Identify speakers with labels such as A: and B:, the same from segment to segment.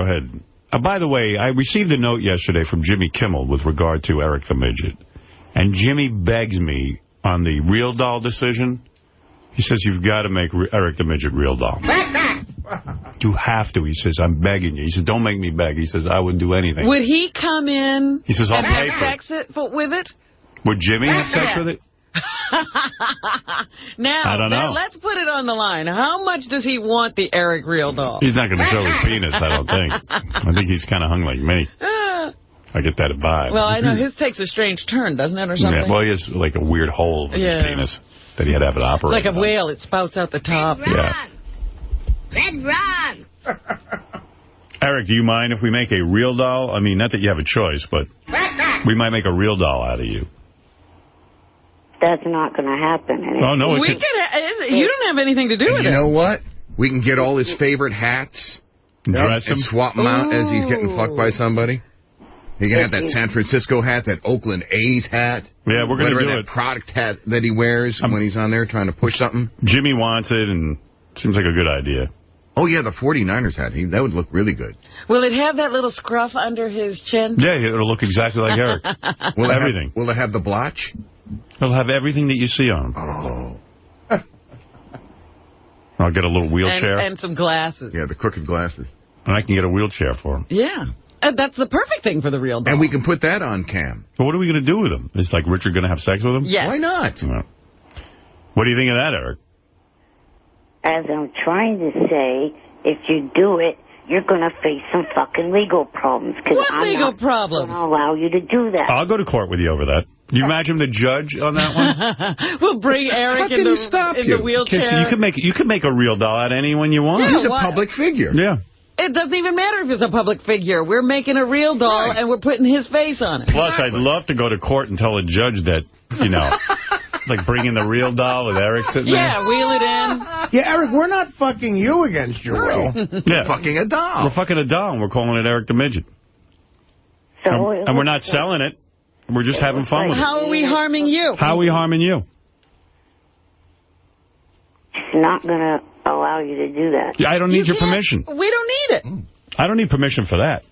A: Go ahead. By the way, I received a note yesterday from Jimmy Kimmel with regard to Eric the Midget. And Jimmy begs me on the Real Doll decision. He says, you've got to make Eric the Midget Real Doll. You have to. He says, I'm begging you. He says, don't make me beg. He says, I wouldn't do anything.
B: Would he come in
A: he says, I'll
B: and
A: pay
B: have sex with it?
A: Would Jimmy have sex with it?
B: Now,
A: I don't know.
B: Let's put it on the line. How much does he want the Eric Real Doll?
A: He's not going to show his penis, I don't think. I think he's kind of hung like me. I get that vibe.
B: Well, I know his takes a strange turn, doesn't it, or something?
A: Yeah, well, he has like a weird hole in his penis that he had to have it operated.
B: Like a whale, it spouts out the top.
C: Red run!
A: Eric, do you mind if we make a real doll? I mean, not that you have a choice, but we might make a real doll out of you.
D: That's not going to happen.
A: Oh, no,
B: you don't have anything to do with it.
E: You know what? We can get all his favorite hats
A: dress him,
E: and swap them out as he's getting fucked by somebody. He can have that San Francisco hat, that Oakland A's hat.
A: Yeah, we're going to do
E: that
A: it.
E: Product hat that he wears when he's on there trying to push something.
A: Jimmy wants it, and it seems like a good idea.
E: Oh, yeah, the 49ers hat. That would look really good.
B: Will it have that little scruff under his chin?
A: Yeah, it'll look exactly like Eric.
E: Will it have the blotch?
A: It'll have everything that you see on him.
E: Oh.
A: I'll get a little wheelchair.
B: And some glasses.
E: Yeah, the crooked glasses.
A: And I can get a wheelchair for him.
B: Yeah. That's the perfect thing for the Real Doll.
E: And we can put that on cam.
A: But what are we going to do with him? Is like Richard going to have sex with him?
B: Yes.
E: Why not?
A: No. What do you think of that, Eric?
D: As I'm trying to say, if you do it, you're going to face some fucking legal problems.
B: What legal problems?
D: I'm not going to allow you to do that.
A: I'll go to court with you over that. You imagine the judge on that one?
B: We'll bring Eric in the wheelchair.
A: Kids, you can make a real doll out of anyone you want.
E: Yeah, he's a public figure.
A: Yeah.
B: It doesn't even matter if it's a public figure. We're making a real doll, and we're putting his face on it.
A: Plus, I'd love to go to court and tell a judge that, you know, like bring in the real doll with Eric sitting there.
B: Yeah, wheel it in.
F: Yeah, Eric, we're not fucking you against your will.
A: Yeah.
E: Fucking a doll.
A: We're fucking a doll, and we're calling it Eric the Midget.
D: So
A: and we're not selling it. We're just having fun with it.
B: How are we harming you?
A: How are we harming you?
D: It's not going to allow you to do that.
A: Yeah, I don't need your permission.
B: We don't need it.
A: I don't need permission for that.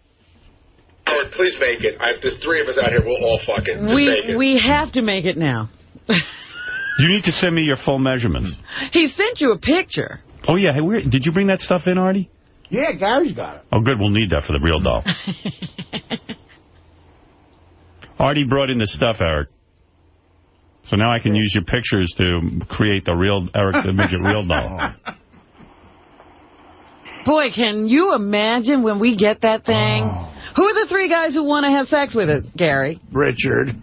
G: Howard, please make it. There's three of us out here. We'll all fuck it. Just make it.
B: We have to make it now.
A: You need to send me your full measurements.
B: He sent you a picture.
A: Oh, yeah. Hey, did you bring that stuff in, Artie?
F: Yeah, Gary's got it.
A: Oh, good. We'll need that for the real doll. Artie brought in the stuff, Eric. So now I can use your pictures to create the real Eric the Midget real doll.
B: Boy, can you imagine when we get that thing? Oh. Who are the three guys who want to have sex with it, Gary?
F: Richard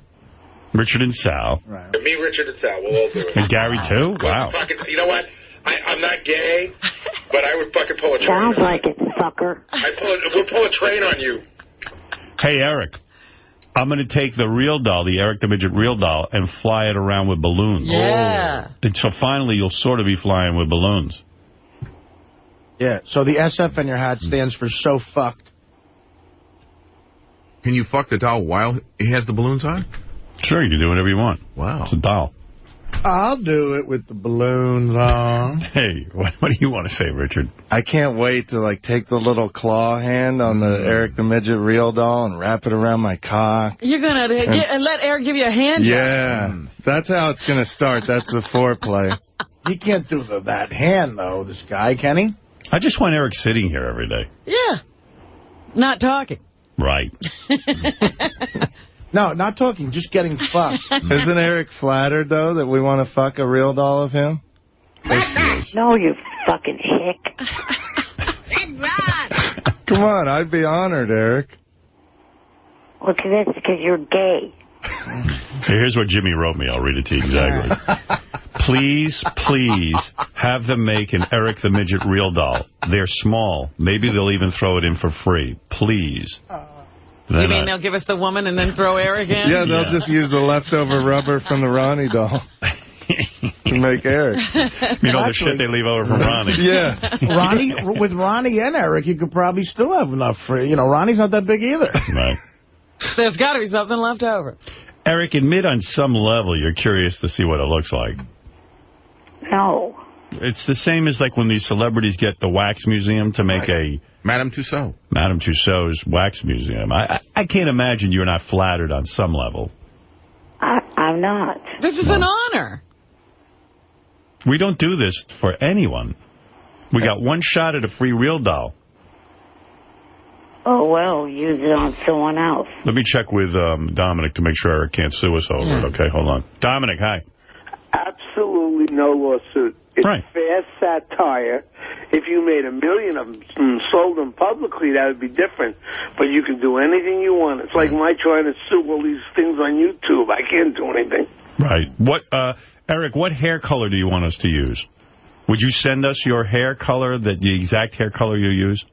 A: and Sal.
G: Right. Me, Richard, and Sal. We'll all do it.
A: And Gary, too? Wow.
G: You know what? I'm not gay, but I would fucking pull a train.
D: Sounds like it, fucker.
G: We'll pull a train on you.
A: Hey, Eric. I'm going to take the real doll, the Eric the Midget real doll, and fly it around with balloons.
B: Yeah.
A: And so finally you'll sort of be flying with balloons.
F: Yeah, so the SF in your hat stands for so fucked.
E: Can you fuck the doll while he has the balloons on?
A: Sure, you can do whatever you want.
E: Wow.
A: It's a doll.
F: I'll do it with the balloons on.
A: Hey, what do you want to say, Richard?
H: I can't wait to, like, take the little claw hand on the Eric the Midget real doll and wrap it around my cock.
B: You're going to let Eric give you a hand job?
H: Yeah, that's how it's going to start. That's the foreplay.
F: He can't do that hand, though, this guy, can he?
A: I just want Eric sitting here every day.
B: Yeah. Not talking.
A: Right.
F: No, not talking, just getting fucked.
H: Isn't Eric flattered, though, that we want to fuck a real doll of him?
D: No, you fucking hick.
C: Red run!
H: Come on, I'd be honored, Eric.
D: Look at this, because you're gay.
A: Here's what Jimmy wrote me. I'll read it to you exactly. Please have them make an Eric the Midget real doll. They're small. Maybe they'll even throw it in for free. Please.
B: You mean they'll give us the woman and then throw Eric in?
H: Yeah, they'll just use the leftover rubber from the Ronnie doll to make Eric.
A: You know, the shit they leave over from Ronnie.
H: Yeah.
F: With Ronnie and Eric, you could probably still have enough for, you know, Ronnie's not that big either.
A: Right.
B: There's got to be something left over.
A: Eric, admit on some level you're curious to see what it looks like.
D: No.
A: It's the same as like when these celebrities get the wax museum to make a...
E: Madame Tussauds.
A: Madame Tussauds wax museum. I can't imagine you're not flattered on some level.
D: I'm not.
B: This is an honor.
A: We don't do this for anyone. We got one shot at a free real doll.
D: Oh, well, use it on someone else.
A: Let me check with Dominic to make sure Eric can't sue us over it. Okay, hold on. Dominic, hi.
I: Absolutely no lawsuit. It's fast satire. If you made 1 million of them and sold them publicly, that would be different. But you can do anything you want. It's like my trying to sue all these things on YouTube. I can't do anything.
A: Right. Eric, what hair color do you want us to use? Would you send us your hair color, the exact hair color you use?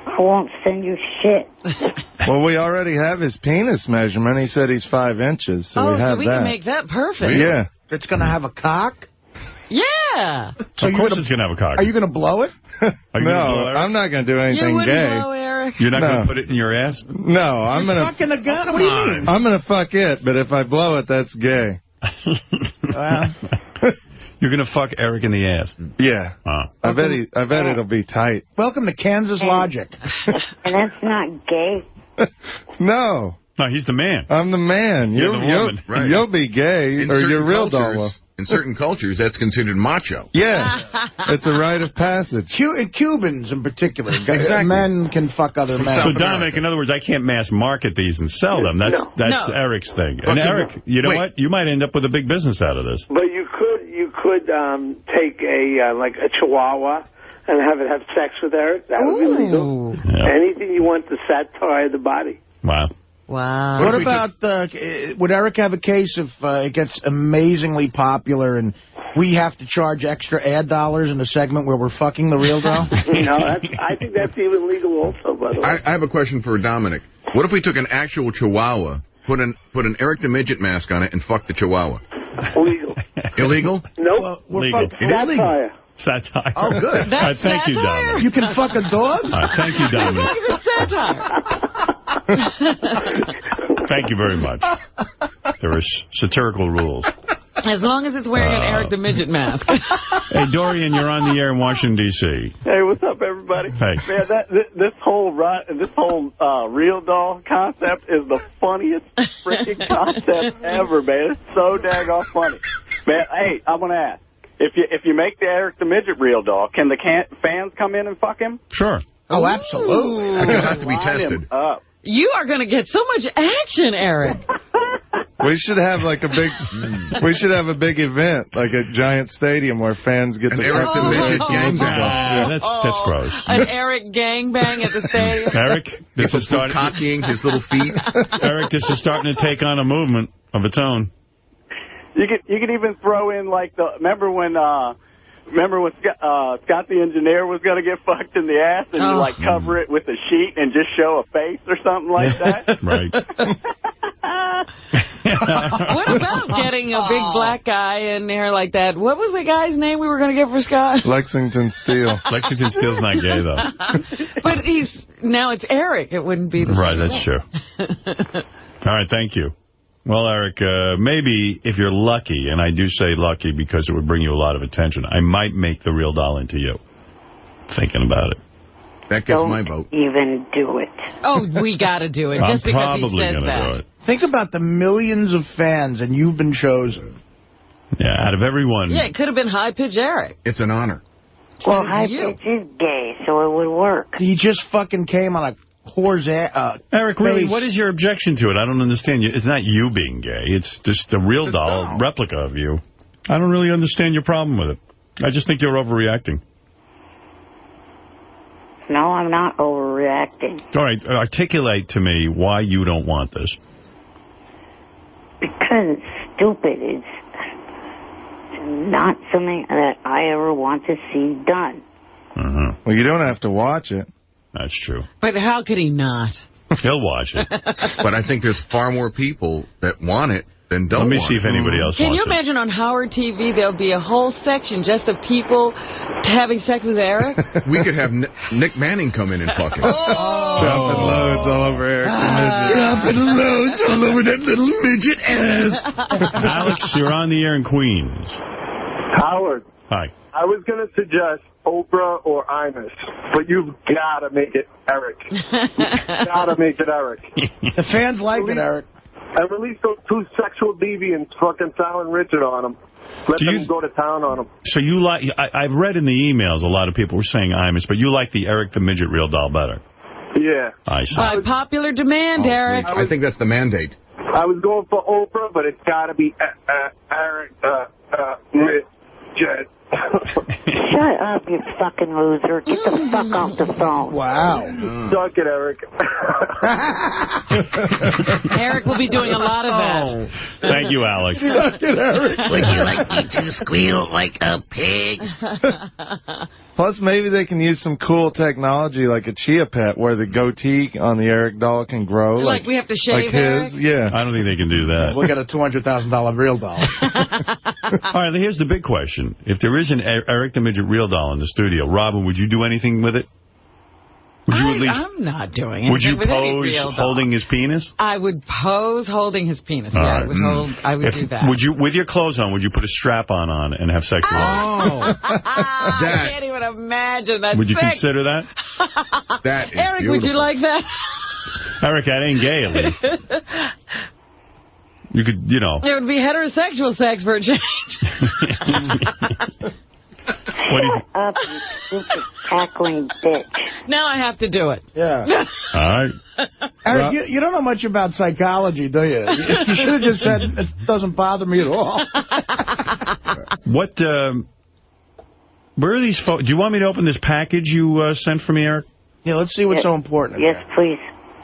D: I won't send you shit.
H: Well, we already have his penis measurement. He said he's 5 inches, so we have
B: so we can make that perfect.
H: Yeah.
F: It's going to have a cock?
B: Yeah.
A: So of course it's going to have a cock.
F: Are you going to blow it?
H: No, I'm not going to do anything gay.
B: Blow, Eric?
A: You're not going to put it in your ass?
H: No, I'm going to...
F: Fucking a gun? What do you mean?
H: I'm going to fuck it, but if I blow it, that's gay.
A: You're going to fuck Eric in the ass?
H: Yeah. I bet it'll be tight.
F: Welcome to Kansas Logic.
D: And that's not gay?
H: No.
A: No, he's the man.
H: I'm the man.
A: You're the woman.
H: You'll be gay, or your real doll.
E: In certain cultures, that's considered macho.
H: Yeah. It's a rite of passage.
F: Cubans, in particular. Exactly. Men can fuck other men.
A: So, Dominic, in other words, I can't mass market these and sell them. That's Eric's thing. And Eric, you know what? You might end up with a big business out of this.
I: But you could take a Chihuahua and have it have sex with Eric. That would be legal. Yeah. Anything you want to satire the body.
A: Wow.
B: Wow.
F: What about, would Eric have a case if it gets amazingly popular and we have to charge extra ad dollars in the segment where we're fucking the real doll?
I: No, I think that's even legal also, by the way.
E: I have a question for Dominic. What if we took an actual Chihuahua, put an Eric the Midget mask on it, and fucked the Chihuahua?
I: Legal.
E: Illegal?
I: Nope.
F: Well, we're
A: legal.
F: satire.
A: Satire.
E: Oh, good.
A: That's thank you, Dominic.
F: You can fuck a dog?
A: Thank you, Dominic.
B: It's satire.
A: Thank you very much. There are satirical rules.
B: As long as it's wearing an Eric the Midget mask.
A: Hey, Dorian, you're on the air in Washington, D.C.
J: Hey, what's up, everybody?
A: Hey.
J: Man, this whole real doll concept is the funniest freaking concept ever, man. It's so daggone funny. Man, hey, I'm going to ask. If you make the Eric the Midget real doll, can the fans come in and fuck him?
A: Sure.
F: Oh, absolutely.
E: It's going to have to be tested.
B: You are going to get so much action, Eric.
H: We should have like a big event, like a giant stadium where fans get to
E: Eric the Midget
A: gangbang. That's gross.
B: An Eric gangbang at the stadium.
A: Eric, this is starting
E: cockying his little feet.
A: Eric, this is starting to take on a movement of its own.
J: You could even throw in like remember when Scott the engineer was going to get fucked in the ass and you like cover it with a sheet and just show a face or something like that?
A: Right.
B: What about getting a big black guy in there like that? What was the guy's name we were going to get for Scott?
H: Lexington Steele.
A: Lexington Steele's not gay, though.
B: But now it's Eric. It wouldn't be the same.
A: Right, that's true. All right, thank you. Well, Eric, maybe if you're lucky, and I do say lucky because it would bring you a lot of attention, I might make the real doll into you. Thinking about it.
E: That gets my vote.
D: Even do it.
B: Oh, we got to do it just because he says that.
A: Do it.
F: Think about the millions of fans, and you've been chosen.
A: Yeah, out of everyone.
B: Yeah, it could have been High Pitch Eric.
E: It's an honor.
D: Well, High Pitch is gay, so it would work.
F: He just fucking came on a whore's ass.
A: Eric, really, what is your objection to it? I don't understand. It's not you being gay. It's just the real doll replica of you. I don't really understand your problem with it. I just think you're overreacting.
D: No, I'm not overreacting.
A: All right, articulate to me why you don't want this.
D: Because it's stupid. It's not something that I ever want to see done.
H: Well, you don't have to watch it.
A: That's true.
B: But how could he not?
A: He'll watch it.
E: But I think there's far more people that want it than don't want it.
A: Let me see if anybody else
B: Can
A: wants
B: you imagine on Howard TV there'll be a whole section just of people having sex with Eric?
E: We could have Nick Manning come in and fuck him.
H: Dropping loads all over Eric the Midget.
E: Dropping loads all over that little midget ass.
A: Alex, you're on the air in Queens.
K: Howard.
A: Hi.
K: I was going to suggest Oprah or Imus, but you've got to make it Eric. You've got to make it Eric.
F: The fans like it, Eric.
K: And release those two sexual deviants fucking Silent Richard on them. Let them go to town on them.
A: So you like... I've read in the emails a lot of people were saying Imus, but you like the Eric the Midget real doll better.
K: Yeah.
A: I see.
B: By popular demand, Eric.
E: I think that's the mandate.
K: I was going for Oprah, but it's got to be Eric Midget.
D: Shut up, you fucking loser. Get the fuck off the phone.
F: Wow.
K: Suck it, Eric.
B: Eric will be doing a lot of that.
A: Thank you, Alex.
F: Suck it, Eric.
L: Would you like me to squeal like a pig?
H: Plus, maybe they can use some cool technology like a Chia Pet where the goatee on the Eric doll can grow.
B: Like we have to shave
H: like his?
B: Eric?
H: Yeah.
A: I don't think they can do that.
F: We'll get a $200,000 real doll.
A: All right, here's the big question. If there is an Eric the Midget real doll in the studio, Robin, would you do anything with it? Would you at least?
B: I'm not doing it.
A: Would you pose holding his penis?
B: I would pose holding his penis.
A: All
B: Yeah,
A: right.
B: I would do that.
A: Would you, with your clothes on, would you put a strap on and have sex with it?
B: I can't even imagine. That's
A: Would you
B: sick.
A: consider that?
E: That is
B: Eric,
E: beautiful.
B: would you like that?
A: Eric, that ain't gay, at least. You could, you know.
B: It would be heterosexual sex for a change.
D: Shut up, you stupid cackling bitch.
B: Now I have to do it.
F: Yeah.
A: All right.
F: Eric, you don't know much about psychology, do you? You should have just said, it doesn't bother me at all.
A: What, where are these photos? Do you want me to open this package you sent for me, Eric?
F: Yeah, let's see what's so important.
D: Yes, please.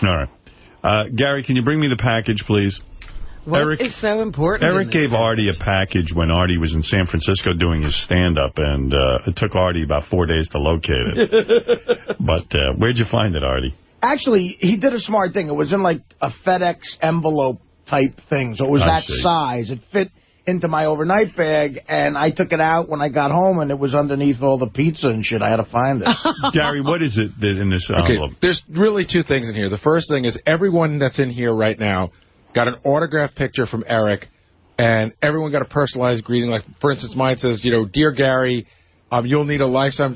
A: All right. Gary, can you bring me the package, please?
B: What is so important?
A: Eric gave Artie a package when Artie was in San Francisco doing his stand-up, and it took Artie about 4 days to locate it. But where'd you find it, Artie?
F: Actually, he did a smart thing. It was in like a FedEx envelope type thing, so it was that size. It fit into my overnight bag, and I took it out when I got home, and it was underneath all the pizza and shit. I had to find it.
A: Gary, what is it in this envelope?
M: Okay, there's really two things in here. The first thing is everyone that's in here right now got an autographed picture from Eric, and everyone got a personalized greeting. Like, for instance, mine says, you know, Dear Gary, you'll need a lifetime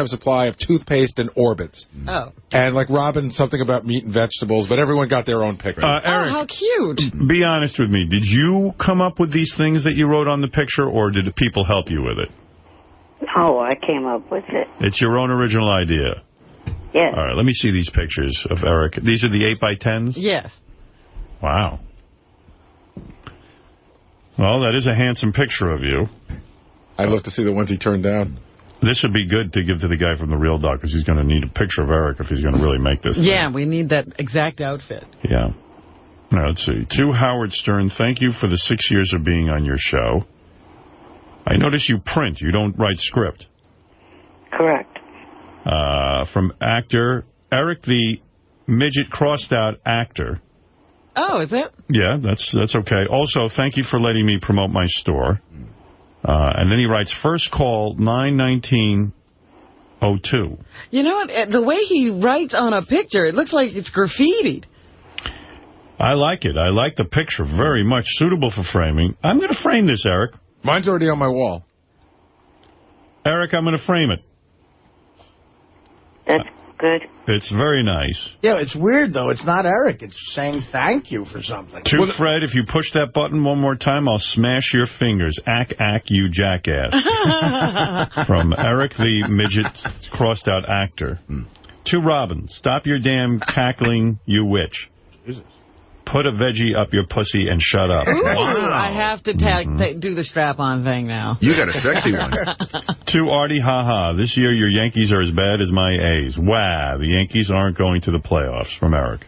M: supply of toothpaste and Orbits.
B: Oh.
M: And like Robin, something about meat and vegetables, but everyone got their own picture.
A: Eric,
B: how cute.
A: Be honest with me. Did you come up with these things that you wrote on the picture, or did the people help you with it?
D: Oh, I came up with it.
A: It's your own original idea?
D: Yes.
A: All right, let me see these pictures of Eric. These are the 8x10s?
B: Yes.
A: Wow. Well, that is a handsome picture of you.
M: I'd love to see the ones he turned down.
A: This would be good to give to the guy from the Real Dog, because he's going to need a picture of Eric if he's going to really make this
B: Yeah,
A: thing.
B: we need that exact outfit.
A: Yeah. Now, let's see. To Howard Stern, thank you for the 6 years of being on your show. I notice you print. You don't write script.
D: Correct.
A: From actor, Eric the Midget crossed out actor.
B: Oh, is it?
A: Yeah, that's okay. Also, thank you for letting me promote my store. And then he writes, first call, 9/19/02.
B: You know what? The way he writes on a picture, it looks like it's graffitied.
A: I like it. I like the picture very much. Suitable for framing. I'm going to frame this, Eric.
M: Mine's already on my wall.
A: Eric, I'm going to frame it.
D: That's good.
A: It's very nice.
F: Yeah, it's weird, though. It's not Eric. It's saying thank you for something.
A: To Fred, if you push that button one more time, I'll smash your fingers. Ack, you jackass. From Eric the Midget crossed out actor. To Robin, stop your damn cackling, you witch.
F: Jesus.
A: Put a veggie up your pussy and shut up.
B: Ooh, I have to do the strap-on thing now.
E: You got a sexy one.
A: To Artie, haha, this year your Yankees are as bad as my A's. Wow, the Yankees aren't going to the playoffs. From Eric.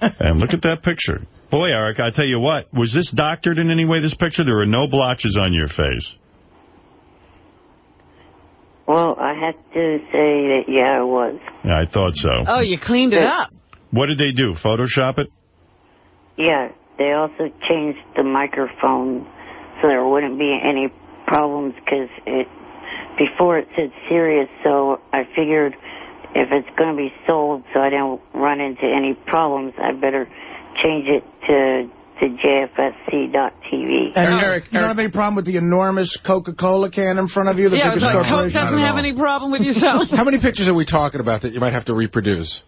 A: And look at that picture. Boy, Eric, I tell you what, was this doctored in any way, this picture? There were no blotches on your face.
D: Well, I have to say that, yeah, it was.
A: Yeah, I thought so.
B: Oh, you cleaned it up.
A: What did they do, Photoshop it?
D: Yeah, they also changed the microphone so there wouldn't be any problems because before it said serious, so I figured if it's going to be sold so I don't run into any problems, I better change it to to jfsc.tv.
F: And Eric, you don't have any problem with the enormous Coca-Cola can in front of you? The biggest
B: Coke doesn't have any problem with you selling?
M: How many pictures are we talking about that you might have to reproduce?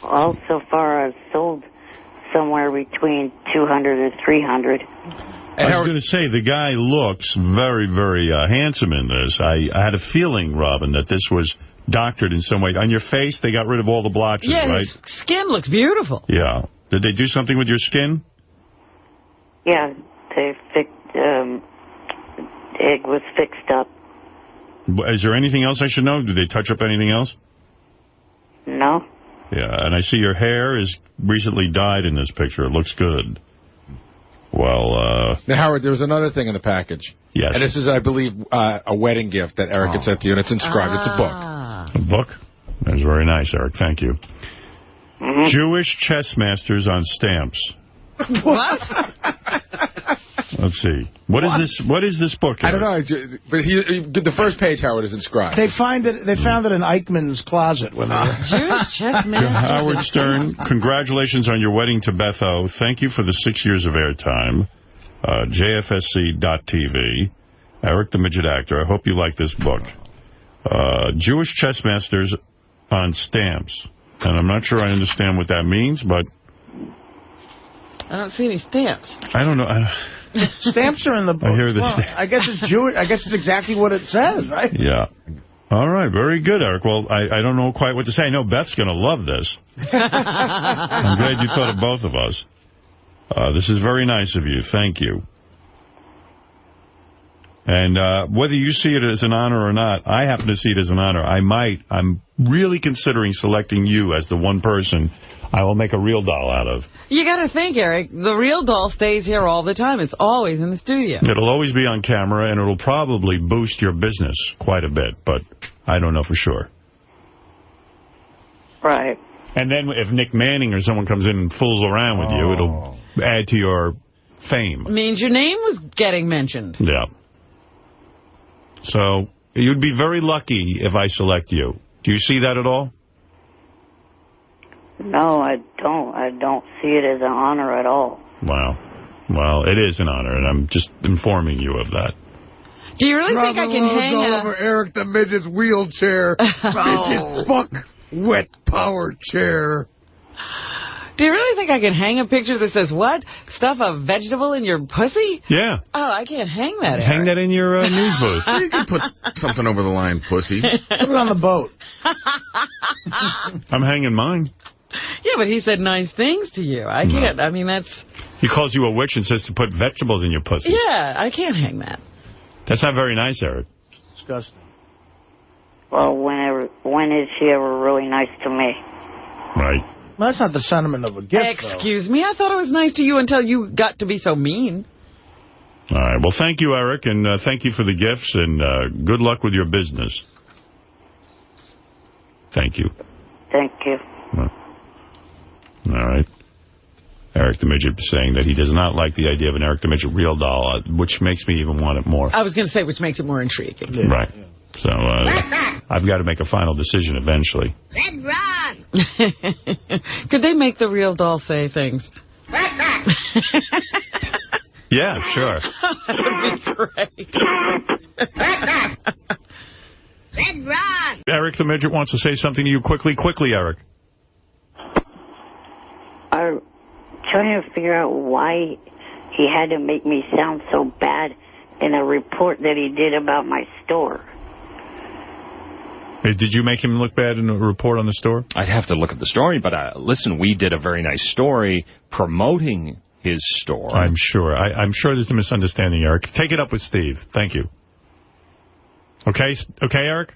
D: Well, so far I've sold somewhere between 200 and 300.
A: I was going to say, the guy looks very, very handsome in this. I had a feeling, Robin, that this was doctored in some way. On your face, they got rid of all the blotches, right?
B: His skin looks beautiful.
A: Yeah. Did they do something with your skin?
D: Yeah, they it was fixed up.
A: Is there anything else I should know? Did they touch up anything else?
D: No.
A: Yeah, and I see your hair is recently dyed in this picture. It looks good. Well,
M: Now, Howard, there was another thing in the package.
A: Yes.
M: And this is, I believe, a wedding gift that Eric had sent to you, and it's inscribed. It's a book.
A: A book? That's very nice, Eric. Thank you. Jewish chess masters on stamps.
B: What?
A: Let's see. What is this book, Eric?
M: I don't know, but the first page, Howard, is inscribed.
F: They found it in Eichmann's closet when they
B: Jewish chess masters.
A: Howard Stern, congratulations on your wedding to Beth O. Thank you for the 6 years of airtime. JFSC.TV. Eric the Midget Actor. I hope you like this book. Jewish chess masters on stamps. And I'm not sure I understand what that means, but
B: I don't see any stamps.
A: I don't know.
F: Stamps are in the book.
A: I hear this.
F: Well, I guess it's Jewish. I guess it's exactly what it says, right?
A: Yeah. All right. Very good, Eric. Well, I don't know quite what to say. I know Beth's going to love this. I'm glad you thought of both of us. This is very nice of you. Thank you. And whether you see it as an honor or not, I happen to see it as an honor. I'm really considering selecting you as the one person I will make a real doll out of.
B: You got to think, Eric, the real doll stays here all the time. It's always in the studio.
A: It'll always be on camera, and it'll probably boost your business quite a bit, but I don't know for sure.
D: Right.
A: And then if Nick Manning or someone comes in and fools around with you, it'll add to your fame.
B: Means your name was getting mentioned.
A: Yeah. So you'd be very lucky if I select you. Do you see that at all?
D: No, I don't. I don't see it as an honor at all.
A: Wow. Well, it is an honor, and I'm just informing you of that.
B: Do you really think I can hang
F: all over Eric the Midget's wheelchair. Midget fuck wet power chair.
B: Do you really think I can hang a picture that says, what? Stuff a vegetable in your pussy?
A: Yeah.
B: Oh, I can't hang that,
A: Hang that in your news booth.
E: You can put something over the line, pussy.
F: Put it on the boat.
A: I'm hanging mine.
B: Yeah, but he said nice things to you. I can't. I mean, that's...
A: He calls you a witch and says to put vegetables in your pussy.
B: Yeah, I can't hang that.
A: That's not very nice, Eric.
F: Disgusting.
D: Well, when is she ever really nice to me?
A: Right.
F: Well, that's not the sentiment of a gift,
B: Excuse me? I thought it was nice to you until you got to be so mean.
A: All right. Well, thank you, Eric, and thank you for the gifts, and good luck with your business. Thank you.
D: Thank you.
A: All right. Eric the Midget saying that he does not like the idea of an Eric the Midget real doll, which makes me even want it more.
B: I was going to say, which makes it more intriguing.
A: Yeah. Right. So I've got to make a final decision eventually.
C: Red Ron!
B: Could they make the real doll say things?
A: Yeah, sure.
B: That would be great.
C: Red Ron!
A: Eric the Midget wants to say something to you quickly. Quickly, Eric.
D: I'm trying to figure out why he had to make me sound so bad in a report that he did about my store.
A: Did you make him look bad in a report on the store?
N: I'd have to look at the story, but listen, we did a very nice story promoting his store.
A: I'm sure. I'm sure there's a misunderstanding, Eric. Take it up with Steve. Thank you. Okay, Eric?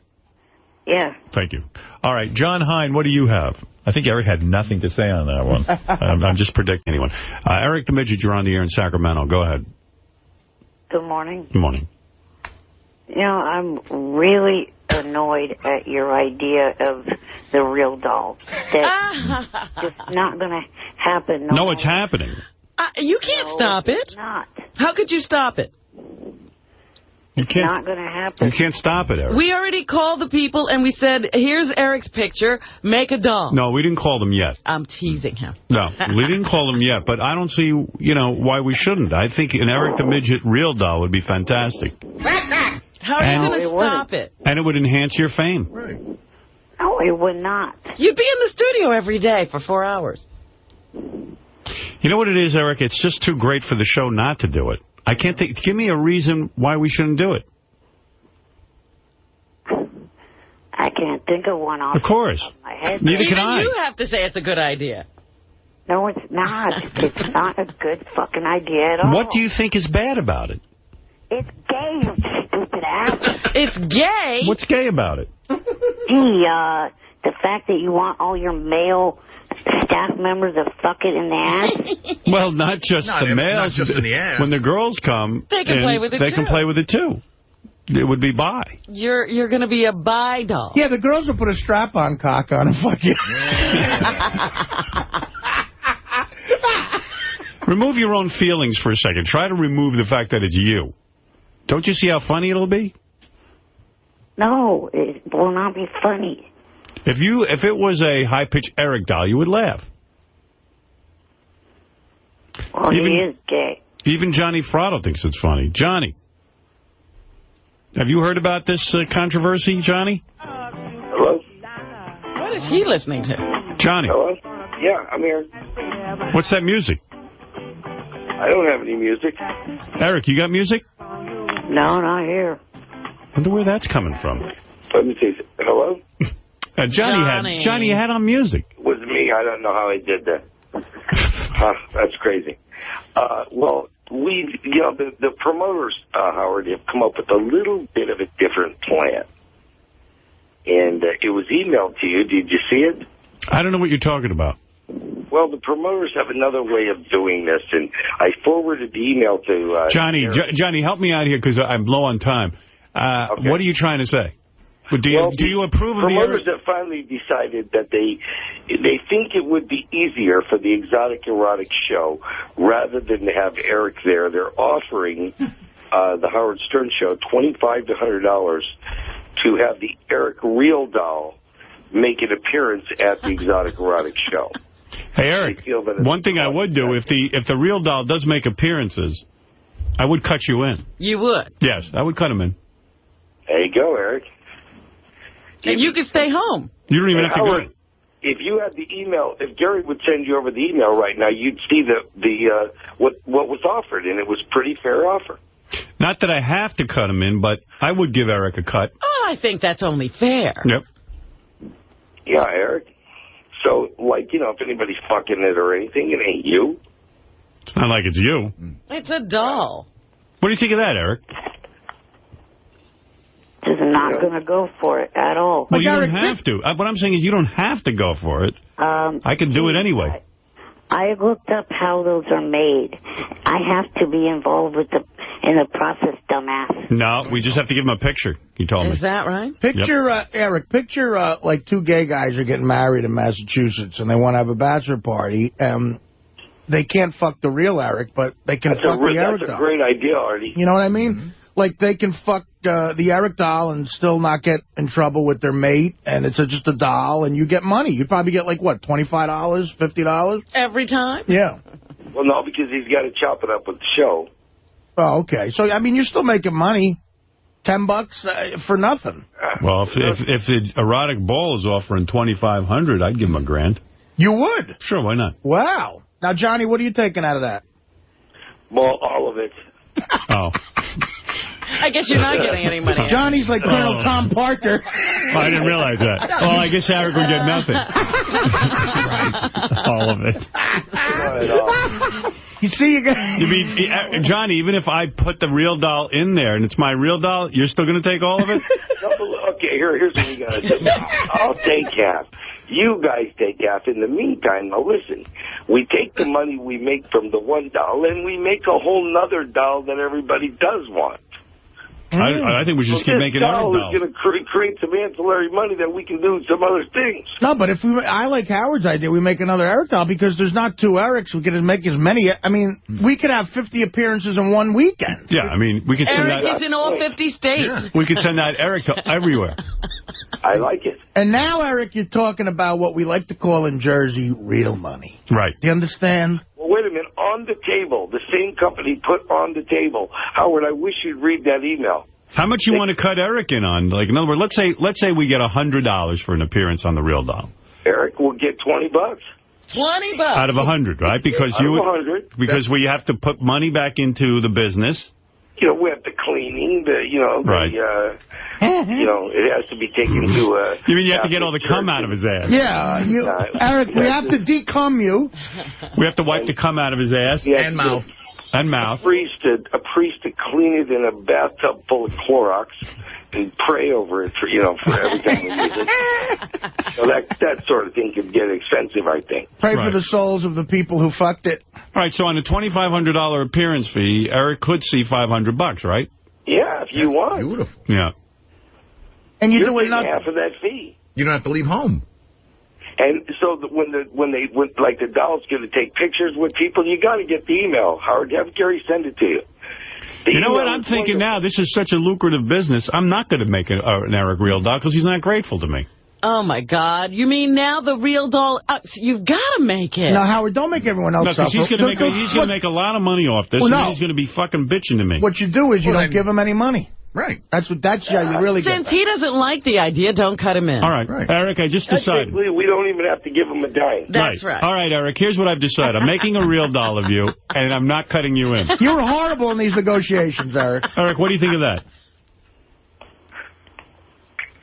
D: Yeah.
A: Thank you. All right, John Hine, what do you have? I think Eric had nothing to say on that one. I'm just predicting anyone. Eric the Midget, you're on the air in Sacramento. Go ahead.
D: Good morning.
A: Good morning.
D: You know, I'm really annoyed at your idea of the real doll. That's just not going to happen.
A: No, it's happening.
B: You can't stop it.
D: Not.
B: How could you stop it?
D: It's not going to happen.
A: You can't stop it, Eric.
B: We already called the people and we said, here's Eric's picture, make a doll.
A: No, we didn't call them yet.
B: I'm teasing him.
A: No, we didn't call them yet, but I don't see, why we shouldn't. I think an Eric the Midget real doll would be fantastic.
B: How are you going to stop it?
A: And it would enhance your fame.
D: Right. No, it would not.
B: You'd be in the studio every day for 4 hours.
A: You know what it is, Eric? It's just too great for the show not to do it. I can't think. Give me a reason why we shouldn't do it.
D: I can't think of one off.
A: Of course.
D: My head.
A: Neither can I.
B: You have to say it's a good idea.
D: No, it's not. It's not a good fucking idea at all.
A: What do you think is bad about it?
D: It's gay, you stupid ass.
B: It's gay?
A: What's gay about it?
D: The fact that you want all your male staff members to fuck it in the ass.
A: Well, not just the males.
E: Not just in the ass.
A: When the girls come,
B: they can play with it too.
A: They can play with it too. It would be bi.
B: You're going to be a bi doll.
F: Yeah, the girls will put a strap-on cock on and fuck you.
A: Remove your own feelings for a second. Try to remove the fact that it's you. Don't you see how funny it'll be?
D: No, it will not be funny.
A: If it was a high-pitched Eric doll, you would laugh.
D: Well, he is gay.
A: Even Johnny Frotto thinks it's funny. Johnny, have you heard about this controversy, Johnny?
O: Hello?
B: What is he listening to?
A: Johnny.
O: Hello? Yeah, I'm here.
A: What's that music?
O: I don't have any music.
A: Eric, you got music?
D: No, not here.
A: I wonder where that's coming from.
O: Let me see. Hello?
A: Johnny had on music.
O: It was me. I don't know how I did that. That's crazy. Well, the promoters, Howard, have come up with a little bit of a different plan. And it was emailed to you. Did you see it?
A: I don't know what you're talking about.
O: Well, the promoters have another way of doing this, and I forwarded the email to...
A: Johnny, help me out here because I'm low on time. Okay. What are you trying to say? Do you approve of the...
O: Promoters have finally decided that they think it would be easier for the exotic erotic show rather than to have Eric there. They're offering the Howard Stern Show $25 to $100 to have the Eric real doll make an appearance at the exotic erotic show.
A: Hey, Eric, one thing I would do, if the real doll does make appearances, I would cut you in.
B: You would?
A: Yes, I would cut him in.
O: There you go, Eric.
B: And you can stay home.
A: You don't even have to go.
O: If you had the email, if Gary would send you over the email right now, you'd see what was offered, and it was a pretty fair offer.
A: Not that I have to cut him in, but I would give Eric a cut.
B: Oh, I think that's only fair.
A: Yep.
O: Yeah, Eric. So, if anybody's fucking it or anything, it ain't you.
A: It's not like it's you.
B: It's a doll.
A: What do you think of that, Eric?
D: Just not going to go for it at all.
A: Well, you don't have to. What I'm saying is you don't have to go for it. I can do it anyway.
D: I looked up how those are made. I have to be involved in the process, dumbass.
A: No, we just have to give him a picture, he told me.
B: Is that right?
F: Eric, picture like two gay guys are getting married in Massachusetts, and they want to have a bachelor party. They can't fuck the real Eric, but they can fuck the Eric doll.
O: That's a great idea, Artie.
F: You know what I mean? Mm-hmm. Like, they can fuck the Eric doll and still not get in trouble with their mate, and it's just a doll, and you get money. You'd probably get, like, what, $25, $50?
B: Every time?
F: Yeah.
O: Well, no, because he's got to chop it up with the show.
F: Oh, okay. So, I mean, you're still making money. $10 for nothing.
A: Well, if the erotic ball is offering $2,500, I'd give him $1,000.
F: You would?
A: Sure, why not?
F: Wow. Now, Johnny, what are you taking out of that?
O: Well, all of it.
A: Oh.
B: I guess you're not getting any money.
F: Johnny's like Colonel Tom Parker.
A: Oh, I didn't realize that. Well, I guess Eric would get nothing. Right. All of it.
F: You see, you
A: mean, Johnny, even if I put the real doll in there and it's my real doll, you're still going to take all of it?
O: Okay, here's what we got to do. I'll take half. You guys take half. In the meantime, now listen, we take the money we make from the one doll and we make a whole nother doll that everybody does want.
A: I think we should just keep making Eric dolls.
O: This is going to create some ancillary money that we can do some other things.
F: No, but I like Howard's idea. We make another Eric doll because there's not 2 Erics. We can make as many. I mean, we could have 50 appearances in one weekend.
A: Yeah, I mean, we could send
B: Eric is in all 50 states.
A: Yeah. We could send that Eric to everywhere.
O: I like it.
F: And now, Eric, you're talking about what we like to call in Jersey real money.
A: Right.
F: Do you understand?
O: Well, wait a minute. On the table, the same company put on the table. Howard, I wish you'd read that email.
A: How much you want to cut Eric in on? Like, in other words, let's say we get $100 for an appearance on the Real Doll.
O: Eric will get $20.
B: $20
A: out of 100, right? Because
O: out of 100.
A: Because we have to put money back into the business.
O: You know, we have the cleaning,
A: right.
O: It has to be taken to
A: You mean you have to get all the cum out of his ass?
F: Yeah, Eric, we have to decum you.
A: We have to wipe the cum out of his ass.
O: And
A: mouth. And mouth.
O: A priest to clean it in a bathtub full of Clorox and pray over it for every time we use it. So that sort of thing could get expensive, I think.
F: Pray for the souls of the people who fucked it.
A: All right, so on a $2,500 appearance fee, Eric could see $500, right?
O: Yeah, if you want.
E: Beautiful.
A: Yeah.
F: And
O: you're doing half of that fee.
E: You don't have to leave home.
O: And so when the doll's going to take pictures with people, you got to get the email. Howard, have Gary send it to you.
A: You know what I'm thinking now? This is such a lucrative business. I'm not going to make an Eric Real Doll because he's not grateful to me.
B: Oh, my God. You mean now the Real Doll, you've got to make it.
F: No, Howard, don't make everyone else suffer.
A: Because he's going to make a lot of money off this, and he's going to be fucking bitching to me.
F: What you do is you don't give him any money.
E: Right.
F: That's how you really get
B: Since he doesn't like the idea, don't cut him in.
A: All right. Eric, I just decided.
O: We don't even have to give him a dime.
B: That's right.
A: All right, Eric, here's what I've decided. I'm making a Real Doll of you, and I'm not cutting you in.
F: You were horrible in these negotiations, Eric.
A: Eric, what do you think of that?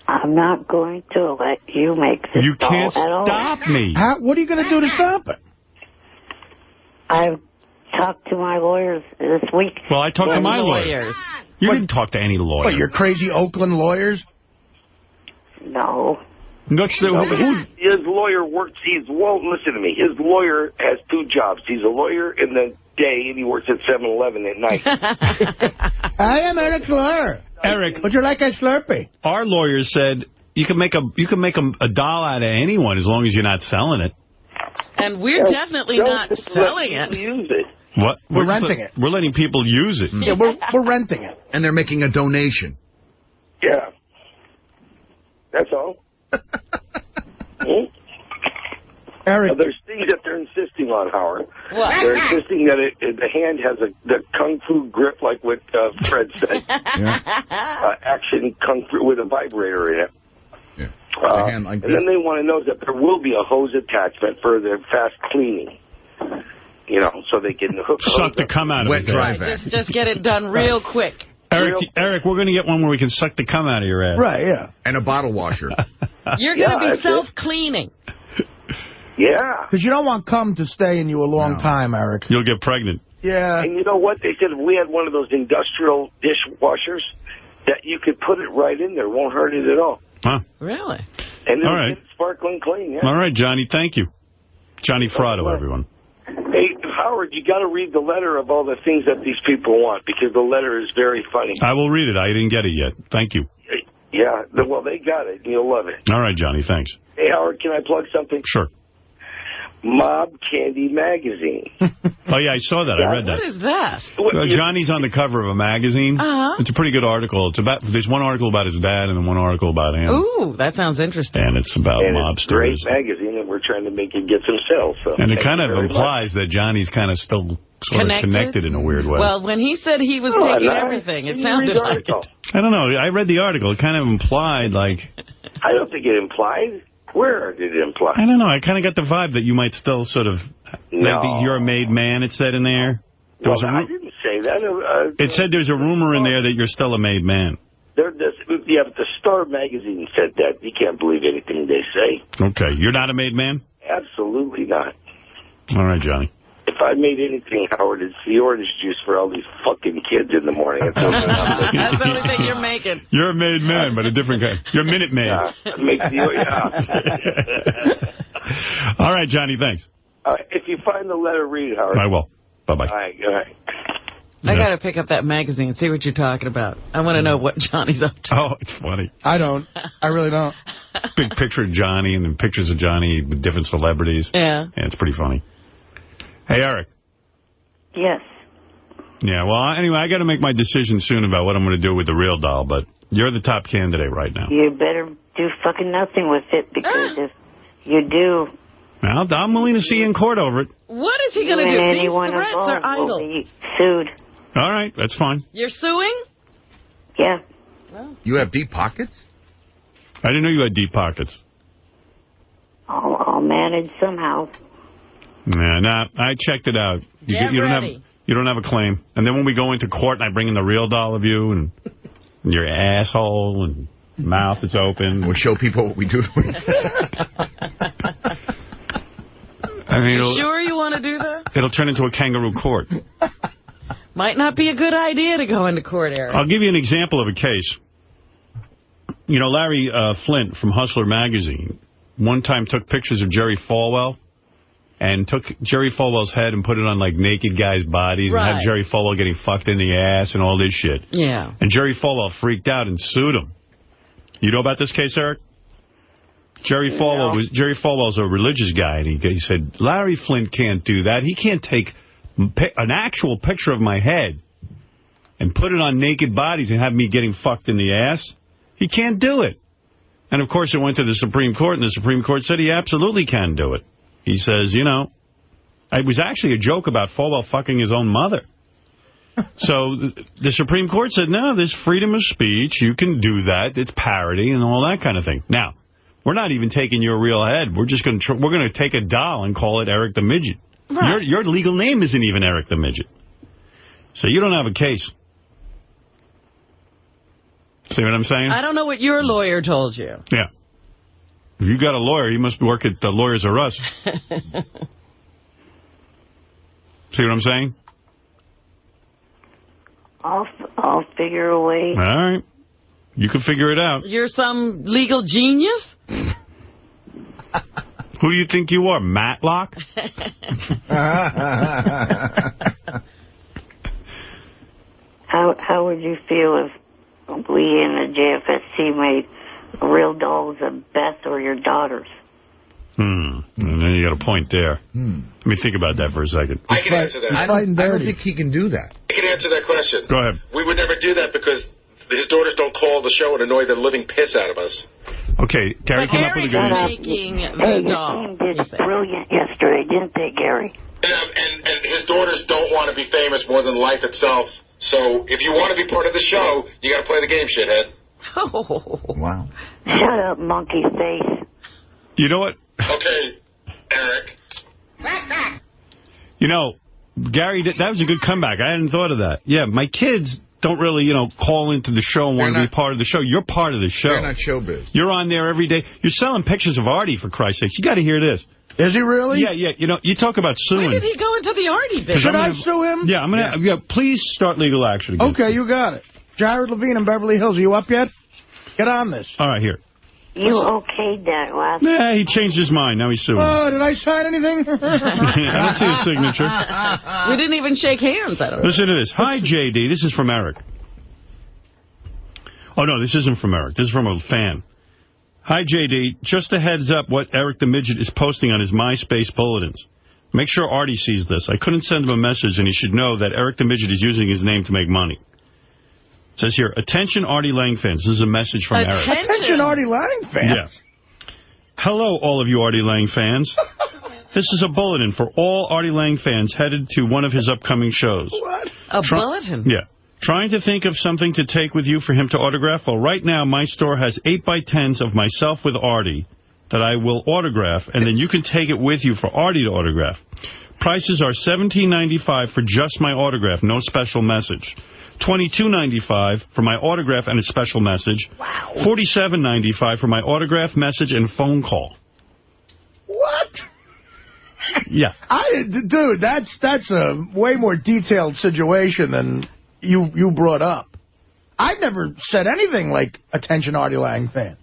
D: I'm not going to let you make this
A: You can't
D: doll at all.
A: stop me.
F: What are you going to do to stop it?
D: I've talked to my lawyers this week.
A: Well, I talked to my lawyers. You didn't talk to any lawyer.
F: What, your crazy Oakland lawyers?
D: No.
O: His lawyer works. Listen to me. His lawyer has 2 jobs. He's a lawyer in the day, and he works at 7-Eleven at night.
F: I am Eric's lawyer.
A: Eric,
F: would you like a Slurpee?
A: Our lawyer said you can make a doll out of anyone as long as you're not selling it.
B: And we're definitely not selling it.
O: Use it.
A: What?
F: We're renting it.
A: We're letting people use it.
F: Yeah, we're renting it.
E: And they're making a donation.
O: Yeah. That's all.
F: Eric.
O: There's things that they're insisting on, Howard.
B: What?
O: They're insisting that the hand has the kung fu grip, like what Fred said. Action kung fu with a vibrator in it.
E: Yeah. Hand like
O: and then they want to know that there will be a hose attachment for the fast cleaning. So they can
A: suck the cum out of it.
B: Right, just get it done real quick.
A: Eric, we're going to get one where we can suck the cum out of your ass.
F: Right, yeah.
E: And a bottle washer.
B: You're going to be self-cleaning.
O: Yeah.
F: Because you don't want cum to stay in you a long time, Eric.
A: You'll get pregnant.
F: Yeah.
O: And you know what? They said if we had one of those industrial dishwashers, that you could put it right in there. Won't hurt it at all.
A: Huh.
B: Really?
O: And it'll get sparkling clean, yeah.
A: All right, Johnny, thank you. Johnny Frotto, everyone.
O: Hey, Howard, you got to read the letter of all the things that these people want, because the letter is very funny.
A: I will read it. I didn't get it yet. Thank you.
O: Yeah, well, they got it. You'll love it.
A: All right, Johnny, thanks.
O: Hey, Howard, can I plug something?
A: Sure.
O: Mob Candy Magazine.
A: Oh, yeah, I saw that. I read that.
B: What is that?
A: Johnny's on the cover of a magazine. It's a pretty good article. There's one article about his dad and then one article about him.
B: Ooh, that sounds interesting.
A: And it's about mobsters.
O: It's a great magazine, and we're trying to make it get some sales. So
A: and it kind of implies that Johnny's kind of still sort of connected in a weird way.
B: Well, when he said he was taking everything, it sounded like it.
A: I don't know. I read the article. It kind of implied, like...
O: I don't think it implied. Where did it imply?
A: I don't know. I kind of got the vibe that you might still sort of... Maybe you're a made man, it said in there.
O: I didn't say that.
A: It said there's a rumor in there that you're still a made man.
O: But the Star magazine said that. You can't believe anything they say.
A: Okay. You're not a made man?
O: Absolutely not.
A: All right, Johnny.
O: If I made anything, Howard, it's the orange juice for all these fucking kids in the morning. That's
B: the only thing you're making.
A: You're a made man, but a different kind. You're a minute man. All right, Johnny, thanks.
O: If you find the letter, read it, Howard.
A: I will. Bye-bye.
O: All right.
B: I got to pick up that magazine and see what you're talking about. I want to know what Johnny's up to.
A: Oh, it's funny.
F: I don't. I really don't.
A: Big picture of Johnny and then pictures of Johnny with different celebrities.
B: Yeah.
A: Yeah, it's pretty funny. Hey, Eric.
D: Yes.
A: Yeah, well, anyway, I got to make my decision soon about what I'm going to do with the real doll, but you're the top candidate right now.
D: You better do fucking nothing with it, because if you do...
A: Well, I'm willing to see you in court over it.
B: What is he going to do? These threats are idle.
D: Will be sued.
A: All right, that's fine.
B: You're suing?
D: Yeah.
B: Well.
E: You have deep pockets?
A: I didn't know you had deep pockets.
D: I'll manage somehow.
A: Nah, I checked it out. You don't have a claim. And then when we go into court and I bring in the real doll of you and your asshole and mouth is open.
E: We'll show people what we do.
A: I mean,
B: you sure you want to do that?
A: It'll turn into a kangaroo court.
B: Might not be a good idea to go into court, Eric.
A: I'll give you an example of a case. You know, Larry Flint from Hustler magazine one time took pictures of Jerry Falwell and took Jerry Falwell's head and put it on, like, naked guys' bodies and had Jerry Falwell getting fucked in the ass and all this shit.
B: Yeah. And
A: Jerry Falwell freaked out and sued him. You know about this case, Eric? Jerry Falwell's a religious guy, and he said, Larry Flint can't do that. He can't take an actual picture of my head and put it on naked bodies and have me getting fucked in the ass. He can't do it. And, of course, it went to the Supreme Court, and the Supreme Court said he absolutely can do it. He says, you know, it was actually a joke about Falwell fucking his own mother. So the Supreme Court said, no, there's freedom of speech. You can do that. It's parody and all that kind of thing. Now, we're not even taking your real head. We're just going to take a doll and call it Eric the Midget. Right. Your legal name isn't even Eric the Midget. So you don't have a case. See what I'm saying?
B: I don't know what your lawyer told you.
A: Yeah. If you got a lawyer, you must work at the Lawyers R Us. See what I'm saying?
D: I'll figure a way.
A: All right. You can figure it out.
B: You're some legal genius?
A: Who do you think you are, Matlock?
D: How would you feel if we in the JFSC made real dolls of Beth or your daughters?
A: And then you got a point there. Let me think about that for a second.
G: I can answer that.
E: I don't think he can do that.
G: I can answer that question.
A: Go ahead.
G: We would never do that because his daughters don't call the show and annoy the living piss out of us.
A: Okay, Gary came up with a good
D: idea. Hey, your team did brilliant yesterday, didn't they, Gary?
G: And his daughters don't want to be famous more than life itself. So if you want to be part of the show, you got to play the game, shithead.
B: Oh.
E: Wow.
D: Shut up, monkey face.
A: You know what?
G: Okay, Eric.
A: You know, Gary, that was a good comeback. I hadn't thought of that. Yeah, my kids don't really, you know, call into the show and want to be part of the show. You're part of the show.
E: They're not showbiz.
A: You're on there every day. You're selling pictures of Artie, for Christ's sake. You got to hear this.
F: Is he really?
A: Yeah. You know, you talk about suing.
B: When did he go into the Artie business?
F: Should I sue him?
A: Yeah, I'm going to. Yeah, please start legal action against
F: him. You got it. Jared Levine in Beverly Hills. Are you up yet? Get on this.
A: All right, here.
D: You okayed that last...
A: Yeah, he changed his mind. Now he's suing.
F: Oh, did I sign anything?
A: I don't see his signature.
B: We didn't even shake hands. I don't know.
A: Listen to this. Hi, JD. This is from Eric. Oh, no, this isn't from Eric. This is from a fan. Hi, JD. Just a heads up what Eric the Midget is posting on his MySpace bulletins. Make sure Artie sees this. I couldn't send him a message, and he should know that Eric the Midget is using his name to make money. It says here, attention Artie Lang fans. This is a message from Eric.
F: Attention Artie Lang fans?
A: Yes. Hello, all of you Artie Lang fans. This is a bulletin for all Artie Lang fans headed to one of his upcoming shows.
F: What?
B: A bulletin?
A: Yeah. Trying to think of something to take with you for him to autograph? Well, right now, my store has 8x10s of myself with Artie that I will autograph, and then you can take it with you for Artie to autograph. Prices are $17.95 for just my autograph, no special message. $22.95 for my autograph and a special message.
F: Wow.
A: $47.95 for my autograph, message, and phone call.
F: What?
A: Yeah.
F: Dude, that's a way more detailed situation than you brought up. I've never said anything like attention Artie Lang fans.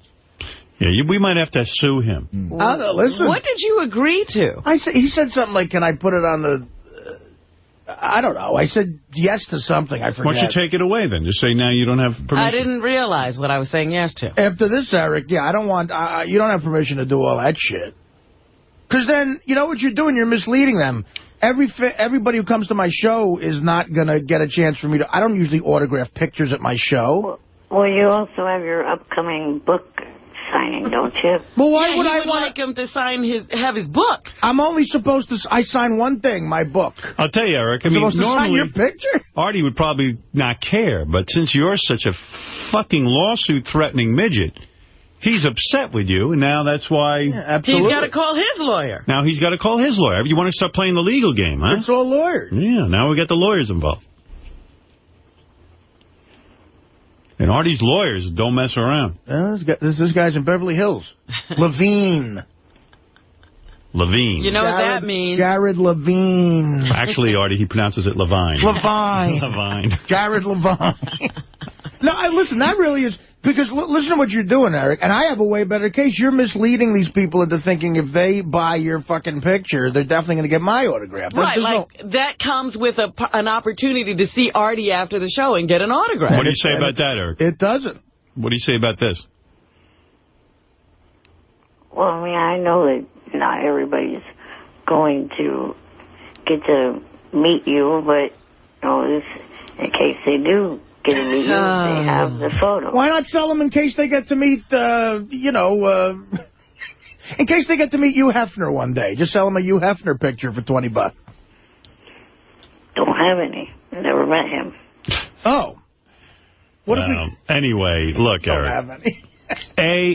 A: Yeah, we might have to sue him.
F: Listen.
B: What did you agree to?
F: He said something like, can I put it on the I don't know. I said yes to something. I forget.
A: Why don't you take it away, then? Just say now you don't have permission.
B: I didn't realize what I was saying yes to.
F: After this, Eric, yeah, I don't want... you don't have permission to do all that shit. Because then, you know what you're doing? You're misleading them. Everybody who comes to my show is not going to get a chance for me to... I don't usually autograph pictures at my show.
D: Well, you also have your upcoming book signing, don't you?
F: Well, why would I
B: want like him to have his book?
F: I'm only supposed to... I sign one thing, my book.
A: I'll tell you, Eric. I mean,
F: supposed to sign your picture?
A: Artie would probably not care, but since you're such a fucking lawsuit-threatening midget, he's upset with you, and now that's why...
F: Yeah, absolutely.
B: He's got to call his lawyer.
A: Now he's got to call his lawyer. You want to start playing the legal game, huh?
F: It's all lawyers.
A: Yeah, now we got the lawyers involved. And Artie's lawyers don't mess around.
F: This guy's in Beverly Hills. Levine.
A: Levine.
B: You know what that means.
F: Jared Levine.
A: Actually, Artie, he pronounces it Levine.
F: Levine.
A: Levine.
F: Jared Levine. No, listen, that really is... Because listen to what you're doing, Eric, and I have a way better case. You're misleading these people into thinking if they buy your fucking picture, they're definitely going to get my autograph.
B: Right, that comes with an opportunity to see Artie after the show and get an autograph.
A: What do you say about that, Eric?
F: It doesn't.
A: What do you say about this?
D: Well, I mean, I know that not everybody's going to get to meet you, but, in case they do get to meet you, they have the photo.
F: Why not sell them in case they get to meet, in case they get to meet Hugh Hefner one day? Just sell them a Hugh Hefner picture for $20.
D: Don't have any. Never met him.
F: Oh. What if we...
A: Anyway, look,
F: don't
A: Eric.
F: Have any.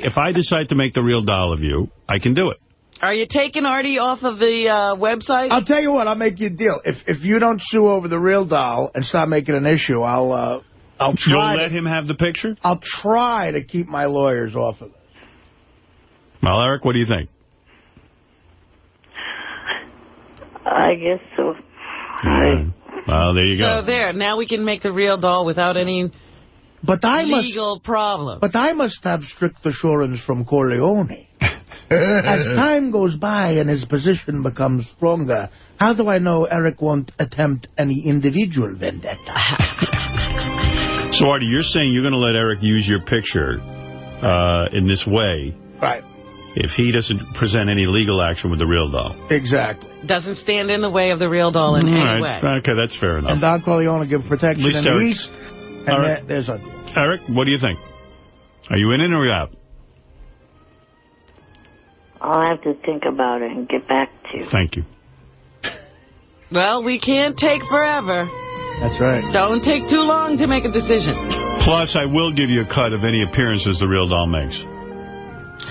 A: If I decide to make the real doll of you, I can do it.
B: Are you taking Artie off of the website?
F: I'll tell you what, I'll make you a deal. If you don't sue over the real doll and stop making an issue, I'll try.
A: You'll let him have the picture?
F: I'll try to keep my lawyers off of it.
A: Well, Eric, what do you think?
D: I guess so.
A: Well, there you go.
B: So there, now we can make the real doll without any legal problem.
F: But I must have strict assurance from Corleone. As time goes by and his position becomes stronger, how do I know Eric won't attempt any individual vendetta?
A: So, Artie, you're saying you're going to let Eric use your picture in this way.
F: Right.
A: If he doesn't present any legal action with the real doll.
F: Exactly.
B: Doesn't stand in the way of the real doll in any way.
A: Okay, that's fair enough.
F: And Don Corleone will give protection in the East. And there's our deal.
A: Eric, what do you think? Are you in it or are you out?
D: I'll have to think about it and get back to you.
A: Thank you.
B: Well, we can't take forever.
F: That's right.
B: Don't take too long to make a decision.
A: Plus, I will give you a cut of any appearances the real doll makes.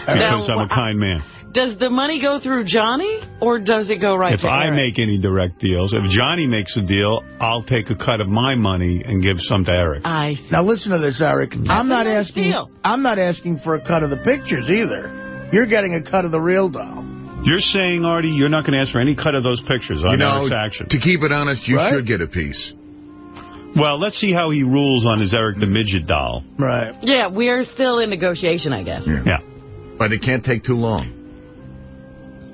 A: Because I'm a kind man.
B: Does the money go through Johnny, or does it go right to Eric?
A: If I make any direct deals, if Johnny makes a deal, I'll take a cut of my money and give some to Eric.
B: I see.
F: Now listen to this, Eric. I'm not asking for a cut of the pictures either. You're getting a cut of the real doll.
A: You're saying, Artie, you're not going to ask for any cut of those pictures on Eric's action.
E: To keep it honest, you should get a piece.
A: Well, let's see how he rules on his Eric the Midget doll.
F: Right.
B: Yeah, we're still in negotiation, I guess.
A: Yeah.
E: But it can't take too long.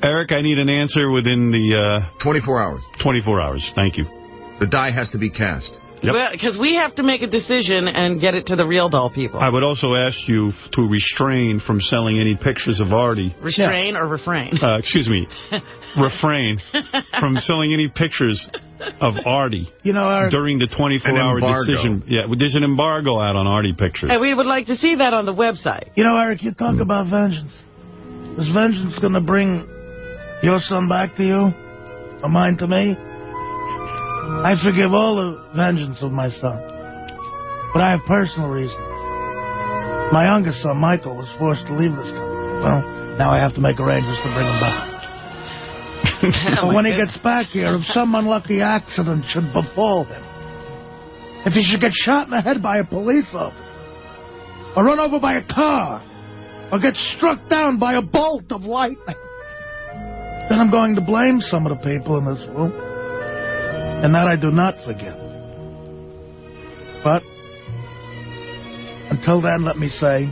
A: Eric, I need an answer within the...
E: 24 hours.
A: 24 hours. Thank you.
E: The die has to be cast.
A: Yep.
B: Well, because we have to make a decision and get it to the real doll people.
A: I would also ask you to refrain from selling any pictures of Artie.
B: Restrain or refrain?
A: Excuse me. Refrain from selling any pictures of Artie during the 24-hour decision. Yeah, there's an embargo out on Artie pictures.
B: And we would like to see that on the website.
F: You know, Eric, you talk about vengeance. Is vengeance going to bring your son back to you? Or mine to me? I forgive all the vengeance of my son. But I have personal reasons. My youngest son, Michael, was forced to leave this country. Well, now I have to make arrangements to bring him back. But when he gets back here, if some unlucky accident should befall him, if he should get shot in the head by a police officer, or run over by a car, or get struck down by a bolt of lightning, then I'm going to blame some of the people in this room. And that I do not forgive. But until then, let me say,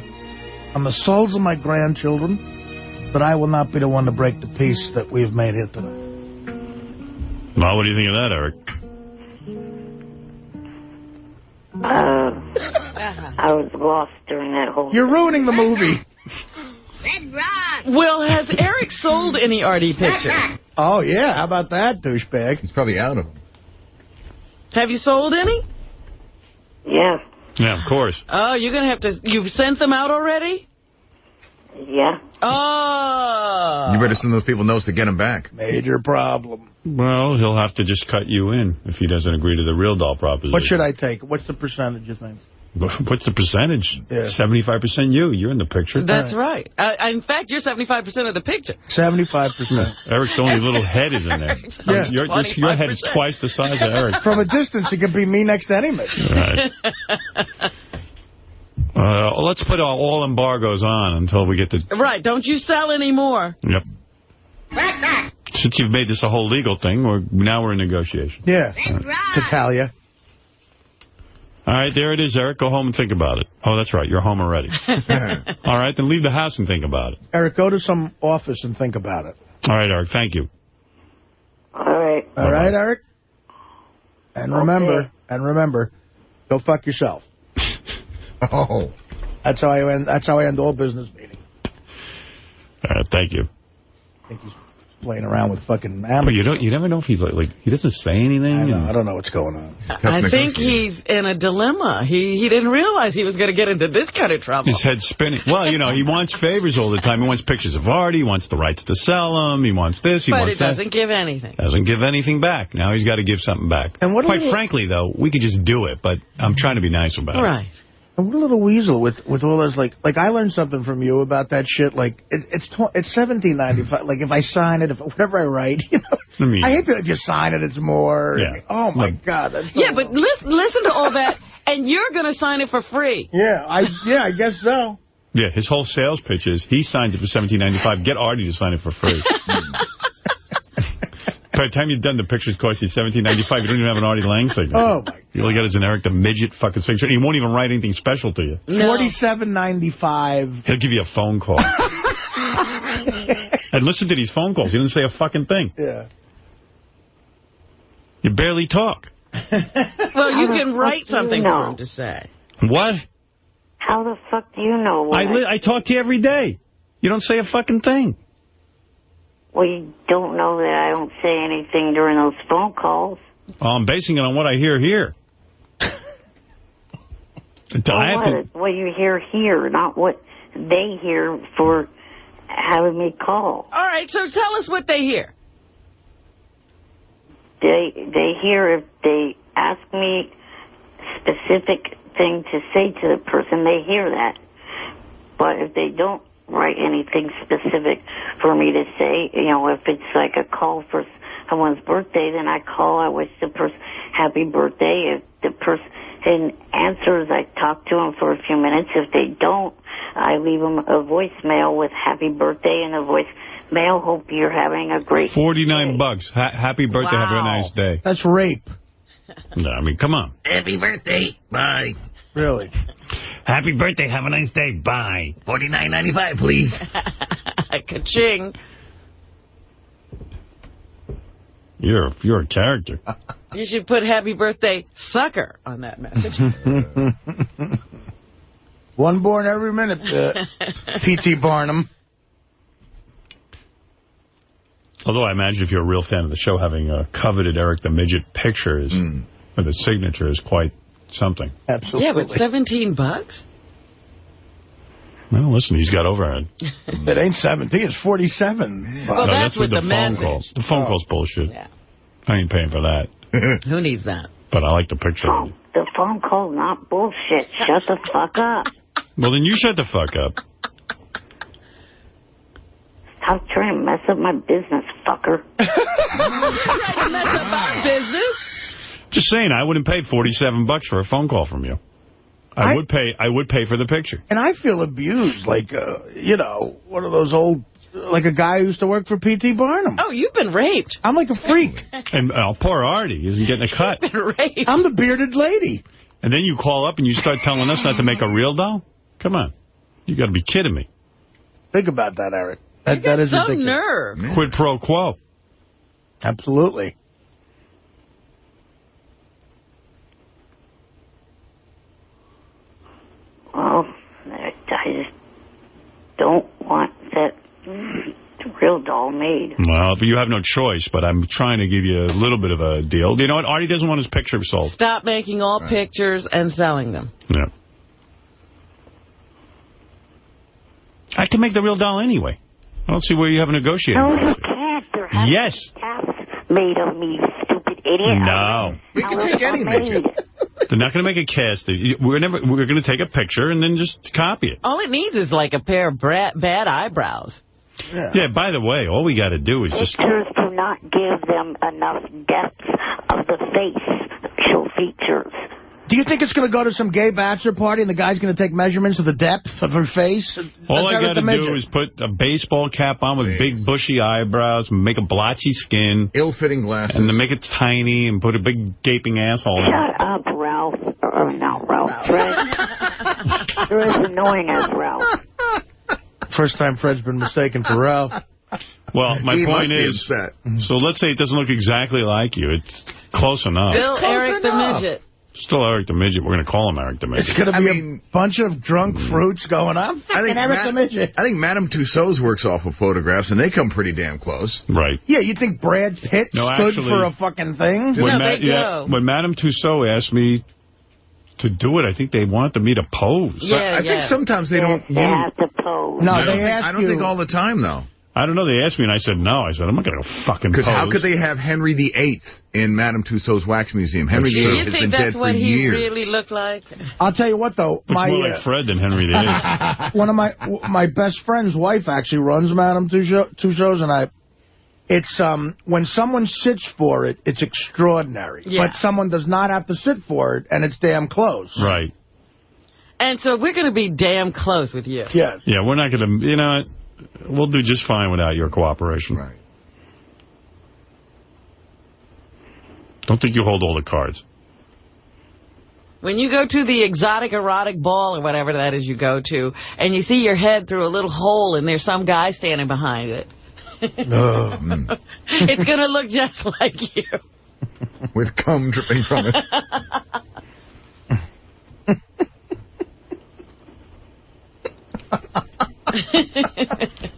F: on the souls of my grandchildren, that I will not be the one to break the peace that we've made here tonight.
A: Well, what do you think of that, Eric?
D: I was lost during that whole...
F: You're ruining the movie.
C: Red rock.
B: Well, has Eric sold any Artie pictures?
F: Oh, yeah. How about that, douchebag?
E: He's probably out of them.
B: Have you sold any?
D: Yeah.
A: Yeah, of course.
B: Oh, you're going to have to... You've sent them out already?
D: Yeah.
B: Oh.
E: You better send those people notes to get them back.
F: Major problem.
A: Well, he'll have to just cut you in if he doesn't agree to the real doll proposition.
F: What should I take? What's the percentage, you think?
A: What's the percentage?
F: Yeah.
A: 75% you. You're in the picture.
B: That's right. In fact, you're 75% of the picture.
F: 75%.
A: Eric's only little head is in there.
F: Yeah.
A: Your head is twice the size of Eric.
F: From a distance, it could be me next to any mission.
A: Right. Let's put all embargoes on until we get to...
B: Right. Don't you sell anymore.
A: Yep. Since you've made this a whole legal thing, now we're in negotiation.
F: Yeah. To Talia.
A: All right, there it is, Eric. Go home and think about it. Oh, that's right. You're home already. All right, then leave the house and think about it.
F: Eric, go to some office and think about it.
A: All right, Eric. Thank you.
D: All right.
F: All right, Eric? And remember, go fuck yourself.
E: Oh.
F: That's how I end all business meetings.
A: All right, thank you.
F: I think he's playing around with fucking amateurs.
A: But you never know if he's like he doesn't say anything.
F: I don't know what's going on.
B: I think he's in a dilemma. He didn't realize he was going to get into this kind of trouble.
A: His head's spinning. Well, he wants favors all the time. He wants pictures of Artie. He wants the rights to sell them. He wants this. He wants that.
B: But it doesn't give anything.
A: Doesn't give anything back. Now he's got to give something back. And quite frankly, though, we could just do it. But I'm trying to be nice about it.
B: Right.
F: And what a little weasel with all those, like I learned something from you about that shit. Like, it's $17.95. Like, if I sign it, whatever I write, I hate that if you sign it, it's more.
A: Yeah.
F: Oh, my God. That's
B: yeah, but listen to all that, and you're going to sign it for free.
F: Yeah, I guess so.
A: Yeah, his whole sales pitch is he signs it for $17.95. Get Artie to sign it for free. By the time you're done, the pictures cost you $17.95. You don't even have an Artie Lang signature.
F: Oh, my God.
A: You only got his Eric the Midget fucking signature. He won't even write anything special to you.
B: No.
F: $47.95.
A: He'll give you a phone call. And listen to these phone calls. He didn't say a fucking thing.
F: Yeah.
A: You barely talk.
B: Well, you can write something for him to say.
A: What?
D: How the fuck do you know what
A: I talk to you every day. You don't say a fucking thing.
D: Well, you don't know that I don't say anything during those phone calls.
A: Well, I'm basing it on what I hear here.
D: What you hear here, not what they hear for having me call.
B: All right, so tell us what they hear.
D: They hear if they ask me specific thing to say to the person, they hear that. But if they don't write anything specific for me to say, if it's like a call for someone's birthday, then I call, I wish the person happy birthday. If the person answers, I talk to them for a few minutes. If they don't, I leave them a voicemail with happy birthday and a voicemail, hope you're having a great
A: $49. Happy birthday,
B: wow.
A: Have a nice day.
F: That's rape.
A: No, I mean, come on.
L: Happy birthday. Bye.
F: Really?
A: Happy birthday, have a nice day. Bye.
L: $49.95, please.
B: Ka-ching.
A: You're a character.
B: You should put happy birthday, sucker, on that message.
F: One born every minute, P.T. Barnum.
A: Although I imagine if you're a real fan of the show, having a coveted Eric the Midget pictures with a signature is quite something.
F: Absolutely.
B: Yeah, but $17?
A: Well, listen, he's got overhead.
F: It ain't 17, it's 47.
B: Well,
A: no,
B: that's with
A: the
B: the
A: phone
B: message.
A: call. The phone call's bullshit.
B: Yeah.
A: I ain't paying for that.
B: Who needs that?
A: But I like the picture.
D: The phone call's not bullshit. Shut the fuck up.
A: Well, then you shut the fuck up.
D: Stop trying to mess up my business, fucker.
B: Trying to mess up our business?
A: Just saying, I wouldn't pay $47 for a phone call from you. I would pay for the picture.
F: And I feel abused, like, one of those old, like a guy who used to work for P.T. Barnum.
B: Oh, you've been raped.
F: I'm like a freak.
A: And poor Artie isn't getting a cut.
B: You've been raped.
F: I'm the bearded lady.
A: And then you call up and you start telling us not to make a real doll? Come on. You got to be kidding me.
F: Think about that, Eric. That is
B: some
F: ridiculous.
B: nerve.
A: Quid pro quo.
F: Absolutely.
D: don't want that real doll made.
A: Well, but you have no choice, but I'm trying to give you a little bit of a deal. You know what? Artie doesn't want his picture sold.
B: Stop making all pictures and selling them.
A: Yeah. I can make the real doll anyway. I don't see where you have a negotiating.
D: No, you can't. There has
A: yes.
D: to be cats made of me, stupid idiot.
A: No.
E: We can take any midget.
A: They're not going to make a cast. We're going to take a picture and then just copy it.
B: All it needs is like a pair of bad eyebrows.
A: Yeah, by the way, all we got to do is just...
D: Pictures do not give them enough depth of the facial features.
F: Do you think it's going to go to some gay bachelor party and the guy's going to take measurements of the depth of her face?
A: All I got to do is put a baseball cap on with big bushy eyebrows, make a blotchy skin.
E: Ill-fitting glasses.
A: And then make it tiny and put a big gaping asshole in it.
D: Shut up, Ralph. Not Ralph. Fred. You're as annoying as Ralph.
F: First time Fred's been mistaken for Ralph.
A: Well, my point is, so let's say it doesn't look exactly like you. It's close enough.
B: Bill Eric the Midget.
A: Still Eric the Midget. We're going to call him Eric the Midget.
F: It's going to be a bunch of drunk fruits going on.
E: I think
F: Eric the Midget.
E: I think Madame Tussauds works off of photographs, and they come pretty damn close.
A: Right.
F: Yeah, you think Brad Pitt stood for a fucking thing?
A: When Madame Tussauds asked me to do it, I think they wanted me to pose.
B: Yeah,
E: I think sometimes they don't...
D: They have to pose.
F: No,
E: I don't think all the time, though.
A: I don't know. They asked me, and I said no. I said, I'm not going to fucking pose.
E: Because how could they have Henry VIII in Madame Tussauds Wax Museum? Henry VIII has been dead for years.
B: You think that's what he really looked like?
F: I'll tell you what, though.
A: Looks more like Fred than Henry VIII.
F: One of my best friend's wife actually runs Madame Tussauds, and it's when someone sits for it, it's extraordinary.
B: Yeah.
F: But someone does not have to sit for it, and it's damn close.
A: Right.
B: And so we're going to be damn close with you.
F: Yes.
A: Yeah, we're not going to, you know, we'll do just fine without your cooperation.
E: Right.
A: Don't think you hold all the cards.
B: When you go to the exotic erotic ball or whatever that is you go to, and you see your head through a little hole and there's some guy standing behind it, it's going to look just like you.
E: With cum dripping from it.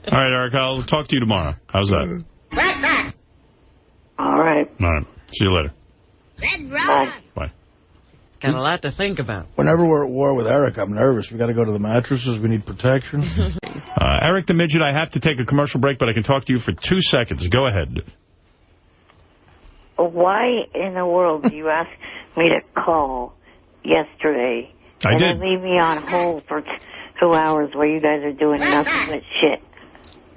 A: All right, Eric, I'll talk to you tomorrow. How's that?
C: Wack Pack.
D: All right.
A: All right. See you later.
C: Red Rock.
A: Bye.
B: Got a lot to think about.
F: Whenever we're at war with Eric, I'm nervous. We got to go to the mattresses. We need protection.
A: Eric the Midget, I have to take a commercial break, but I can talk to you for 2 seconds. Go ahead.
D: Why in the world did you ask me to call yesterday?
A: I did.
D: And then leave me on hold for 2 hours while you guys are doing nothing but shit.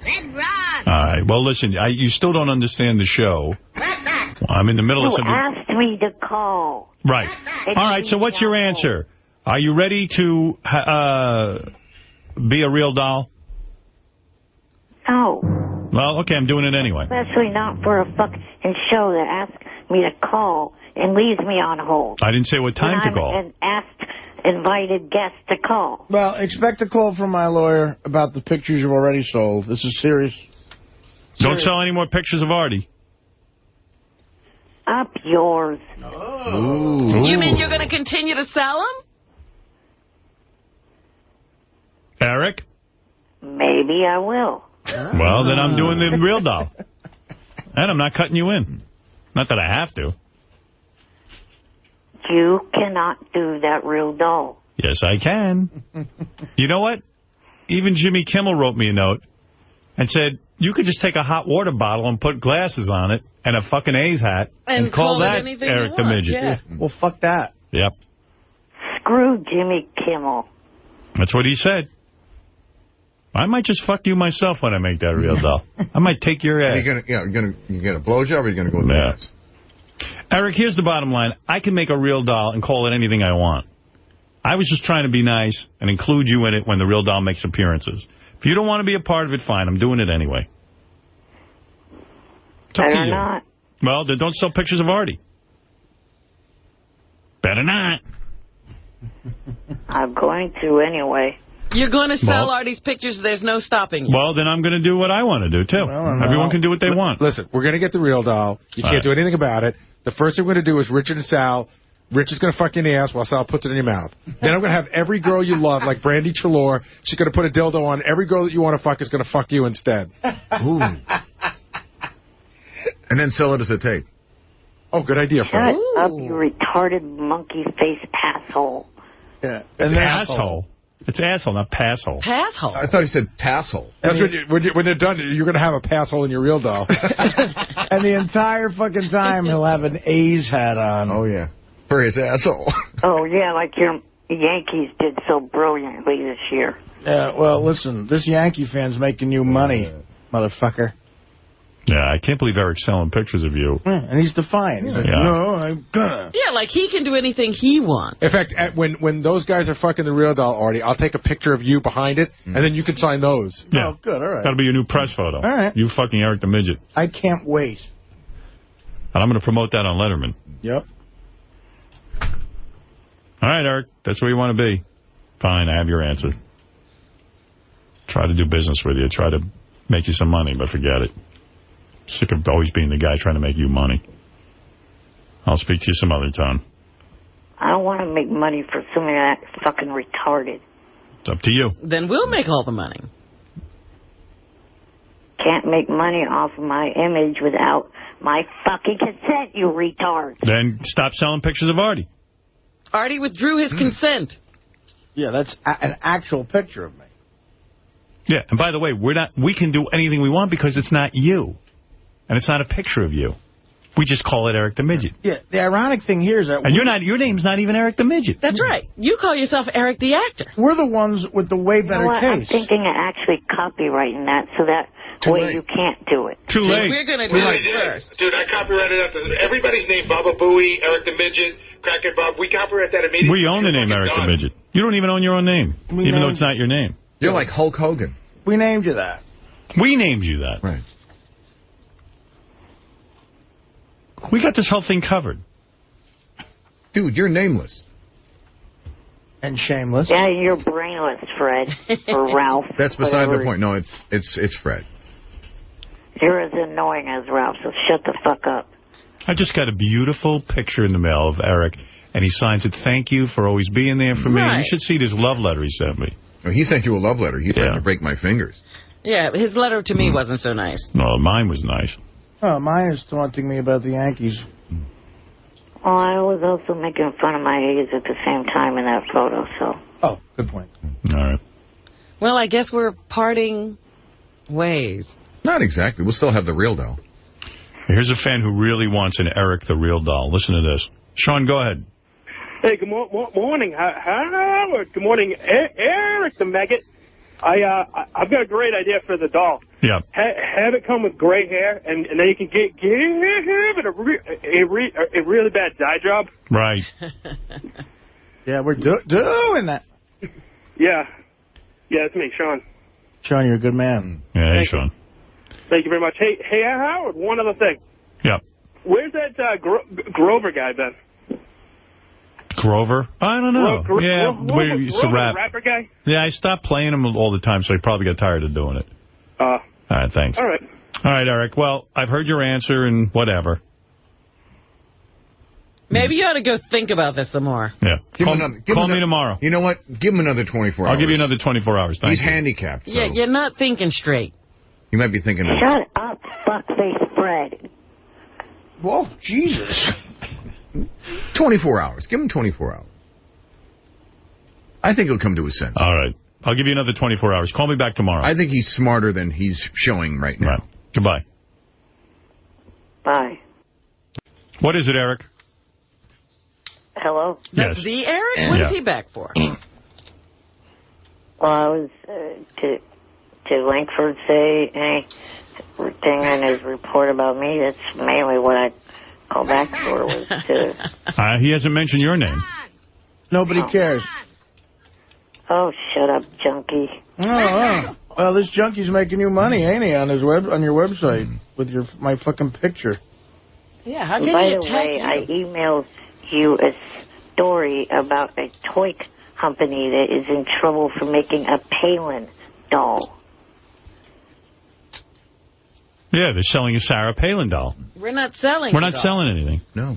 C: Red Rock.
A: All right. Well, listen, you still don't understand the show. I'm in the middle of something.
D: You asked me to call.
A: Right. All right, so what's your answer? Are you ready to be a real doll?
D: No.
A: Well, okay, I'm doing it anyway.
D: Especially not for a fucking show that asks me to call and leaves me on hold.
A: I didn't say what time to call.
D: And asked invited guests to call.
F: Well, expect a call from my lawyer about the pictures you've already sold. This is serious.
A: Don't sell any more pictures of Artie.
D: Up yours.
A: Ooh.
B: You mean you're going to continue to sell them?
A: Eric?
D: Maybe I will.
A: Well, then I'm doing the real doll. And I'm not cutting you in. Not that I have to.
D: You cannot do that real doll.
A: Yes, I can. You know what? Even Jimmy Kimmel wrote me a note and said, you could just take a hot water bottle and put glasses on it and a fucking A's hat and call that Eric the Midget.
F: Yeah. Well, fuck that.
A: Yep.
D: Screw Jimmy Kimmel.
A: That's what he said. I might just fuck you myself when I make that real doll. I might take your ass.
E: You get a blowjob or are you going to go with the ass?
A: Eric, here's the bottom line. I can make a real doll and call it anything I want. I was just trying to be nice and include you in it when the real doll makes appearances. If you don't want to be a part of it, fine. I'm doing it anyway. It's up to you.
D: Not.
A: Well, then don't sell pictures of Artie. Better not.
D: I'm going to anyway.
B: You're going to sell Artie's pictures, there's no stopping you.
A: Well, then I'm going to do what I want to do, too. Everyone can do what they want.
M: Listen, we're going to get the real doll. You can't do anything about it. The first thing we're going to do is Richard and Sal Rich is going to fuck you in the ass while Sal puts it in your mouth. Then I'm going to have every girl you love, like Brandy Trelaw, she's going to put a dildo on. Every girl that you want to fuck is going to fuck you instead.
E: Ooh. And then sell it as a tape.
M: Oh, good idea, Fred.
D: Shut up, you retarded monkey face asshole.
F: Yeah.
A: It's asshole. It's asshole, not passhole.
B: Passhole?
E: I thought he said tassel.
M: That's when they're done, you're going to have a passhole in your real doll.
F: And the entire fucking time he'll have an A's hat on.
E: Oh, yeah. For his asshole.
D: Oh, yeah, like your Yankees did so brilliantly this year.
F: Yeah, well, listen, this Yankee fan's making you money, motherfucker.
A: Yeah, I can't believe Eric's selling pictures of you.
F: And he's defiant. He's like, no, I'm gonna.
B: Yeah, like he can do anything he wants.
M: In fact, when those guys are fucking the real doll, Artie, I'll take a picture of you behind it, and then you can sign those.
A: Yeah.
F: Oh, good, all right.
A: That'll be your new press photo.
F: All right.
A: You fucking Eric the Midget.
F: I can't wait.
A: And I'm going to promote that on Letterman.
F: Yep.
A: All right, Eric, that's where you want to be. Fine, I have your answer. Try to do business with you. Try to make you some money, but forget it. Sick of always being the guy trying to make you money. I'll speak to you some other time.
D: I don't want to make money for somebody that's fucking retarded.
A: It's up to you.
B: Then we'll make all the money.
D: Can't make money off of my image without my fucking consent, you retard.
A: Then stop selling pictures of Artie.
B: Artie withdrew his consent.
F: Yeah, that's an actual picture of me.
A: Yeah, and by the way, we can do anything we want because it's not you. And it's not a picture of you. We just call it Eric the Midget.
F: Yeah, the ironic thing here is that...
A: And your name's not even Eric the Midget.
B: That's right. You call yourself Eric the Actor.
F: We're the ones with the way better
D: You know what? I'm
F: case.
D: thinking of actually copywriting that so that way you can't do it.
A: Too late.
B: We're going to do it first.
G: Dude, I copyrighted that. Everybody's name, Baba Booey, Eric the Midget, Crackhead Bob. We copyright that immediately.
A: We own the name Eric the Midget. You don't even own your own name, even though it's not your name.
E: You're like Hulk Hogan.
F: We named you that.
A: We named you that.
E: Right.
A: We got this whole thing covered.
E: Dude, you're nameless.
F: And shameless.
D: Yeah, you're brainless, Fred. Or Ralph.
E: That's beside
D: whatever.
E: the point. No, it's Fred.
D: You're as annoying as Ralph, so shut the fuck up.
A: I just got a beautiful picture in the mail of Eric, and he signs it, "Thank you for always being there for me."
B: Right.
A: You should see this love letter he sent me.
E: Oh, he sent you a love letter. He threatened to break my fingers.
B: Yeah, his letter to me wasn't so nice.
A: No, mine was nice.
F: Oh, mine is taunting me about the Yankees.
D: Well, I was also making fun of my age at the same time in that photo, so...
F: Oh, good point.
A: All right.
B: Well, I guess we're parting ways.
E: Not exactly. We'll still have the real doll.
A: Here's a fan who really wants an Eric the Real Doll. Listen to this. Sean, go ahead.
K: Hey, good morning, Howard. Good morning, Eric the Maggot. I've got a great idea for the doll.
A: Yeah.
K: Have it come with gray hair, and then you can give it a really bad dye job.
A: Right.
F: Yeah, we're doing that.
K: Yeah, it's me, Sean.
F: Sean, you're a good man.
A: Yeah, hey, Sean.
K: Thank you very much. Hey, Howard, one other thing.
A: Yeah.
K: Where's that Grover guy been?
A: Grover? I don't know.
K: Grover,
A: we used to rap.
K: Rapper guy?
A: Yeah, I stopped playing him all the time, so he probably got tired of doing it. All right, thanks.
K: All right.
A: All right, Eric. Well, I've heard your answer and whatever.
B: Maybe you ought to go think about this some more.
A: Yeah. Call me tomorrow.
E: You know what? Give him another 24 hours.
A: I'll give you another 24 hours. Thank
E: He's
A: you.
E: handicapped. So
B: Yeah, you're not thinking straight.
E: you might be thinking of...
D: Shut up, fuckface Fred.
F: Whoa, Jesus.
E: 24 hours. Give him 24 hours. I think he'll come to his senses.
A: All right. I'll give you another 24 hours. Call me back tomorrow.
E: I think he's smarter than he's showing right now.
A: Right. Goodbye.
D: Bye.
A: What is it, Eric?
D: Hello?
B: That's
A: Yes.
B: the Eric? What is he back for?
D: Well, I was to Langford say anything in his report about me. That's mainly what I called back for, was to...
A: He hasn't mentioned your name.
F: Nobody cares.
D: Oh, shut up, junkie.
F: Oh. Well, this junkie's making you money, ain't he, on your website with my fucking picture.
B: Yeah, how can
D: By
B: he
D: the
B: attack
D: way,
B: you?
D: I emailed you a story about a toy company that is in trouble for making a Palin doll.
A: Yeah, they're selling a Sarah Palin doll.
B: We're not selling
A: We're not selling anything.
E: No.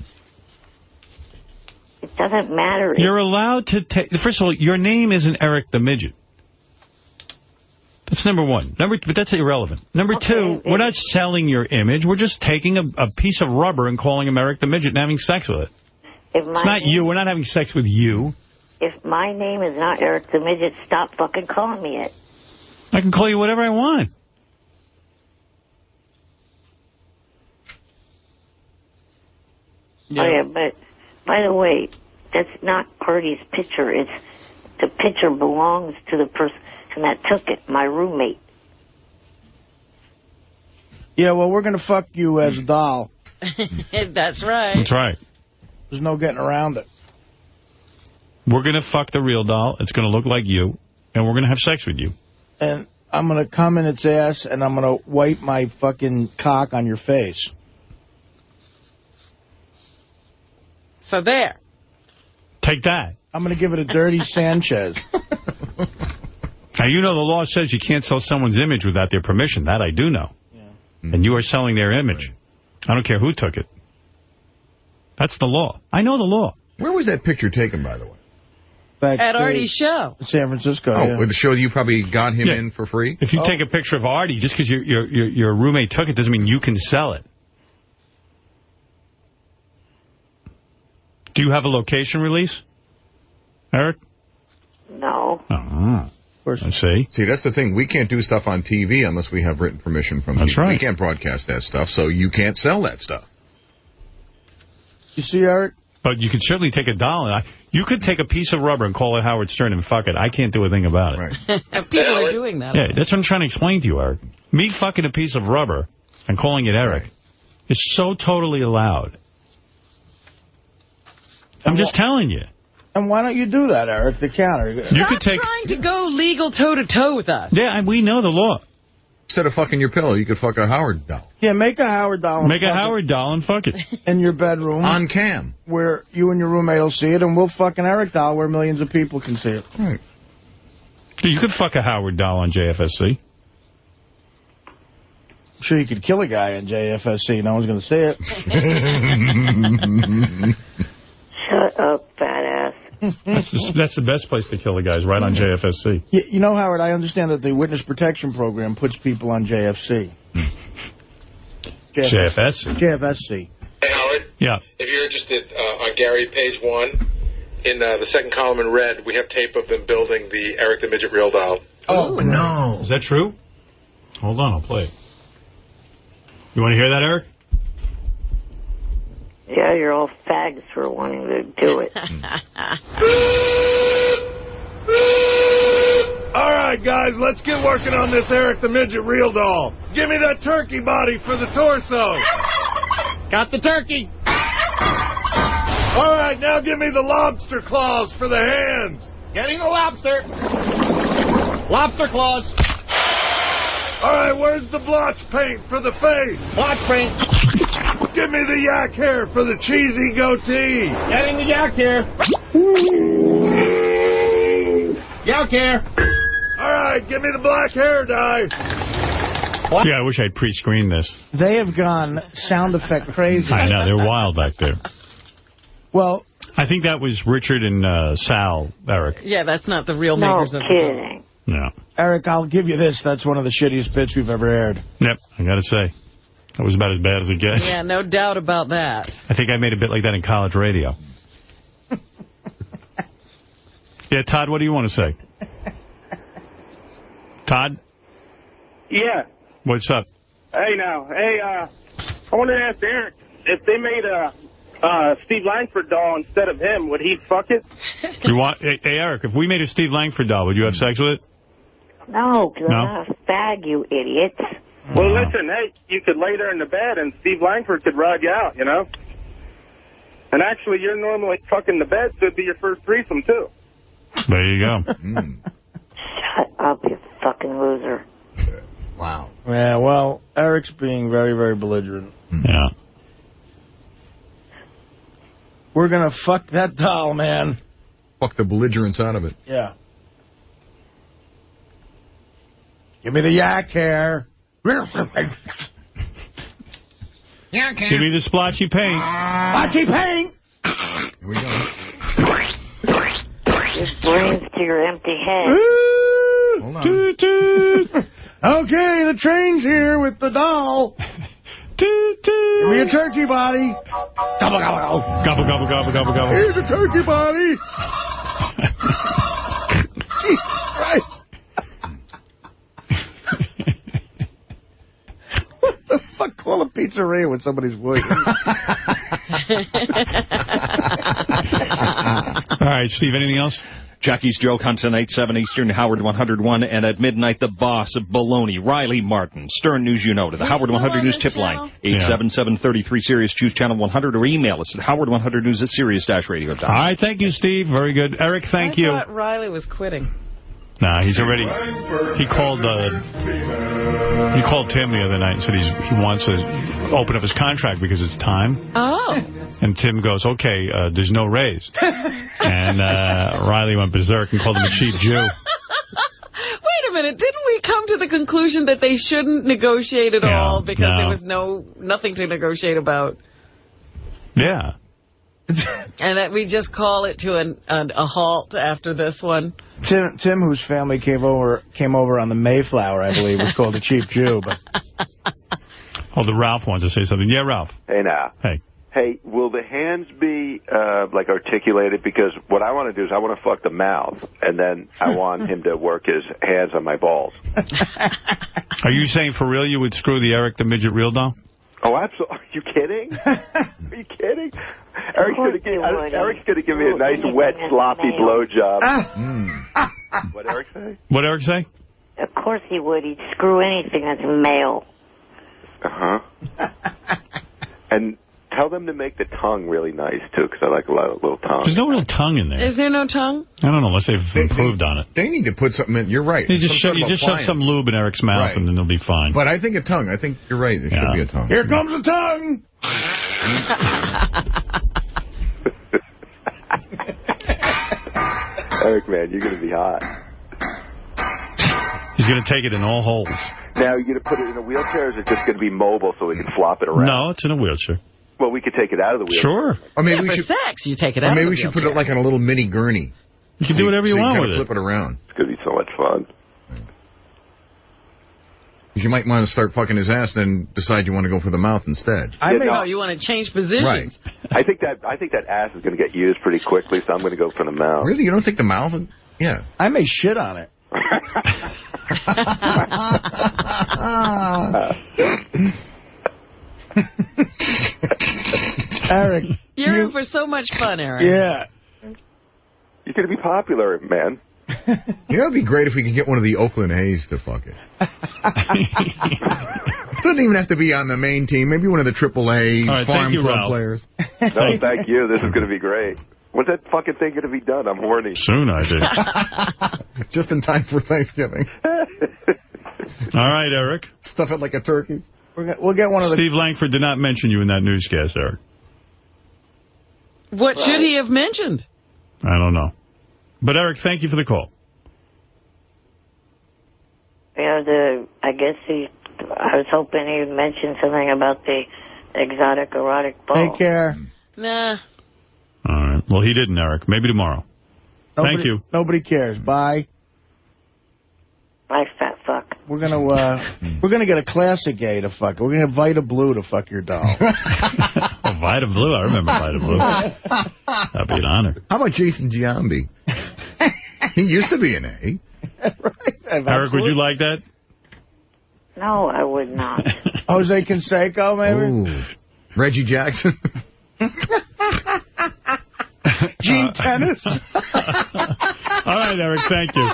D: It doesn't matter.
A: You're allowed to take... First of all, your name isn't Eric the Midget. That's number one. But that's irrelevant. Number two, we're not selling your image. We're just taking a piece of rubber and calling him Eric the Midget and having sex with it. It's not you. We're not having sex with you.
D: If my name is not Eric the Midget, stop fucking calling me it.
A: I can call you whatever I want.
D: Yeah. Oh, yeah, but, by the way, that's not Artie's picture. The picture belongs to the person that took it, my roommate.
F: Yeah, well, we're going to fuck you as a doll.
B: That's right.
A: That's right.
F: There's no getting around it.
A: We're going to fuck the real doll. It's going to look like you, and we're going to have sex with you.
F: And I'm going to come in its ass, and I'm going to wipe my fucking cock on your face.
B: So there.
A: Take that.
F: I'm going to give it a dirty Sanchez.
A: Now, you know the law says you can't sell someone's image without their permission. That I do know. Yeah. And you are selling their image. Right. I don't care who took it. That's the law. I know the law.
E: Where was that picture taken, by the way?
B: At Artie's show.
F: San Francisco,
E: yeah. With the show you probably got him in for free?
A: If you take a picture of Artie, just because your roommate took it doesn't mean you can sell it. Do you have a location release, Eric?
D: No.
A: Oh. I see.
E: See, that's the thing. We can't do stuff on TV unless we have written permission from
A: That's
E: people.
A: right.
E: We can't broadcast that stuff, so you can't sell that stuff.
F: You see, Eric?
A: But you could certainly take a doll. You could take a piece of rubber and call it Howard Stern and fuck it. I can't do a thing about it.
B: Right. People are doing that.
A: Yeah, that's what I'm trying to explain to you, Eric. Me fucking a piece of rubber and calling it Eric is so totally allowed. I'm just telling you.
F: And why don't you do that, Eric, the counter?
B: Stop trying to go legal toe-to-toe with us.
A: Yeah, we know the law.
E: Instead of fucking your pillow, you could fuck a Howard doll.
F: Yeah, make a Howard doll.
A: Make a Howard doll and fuck it.
F: In your bedroom.
E: On cam.
F: Where you and your roommate will see it, and we'll fuck an Eric doll where millions of people can see it.
E: Right.
A: You could fuck a Howard doll on JFSC.
F: I'm sure you could kill a guy on JFSC. No one's going to see it.
D: Shut up, fat ass.
A: That's the best place to kill a guy, is right on JFSC.
F: You know, Howard, I understand that the Witness Protection Program puts people on JFC.
A: JFSC?
F: JFSC.
G: Hey, Howard?
A: Yeah.
G: If you're interested, on Gary, page 1, in the second column in red, we have tape of them building the Eric the Midget real doll.
A: Oh, no. Is that true? Hold on, I'll play it. You want to hear that, Eric?
D: Yeah, you're all fags for wanting to do it.
H: All right, guys, let's get working on this Eric the Midget real doll. Give me that turkey body for the torso.
B: Got the turkey.
H: All right, now give me the lobster claws for the hands.
B: Getting the lobster. Lobster claws.
H: All right, where's the blotch paint for the face?
B: Blotch paint.
H: Give me the yak hair for the cheesy goatee.
B: Getting the yak hair. Yak hair.
H: All right, give me the black hair dye.
A: What? Yeah, I wish I'd pre-screened this.
F: They have gone sound effect crazy.
A: I know, they're wild back there.
F: Well,
A: I think that was Richard and Sal, Eric.
B: Yeah, that's not the real makers of the
D: kidding.
A: No.
F: Eric, I'll give you this. That's one of the shittiest bits we've ever aired.
A: Yep, I got to say. That was about as bad as it gets.
B: Yeah, no doubt about that.
A: I think I made a bit like that in college radio. Yeah, Todd, what do you want to say? Todd?
K: Yeah.
A: What's up?
K: Hey, now. Hey, I wanted to ask Eric, if they made a Steve Langford doll instead of him, would he fuck it?
A: You want? Hey, Eric, if we made a Steve Langford doll, would you have sex with it?
D: No, because I'm not a fag, you idiots.
K: Well, listen, hey, you could lay there in the bed and Steve Langford could ride you out, you know? And actually, you're normally fucking the bed, so it'd be your first threesome, too.
A: There you go.
D: Shut up, you fucking loser.
E: Wow.
F: Yeah, well, Eric's being very, very belligerent.
A: Yeah.
F: We're going to fuck that doll, man.
E: Fuck the belligerence out of it.
F: Yeah. Give me the yak hair.
A: Give me the splotchy paint.
F: Splotchy paint.
E: Here we go.
D: brains to your empty head.
F: Hold on. Toot, toot. Okay, the train's here with the doll. Toot, toot. Give me a turkey body. Gobble, gobble, gobble.
A: Gobble, gobble, gobble, gobble, gobble.
F: Here's a turkey body. Jesus Christ. What the fuck? Call a pizzeria with somebody's voice.
A: All right, Steve, anything else?
N: Jackie's Joke Hunt tonight, 7 Eastern, Howard 101, and at midnight, the boss of Baloney, Riley Martin. Stern News You Know to the Howard 100 News tip line, 877-33-SIRIUS, choose channel 100, or email us at howard100news@sirius-radio.com.
A: All right, thank you, Steve. Very good. Eric, thank you.
B: I thought Riley was quitting.
A: Nah, he's already... He called Tim the other night and said he wants to open up his contract because it's time.
B: Oh.
A: And Tim goes, okay, there's no raise. And Riley went berserk and called him a cheap Jew.
B: Wait a minute. Didn't we come to the conclusion that they shouldn't negotiate at all because there was nothing to negotiate about?
A: Yeah.
B: And that we just call it to a halt after this one?
F: Tim, whose family came over on the Mayflower, I believe, was called a cheap Jew. But
A: Oh, the Ralph wants to say something. Yeah, Ralph.
P: Hey, now.
A: Hey.
P: Hey, will the hands be, like, articulated? Because what I want to do is I want to fuck the mouth, and then I want him to work his hands on my balls.
A: Are you saying for real you would screw the Eric the Midget real doll?
P: Oh, absolutely. Are you kidding? Are you kidding? Eric's going to give me a nice, wet, sloppy blowjob. What Eric say?
A: What Eric say?
D: Of course he would. He'd screw anything that's male.
P: Uh-huh. And tell them to make the tongue really nice, too, because I like a lot of little tongue.
A: There's no real tongue in there.
B: Is there no tongue?
A: I don't know, unless they've improved on it.
E: They need to put something in. You're right.
A: You just shove some lube in Eric's mouth, and then they'll be fine.
E: But I think a tongue. I think you're right. There should be a tongue.
F: Here comes a tongue.
P: Eric, man, you're going to be hot.
A: He's going to take it in all holes.
P: Now, are you going to put it in a wheelchair, or is it just going to be mobile so we can flop it around?
A: No, it's in a wheelchair.
P: Well, we could take it out of the wheelchair.
A: Sure.
E: Or maybe
B: for sex, you take it out of the
E: Or maybe we should put it like on a little mini gurney.
A: You can do whatever you want with it.
E: Flip it around.
P: It's going to be so much fun.
E: Because you might want to start fucking his ass, then decide you want to go for the mouth instead.
B: No, you want to change positions.
E: Right.
P: I think that ass is going to get used pretty quickly, so I'm going to go for the mouth.
E: Really? You don't think the mouth? Yeah.
F: I may shit on it. Eric.
B: You're in for so much fun, Eric.
F: Yeah.
P: You're going to be popular, man.
E: You know, it'd be great if we could get one of the Oakland A's to fuck it. Doesn't even have to be on the main team. Maybe one of the AAA farm club players.
P: No, thank you. This is going to be great. When's that fucking thing going to be done? I'm horny.
A: Soon, I think.
E: Just in time for Thanksgiving.
A: All right, Eric.
E: Stuff it like a turkey.
F: We'll get one of the...
A: Steve Langford did not mention you in that newscast, Eric.
B: What should he have mentioned?
A: I don't know. But, Eric, thank you for the call.
D: Yeah, I guess I was hoping he'd mention something about the exotic erotic ball.
F: Take care.
B: Nah.
A: All right. Well, he didn't, Eric. Maybe tomorrow. Thank you.
F: Nobody cares. Bye.
D: Bye, fat fuck.
F: We're gonna get a classic gay to fuck. We're gonna get Vita Blue to fuck your doll.
A: Oh, Vita Blue. I remember Vita Blue. That'd be an honor.
E: How about Jason Giambi? He used to be an A.
F: Right.
A: Eric, would you like that?
D: No, I would not.
F: Jose Canseco, maybe?
E: Ooh. Reggie Jackson.
F: Gene Tennis.
D: All
A: right, Eric, thank you.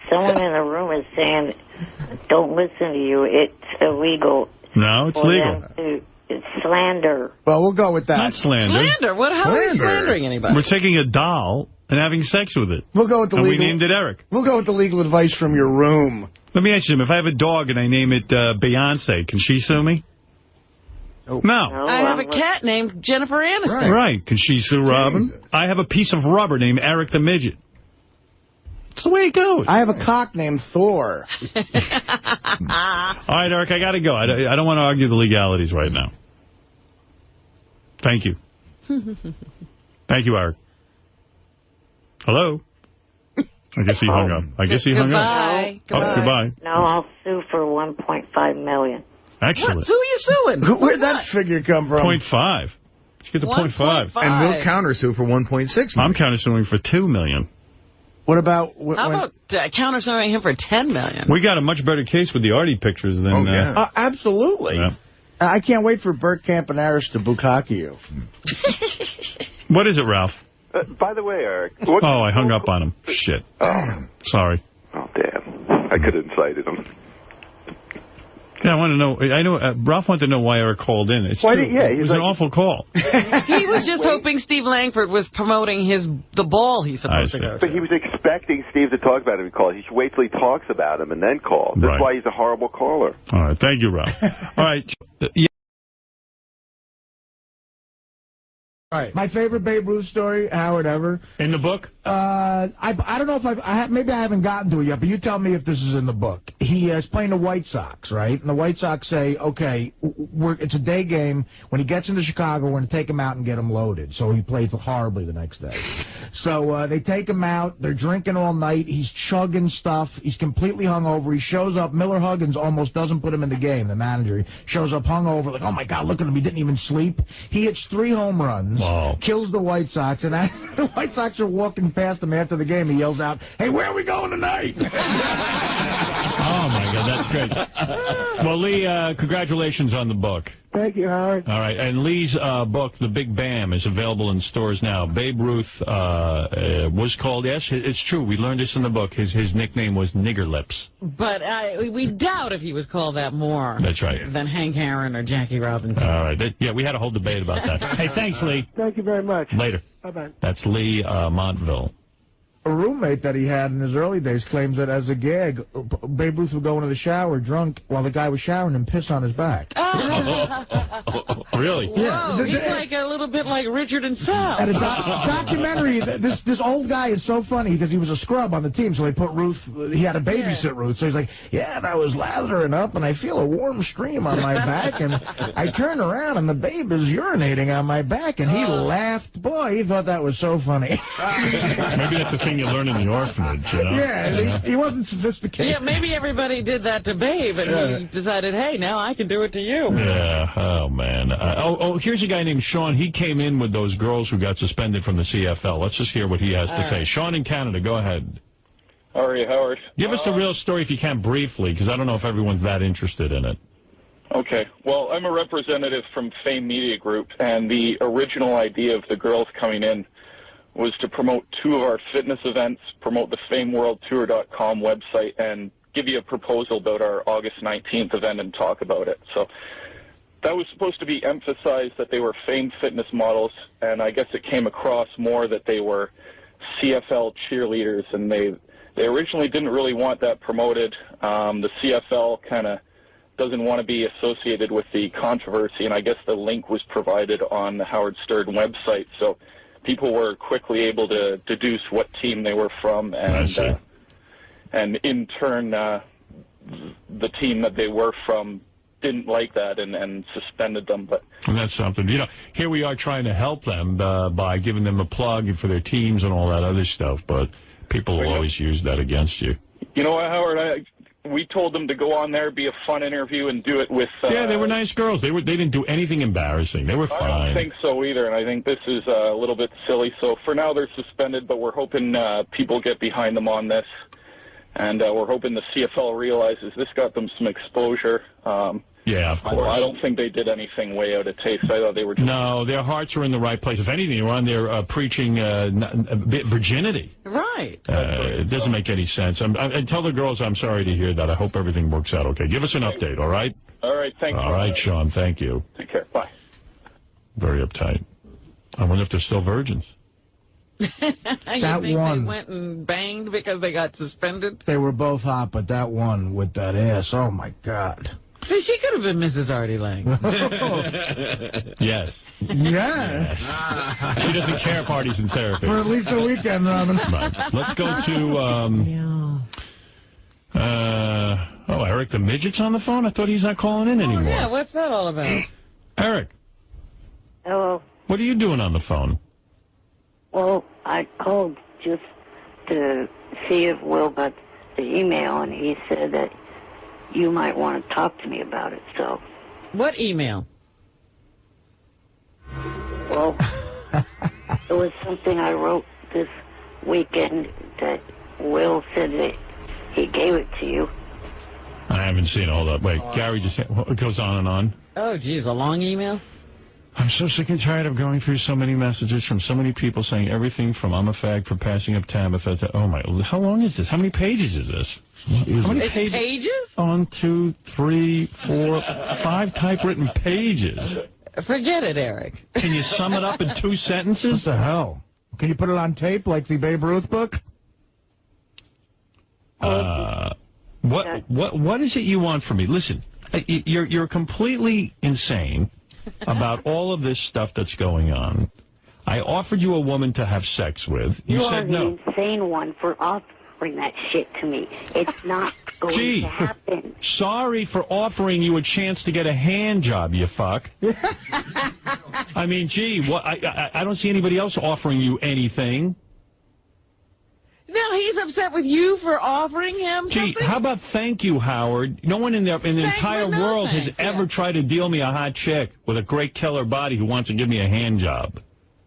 D: Someone in the room is saying, don't listen to you. It's illegal.
A: No, it's legal.
D: It's slander.
F: Well, we'll go with that.
A: Not slander.
B: Slander? How are you slandering anybody?
A: We're taking a doll and having sex with it.
F: We'll go with the legal.
A: We named it Eric.
F: We'll go with the legal advice from your room.
A: Let me ask you, if I have a dog and I name it Beyonce, can she sue me?
F: Oh.
A: No.
B: I have a cat named Jennifer Aniston.
A: Right. Can she sue Robin? I have a piece of rubber named Eric the Midget. That's the way it goes.
F: I have a cock named Thor.
A: All right, Eric, I got to go. I don't want to argue the legalities right now. Thank you. Thank you, Eric. Hello? I guess he hung up. I guess he hung up.
B: Goodbye.
A: Oh, goodbye.
D: No, I'll sue for $1.5 million.
A: Excellent.
B: What? Who are you suing?
F: Where'd that figure come from?
A: 0.5. Let's get the 0.5.
E: And we'll countersue for 1.6 million.
A: I'm countersuing for $2 million.
F: What about...
B: How about countersuing him for $10 million?
A: We got a much better case with the Artie pictures than...
E: Oh, yeah.
F: Absolutely.
A: Yeah.
F: I can't wait for Burt Campaneris to bukkake you.
A: What is it, Ralph?
P: By the way, Eric...
A: I hung up on him. Shit. Sorry.
P: Oh, damn. I could have incited him.
A: Yeah, I want to know. I know Ralph wanted to know why Eric called in. It was an awful call.
B: He was just hoping Steve Langford was promoting the ball he's supposed to go to.
P: But he was expecting Steve to talk about him. He called. He should wait till he talks about him and then call. That's why he's a horrible caller.
A: All right. Thank you, Ralph. All right.
Q: All right. My favorite Babe Ruth story, Howard, ever.
A: In the book?
Q: I don't know if maybe I haven't gotten to it yet, but you tell me if this is in the book. He is playing the White Sox, right? And the White Sox say, okay, it's a day game. When he gets into Chicago, we're going to take him out and get him loaded. So he plays horribly the next day. So they take him out. They're drinking all night. He's chugging stuff. He's completely hungover. He shows up. Miller Huggins almost doesn't put him in the game, the manager. He shows up hungover, like, oh, my God, look at him. He didn't even sleep. He hits 3 home runs.
A: Wow.
Q: Kills the White Sox, and the White Sox are walking past him after the game. He yells out, hey, where are we going tonight?
A: Oh, my God, that's great. Well, Lee, congratulations on the book.
I: Thank you, Howard.
A: All right, and Lee's book, The Big Bam, is available in stores now. Babe Ruth was called, yes, it's true, we learned this in the book, his nickname was Nigger Lips.
B: But we doubt if he was called that more.
A: That's right.
B: Than Hank Aaron or Jackie Robinson.
A: All right, we had a whole debate about that. Hey, thanks, Lee.
I: Thank you very much.
A: Later.
I: Bye-bye.
A: That's Lee Montville.
Q: A roommate that he had in his early days claims that as a gag, Babe Ruth would go into the shower drunk while the guy was showering and piss on his back.
A: Really?
B: Yeah. Whoa, he's like a little bit like Richard and Sal.
Q: At a documentary, this old guy is so funny because he was a scrub on the team, so they put Ruth, he had to babysit Ruth, so he's like, yeah, and I was lathering up, and I feel a warm stream on my back, and I turn around, and the babe is urinating on my back, and he laughed. Boy, he thought that was so funny.
A: Maybe that's the thing you learn in the orphanage, you know?
Q: Yeah, he wasn't sophisticated.
B: Yeah, maybe everybody did that to Babe, and he decided, hey, now I can do it to you.
A: Yeah, oh, man. Here's a guy named Sean. He came in with those girls who got suspended from the CFL. Let's just hear what he has to say. Sean in Canada, go ahead.
R: How are you, Howard?
A: Give us the real story if you can briefly, because I don't know if everyone's that interested in it.
R: Okay. Well, I'm a representative from Fame Media Group, and the original idea of the girls coming in was to promote 2 of our fitness events, promote the FameWorldTour.com website, and give you a proposal about our August 19th event and talk about it. So that was supposed to be emphasized that they were Fame fitness models, and I guess it came across more that they were CFL cheerleaders, and they originally didn't really want that promoted. The CFL kind of doesn't want to be associated with the controversy, and I guess the link was provided on the Howard Stern website, so people were quickly able to deduce what team they were from, and in turn, the team that they were from didn't like that and suspended them.
A: And that's something. You know, here we are trying to help them by giving them a plug for their teams and all that other stuff, but people will always use that against you.
R: You know what, Howard? We told them to go on there, be a fun interview, and do it with...
A: yeah, they were nice girls. They didn't do anything embarrassing. They were fine.
R: I don't think so either, and I think this is a little bit silly. So for now, they're suspended, but we're hoping people get behind them on this. And we're hoping the CFL realizes this got them some exposure.
A: Yeah, of course.
R: I don't think they did anything way out of taste. I thought they were just...
A: No, their hearts are in the right place. If anything, they were on there preaching virginity.
B: Right.
A: It doesn't make any sense. And tell the girls I'm sorry to hear that. I hope everything works out okay. Give us an update, all right?
R: All right, thank you.
A: All right, Sean, thank you.
R: Take care. Bye.
A: Very uptight. I wonder if they're still virgins.
B: You think they went and banged because they got suspended?
Q: They were both hot, but that one with that ass, oh, my God.
B: See, she could have been Mrs. Artie Lang.
A: Yes.
Q: Yes.
A: She doesn't care if Artie's in therapy.
Q: For at least a weekend, Robin.
A: Right. Let's go to, Eric the Midget's on the phone? I thought he's not calling in anymore.
B: Yeah, what's that all about?
A: Eric.
D: Hello.
A: What are you doing on the phone?
D: Well, I called just to see if Will got the email, and he said that you might want to talk to me about it, so.
B: What email?
D: Well, it was something I wrote this weekend that Will said that he gave it to you.
A: I haven't seen all that. Wait, Gary just... It goes on and on.
B: Oh, geez, a long email?
A: I'm so sick and tired of going through so many messages from so many people saying everything from I'm a fag for passing up Tabitha to, oh my, how long is this? How many pages is this? How many
B: pages?
A: 1, 2, 3, 4, 5 typewritten pages.
B: Forget it, Eric.
A: Can you sum it up in 2 sentences?
Q: What the hell? Can you put it on tape like the Babe Ruth book?
A: What is it you want from me? Listen, you're completely insane about all of this stuff that's going on. I offered you a woman to have sex with. You said no.
D: You are the insane one for offering that shit to me. It's not going to happen.
A: Sorry for offering you a chance to get a hand job, you fuck. I mean, gee, what? I don't see anybody else offering you anything.
B: Now he's upset with you for offering him something?
A: Gee, how about thank you, Howard? No one in the entire world has ever tried to deal me a hot chick with a great killer body who wants to give me a hand job.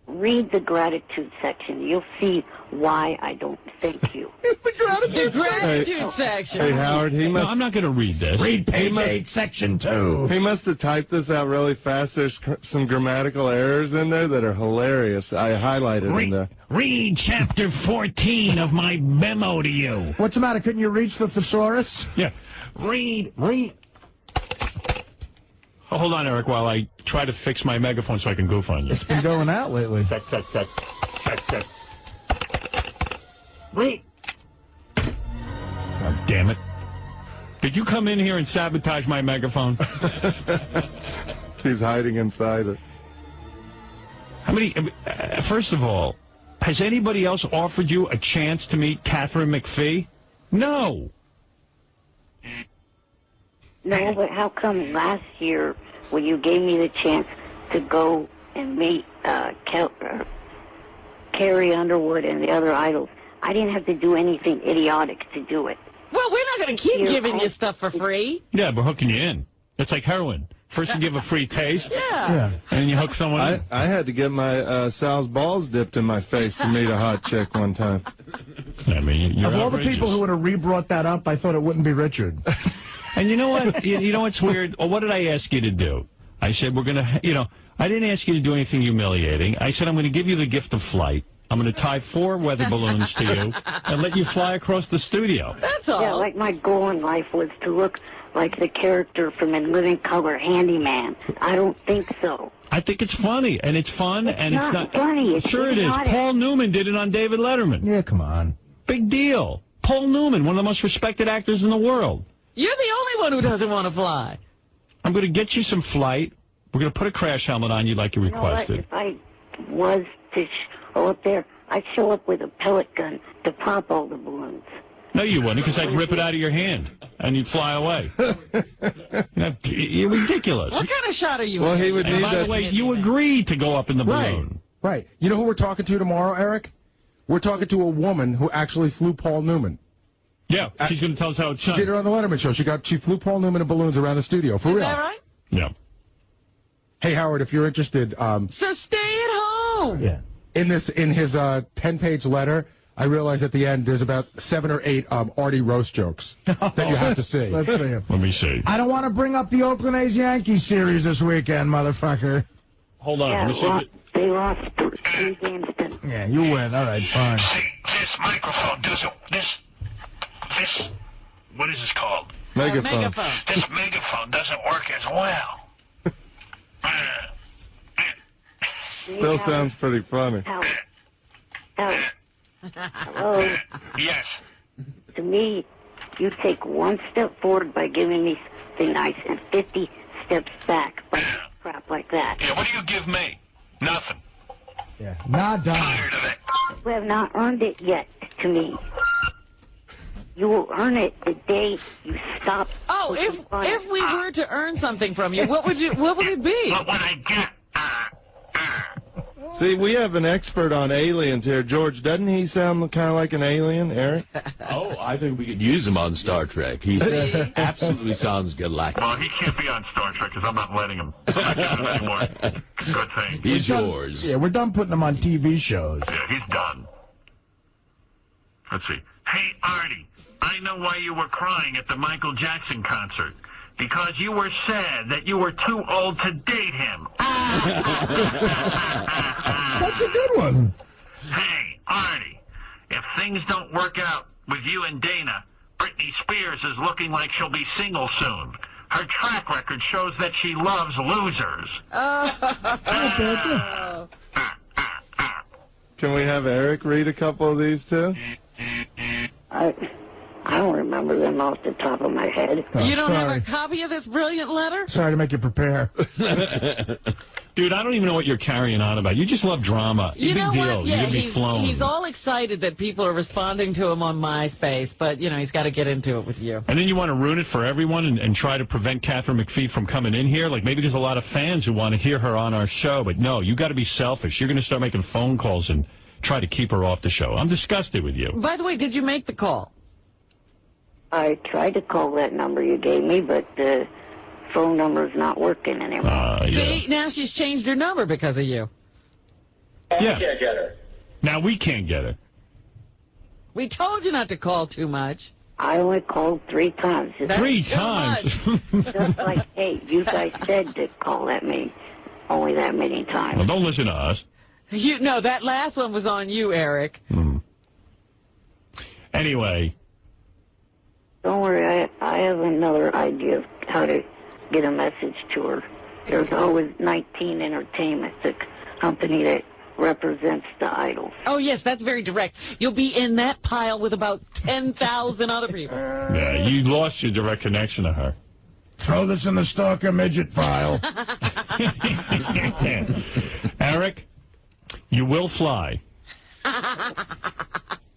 D: Read the gratitude section. You'll see why I don't thank you.
B: The gratitude section.
H: Hey, Howard, he must...
A: No, I'm not going to read this.
Q: Read page 8, section 2.
H: He must have typed this out really fast. There's some grammatical errors in there that are hilarious. I highlighted in there.
L: Read chapter 14 of my memo to you.
Q: What's the matter? Couldn't you reach the thesaurus?
A: Yeah.
L: Read.
A: Oh, hold on, Eric, while I try to fix my megaphone so I can goof on you.
Q: It's been going out lately.
A: Check.
L: Read.
A: Oh, damn it. Did you come in here and sabotage my megaphone?
H: He's hiding inside it.
A: How many... first of all, has anybody else offered you a chance to meet Catherine McPhee? No.
D: No, but how come last year when you gave me the chance to go and meet Carrie Underwood and the other idols, I didn't have to do anything idiotic to do it.
B: Well, we're not going to keep giving you stuff for free.
A: Yeah, we're hooking you in. It's like heroin. First you give a free taste,
B: yeah.
A: And then you hook someone in.
H: I had to get my Sal's balls dipped in my face to meet a hot chick one time.
A: I mean, you're
Q: of all
A: outrageous.
Q: the people who would have re-brought that up, I thought it wouldn't be Richard.
A: And you know what? You know what's weird? Well, what did I ask you to do? I said we're going to, I didn't ask you to do anything humiliating. I said I'm going to give you the gift of flight. I'm going to tie 4 weather balloons to you and let you fly across the studio.
B: That's all.
D: Yeah, like my goal in life was to look like the character from In Living Color, Handyman. I don't think so.
A: I think it's funny, and it's fun, and it's not
D: funny. It's
A: sure
D: idiotic.
A: It is. Paul Newman did it on David Letterman.
Q: Yeah, come on.
A: Big deal. Paul Newman, one of the most respected actors in the world.
B: You're the only one who doesn't want to fly.
A: I'm going to get you some flight. We're going to put a crash helmet on you like you requested.
D: If I was to show up there, I'd show up with a pellet gun to pop all the balloons.
A: No, you wouldn't, because I'd rip it out of your hand, and you'd fly away. You're ridiculous.
B: What kind of shot are you
H: Well,
B: in?
H: he would
A: And
H: need
A: by the way, you agreed to go up in the balloon.
M: Right. You know who we're talking to tomorrow, Eric? We're talking to a woman who actually flew Paul Newman.
A: Yeah, she's going to tell us how it's
M: She
A: done.
M: did it on the Letterman show. She flew Paul Newman in balloons around the studio, for real.
B: Is that right?
A: Yeah.
M: Hey, Howard, if you're interested,
B: So stay at home.
M: Yeah. In his 10-page letter, I realize at the end there's about 7 or 8 Artie roast jokes that you have to see.
Q: Let's see him.
A: Let me see.
Q: I don't want to bring up the Oakland A's Yankees series this weekend, motherfucker.
A: Hold on.
D: Yeah,
A: Let me see.
D: well, they lost 3 games to...
Q: Yeah, you win. All right, fine.
L: This microphone doesn't... This... What is this called?
H: Megaphone.
L: This megaphone doesn't work as well.
H: Still sounds pretty funny.
D: Hello.
L: Yes.
D: To me, you take 1 step forward by giving me something nice and 50 steps back by crap like that.
L: Yeah, what do you give me? Nothing.
Q: Yeah, not done.
L: Tired of it.
D: You have not earned it yet to me. You will earn it the day you stop.
B: Oh, if we were to earn something from you, what would it be?
L: But when I get...
H: See, we have an expert on aliens here. George, doesn't he sound kind of like an alien, Eric?
S: Oh, I think we could use him on Star Trek. He absolutely sounds galactic.
T: Well, he can't be on Star Trek because I'm not letting him. I'm not giving him anymore. Good thing.
S: He's yours.
Q: Yeah, we're done putting him on TV shows.
T: Yeah, he's done. Let's see. Hey, Artie, I know why you were crying at the Michael Jackson concert. Because you were sad that you were too old to date him.
Q: That's a good one.
T: Hey, Artie, if things don't work out with you and Dana, Britney Spears is looking like she'll be single soon. Her track record shows that she loves losers.
H: Can we have Eric read a couple of these, too?
D: I don't remember them off the top of my head.
B: You don't have a copy of this brilliant letter?
Q: Sorry to make you prepare.
N: Dude, I don't even know what you're carrying on about. You just love drama.
B: You know
N: Big
B: what?
N: deal.
B: Yeah,
N: You're going to be flown.
B: he's all excited that people are responding to him on MySpace, but, you know, he's got to get into it with you.
N: And then you want to ruin it for everyone and try to prevent Catherine McPhee from coming in here? Like, maybe there's a lot of fans who want to hear her on our show, but no, you got to be selfish. You're going to start making phone calls and try to keep her off the show. I'm disgusted with you.
B: By the way, did you make the call?
D: I tried to call that number you gave me, but the phone number's not working anymore.
B: See, now she's changed her number because of you.
N: Yeah. We can't get her. Now we can't get her.
B: We told you not to call too much.
D: I only called 3 times.
N: Three times?
D: Just like, hey, you guys said to call only that many times.
N: Well, don't listen to us.
B: No, that last one was on you, Eric.
N: Anyway.
D: Don't worry, I have another idea of how to get a message to her. There's always 19 Entertainment, the company that represents the idols.
B: Oh, yes, that's very direct. You'll be in that pile with about 10,000 other people.
N: Yeah, you lost your direct connection to her.
Q: Throw this in the stalker midget file.
N: Eric, you will fly.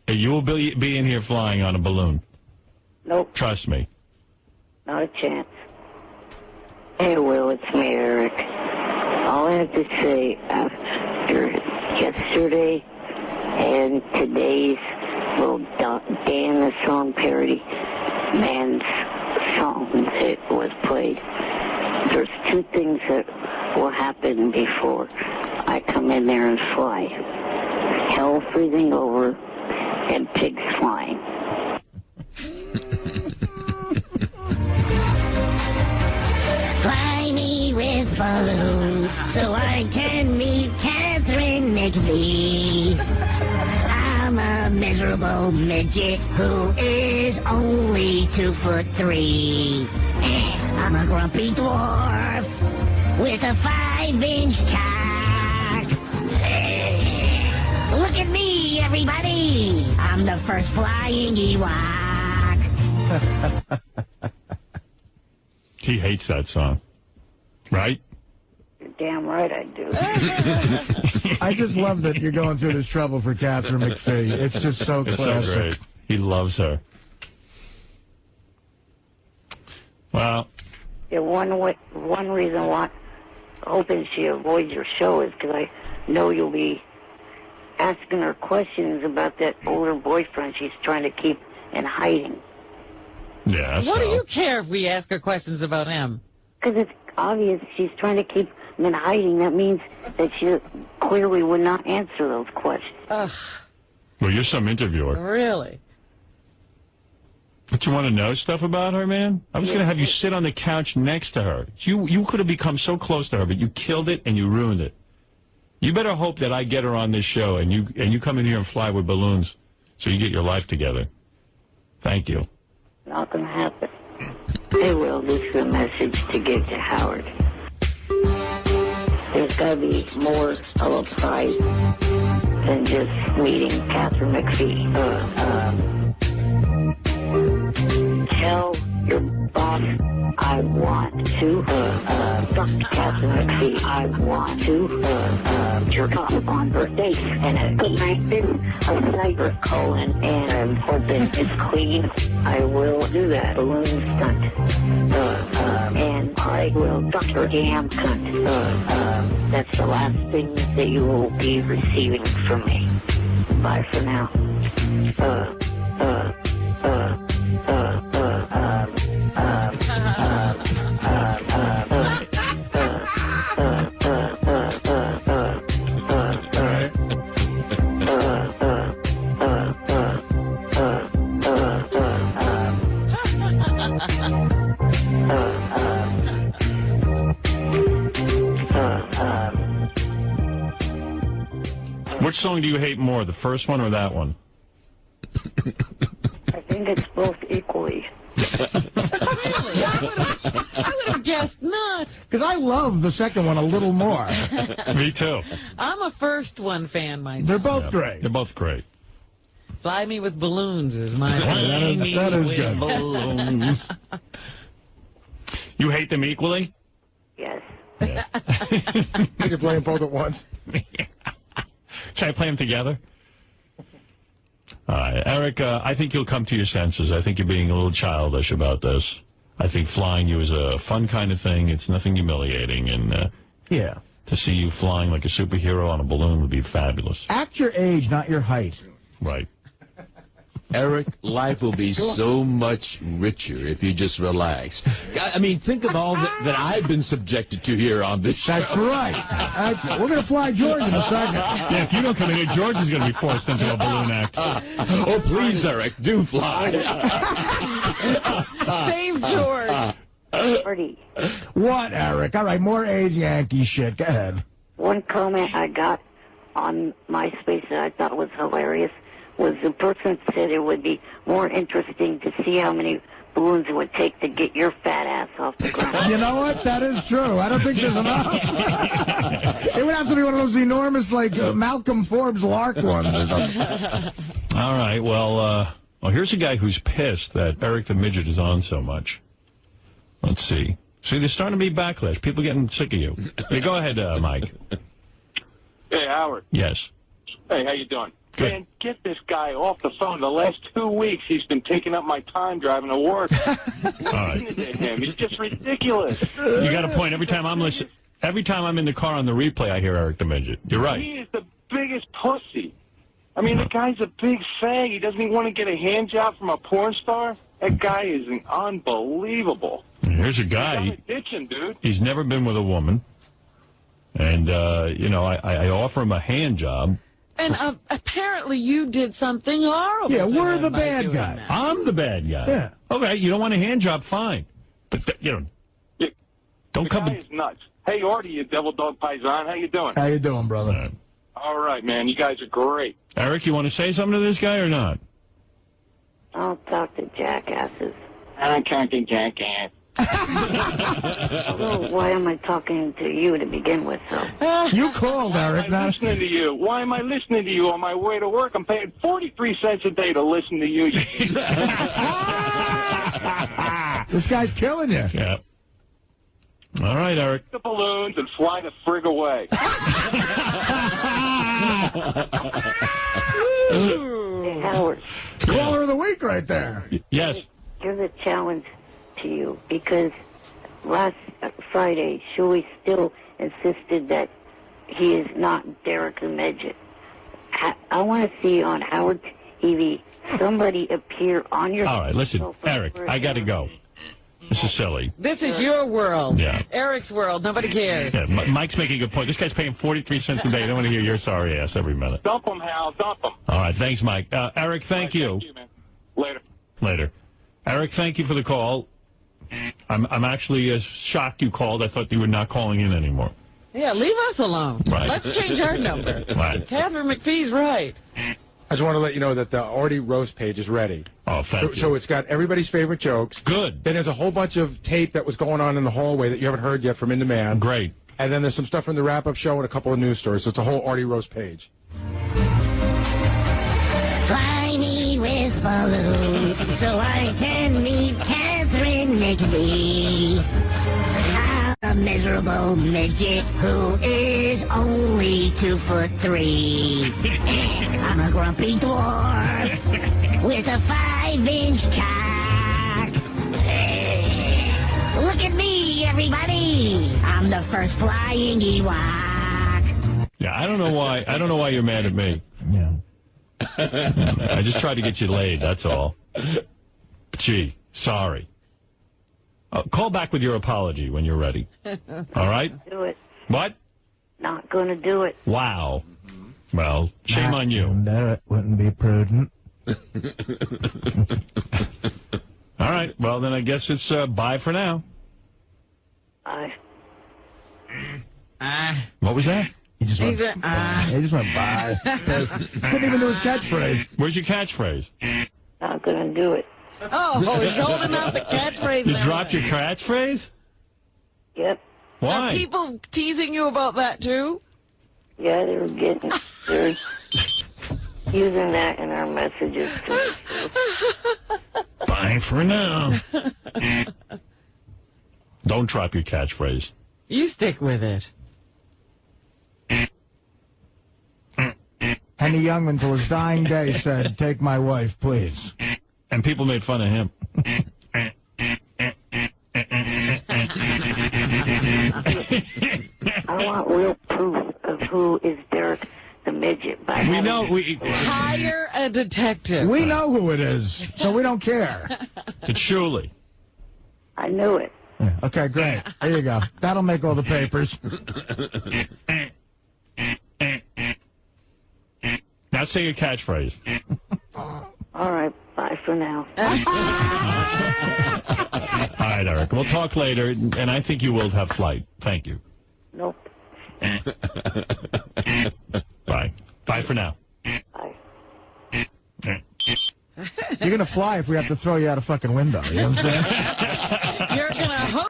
N: You will be in here flying on a balloon.
D: Nope.
N: Trust me.
D: Not a chance. Hey, Will, it's me, Eric. All I have to say after yesterday and today's little Dan the Song parody man's song that was played, there's 2 things that will happen before I come in there and fly. Hell freezing over and pigs flying.
C: Fly me with balloons so I can meet Catherine McPhee. I'm a miserable midget who is only 2'3". I'm a grumpy dwarf with a 5-inch cock. Look at me, everybody. I'm the first flying Ewok.
N: He hates that song. Right?
D: You're damn right I do.
Q: I just love that you're going through this trouble for Catherine McPhee. It's just so
N: It's
Q: classic.
N: so great. He loves her. Well.
D: Yeah, one reason why hoping she avoids your show is because I know you'll be asking her questions about that older boyfriend she's trying to keep in hiding.
N: Yeah,
B: What do you care if we ask her questions about him?
D: Because it's obvious she's trying to keep him in hiding. That means that she clearly would not answer those questions.
N: Well, you're some interviewer.
B: Really?
N: But you want to know stuff about her, man? I was going to have you sit on the couch next to her. You could have become so close to her, but you killed it and you ruined it. You better hope that I get her on this show and you come in here and fly with balloons so you get your life together. Thank you.
D: Not going to happen. Hey, Will, this is a message to get to Howard. There's got to be more of a prize than just meeting Catherine McPhee. Tell your boss I want to fuck Catherine McPhee. I want to jerk off on birthdays and a good night in a cyber colon, and I'm hoping it's clean. I will do that balloon stunt. And I will fuck her damn cunt. That's that's the last thing that you will be receiving from me. Bye for now.
A: Which song do you hate more, the first one or that one?
D: I think it's both equally.
B: Really? I would have guessed not.
Q: Because I love the second one a little more.
A: Me too.
B: I'm a first one fan myself.
Q: They're both great.
A: They're both great.
B: Fly Me With Balloons is my
Q: that is good.
A: Balloons. You hate them equally?
D: Yes.
M: You can play them both at once.
A: Should I play them together? All right, Eric, I think you'll come to your senses. I think you're being a little childish about this. I think flying you is a fun kind of thing. It's nothing humiliating. And
Q: yeah,
A: to see you flying like a superhero on a balloon would be fabulous.
Q: Act your age, not your height.
A: Right.
S: Eric, life will be so much richer if you just relax. I mean, think of all that I've been subjected to here on this show.
Q: That's right. We're going to fly George in a second.
A: Yeah, if you don't come in here, George is going to be forced into a balloon act.
S: Oh, please, Eric, do fly.
B: Save George.
D: Marty.
Q: What, Eric? All right, more A's Yankee shit. Go ahead.
D: One comment I got on MySpace that I thought was hilarious was the person said it would be more interesting to see how many balloons it would take to get your fat ass off the ground.
Q: You know what? That is true. I don't think there's enough. It would have to be one of those enormous, like, Malcolm Forbes Lark ones or something.
A: All right, well, here's a guy who's pissed that Eric the Midget is on so much. Let's see. See, there's starting to be backlash. People getting sick of you. Hey, go ahead, Mike.
K: Hey, Howard.
A: Yes.
K: Hey, how you doing?
A: Good.
K: Man, get this guy off the phone. The last 2 weeks, he's been taking up my time driving to work.
A: Right.
K: To him. He's just ridiculous.
A: You got a point. Every time I'm in the car on the replay, I hear Eric the Midget. You're right.
K: He is the biggest pussy. I mean, the guy's a big fag. He doesn't even want to get a hand job from a porn star. That guy is unbelievable.
A: Here's a guy.
K: He's ditching, dude.
A: He's never been with a woman. And, I offer him a hand job.
B: And apparently you did something horrible.
Q: Yeah, we're the bad guy.
B: That.
A: I'm the bad guy.
Q: Yeah.
A: Okay, you don't want a hand job, fine. But, don't come...
K: The guy is nuts. Hey, Artie, you devil dog paisan. How you doing?
Q: How you doing, brother?
K: All right, man. You guys are great.
A: Eric, you want to say something to this guy or not?
D: I'll talk to jackasses.
K: I can't get jackass.
D: Well, why am I talking to you to begin with, so?
Q: You called, Eric.
K: I'm listening to you. Why am I listening to you on my way to work? I'm paying 43 cents a day to listen to you.
Q: This guy's killing you.
A: Yeah. All right, Eric.
K: The balloons and fly the frig away.
D: Hey, Howard.
Q: Caller of the week right there.
A: Yes.
D: Here's a challenge to you, because last Friday, Shuey still insisted that he is not Derek the Midget. I want to see on Howard TV somebody appear on your...
A: All right, listen, Eric, I got to go. This is silly.
B: This is your world.
A: Yeah.
B: Eric's world. Nobody cares.
A: Yeah, Mike's making a good point. This guy's paying 43 cents a day. I don't want to hear your sorry ass every minute.
K: Dump him, Hal. Dump him.
A: All right, thanks, Mike. Eric, thank you.
K: Thank you, man. Later.
A: Later. Eric, thank you for the call. I'm actually shocked you called. I thought you were not calling in anymore.
B: Yeah, leave us alone.
A: Right.
B: Let's change our number.
A: Right.
B: Catherine McPhee's right.
M: I just want to let you know that the Artie roast page is ready.
A: Oh, thank you.
M: So it's got everybody's favorite jokes.
A: Good.
M: Then there's a whole bunch of tape that was going on in the hallway that you haven't heard yet from In Demand.
A: Great.
M: And then there's some stuff from the wrap-up show and a couple of news stories. So it's a whole Artie roast page.
C: Fly me with balloons so I can meet Catherine McPhee. I'm a miserable midget who is only 2'3". I'm a grumpy dwarf with a 5-inch cock. Look at me, everybody. I'm the first flying Ewok.
U: Yeah, I don't know why. I don't know why you're mad at me.
Q: Yeah.
U: I just tried to get you laid, that's all. Gee, sorry. Call back with your apology when you're ready. All right?
D: Do it.
U: What?
D: Not going to do it.
U: Wow. Well, shame on you.
Q: No, it wouldn't be prudent.
U: All right. Well, then I guess it's bye for now.
D: Bye.
U: What was that?
Q: He just went bye. Couldn't even do his catchphrase.
U: Where's your catchphrase?
D: Not going to do it.
B: Oh, he's holding out the catchphrase.
U: You dropped your catchphrase?
D: Yep.
U: Why?
B: Are people teasing you about that, too?
D: Yeah, they're using that in our messages, too.
U: Bye for now. Don't drop your catchphrase.
B: You stick with it.
Q: Henny Youngman, till his dying day, said, "Take my wife, please."
U: And people made fun of him.
D: I want real proof of who is Derek the Midget.
U: We know.
B: Hire a detective.
Q: We know who it is, so we don't care.
U: It's Shuley.
D: I knew it.
Q: Yeah, okay, great. There you go. That'll make all the papers.
U: Now say your catchphrase.
D: All right, bye for now.
U: All right, Eric. We'll talk later, and I think you will have flight. Thank you.
D: Nope.
U: Bye. Bye for now.
D: Bye.
Q: You're going to fly if we have to throw you out a fucking window. You know what I'm saying?
B: You're going to hook.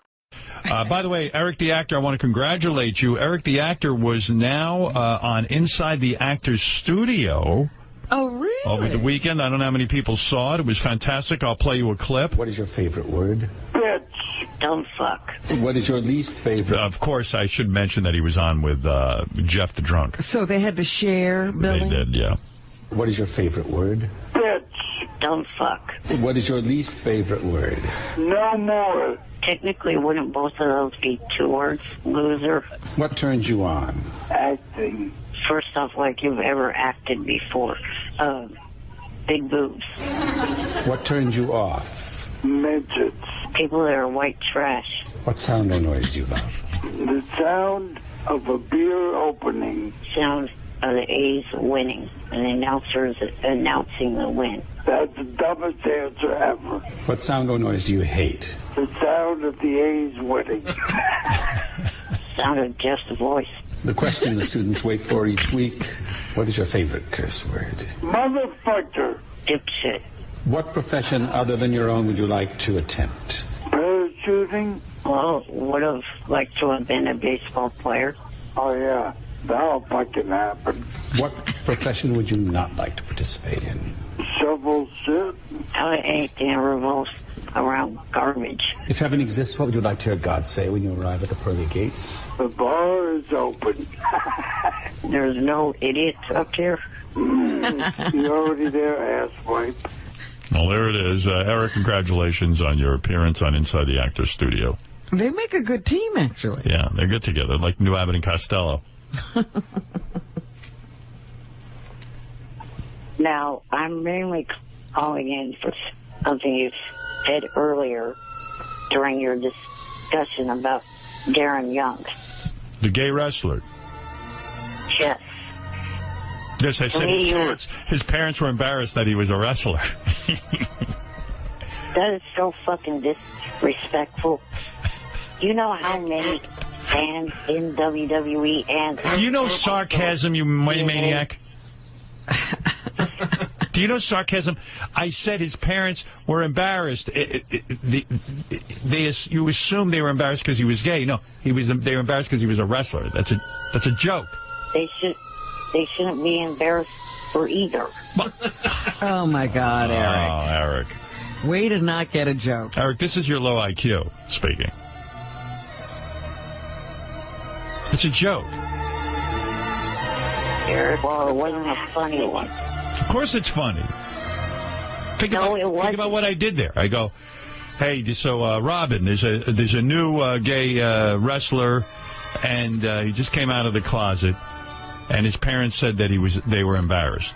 A: By the way, Eric the Actor, I want to congratulate you. Eric the Actor was now on Inside the Actor's Studio.
B: Oh, really?
A: Over the weekend. I don't know how many people saw it. It was fantastic. I'll play you a clip.
V: What is your favorite word?
D: Bitch. Don't fuck.
V: What is your least favorite?
A: Of course, I should mention that he was on with Jeff the Drunk.
B: So they had to share, Billy?
A: They did, yeah.
V: What is your favorite word?
D: Bitch. Don't fuck.
V: What is your least favorite word?
D: No more. Technically, wouldn't both of those be 2 words? Loser.
V: What turns you on?
D: Acting. First off, like you've ever acted before. Big boobs.
V: What turns you off?
D: Midgets. People that are white trash.
V: What sound or noise do you love?
D: The sound of a beer opening. Sound of the A's winning. And the announcer is announcing the win. That's the dumbest answer ever.
V: What sound or noise do you hate?
D: The sound of the A's winning. Sound of just a voice.
V: The question the students wait for each week. What is your favorite curse word?
D: Motherfucker. Dipshit.
V: What profession other than your own would you like to attempt?
D: Parachuting. Well, would have liked to have been a baseball player. Oh, yeah. That'll fucking happen.
V: What profession would you not like to participate in?
D: Shovel shit. Anything that revolves around garbage.
V: If heaven exists, what would you like to hear God say when you arrive at the pearly gates?
D: The bar is open. There's no idiots up here. You're already there, asswipe.
A: Well, there it is. Eric, congratulations on your appearance on Inside the Actor's Studio.
B: They make a good team, actually.
A: Yeah, they're good together, like New Abbott and Costello.
D: Now, I'm mainly calling in for something you said earlier during your discussion about Darren Young.
A: The gay wrestler.
D: Yes.
A: Yes, I said his parents were embarrassed that he was a wrestler.
D: That is so fucking disrespectful. You know how many fans in WWE and...
A: Do you know sarcasm, you maniac? Do you know sarcasm? I said his parents were embarrassed. You assume they were embarrassed because he was gay. No, they were embarrassed because he was a wrestler. That's a joke.
D: They shouldn't be embarrassed for either.
B: Oh, my God, Eric.
A: Oh, Eric.
B: Way to not get a joke.
A: Eric, this is your low IQ speaking. It's a joke.
D: Eric, well, it wasn't a funny one.
A: Of course it's funny. Think about what I did there. I go, hey, so Robin, there's a new gay wrestler, and he just came out of the closet, and his parents said that they were embarrassed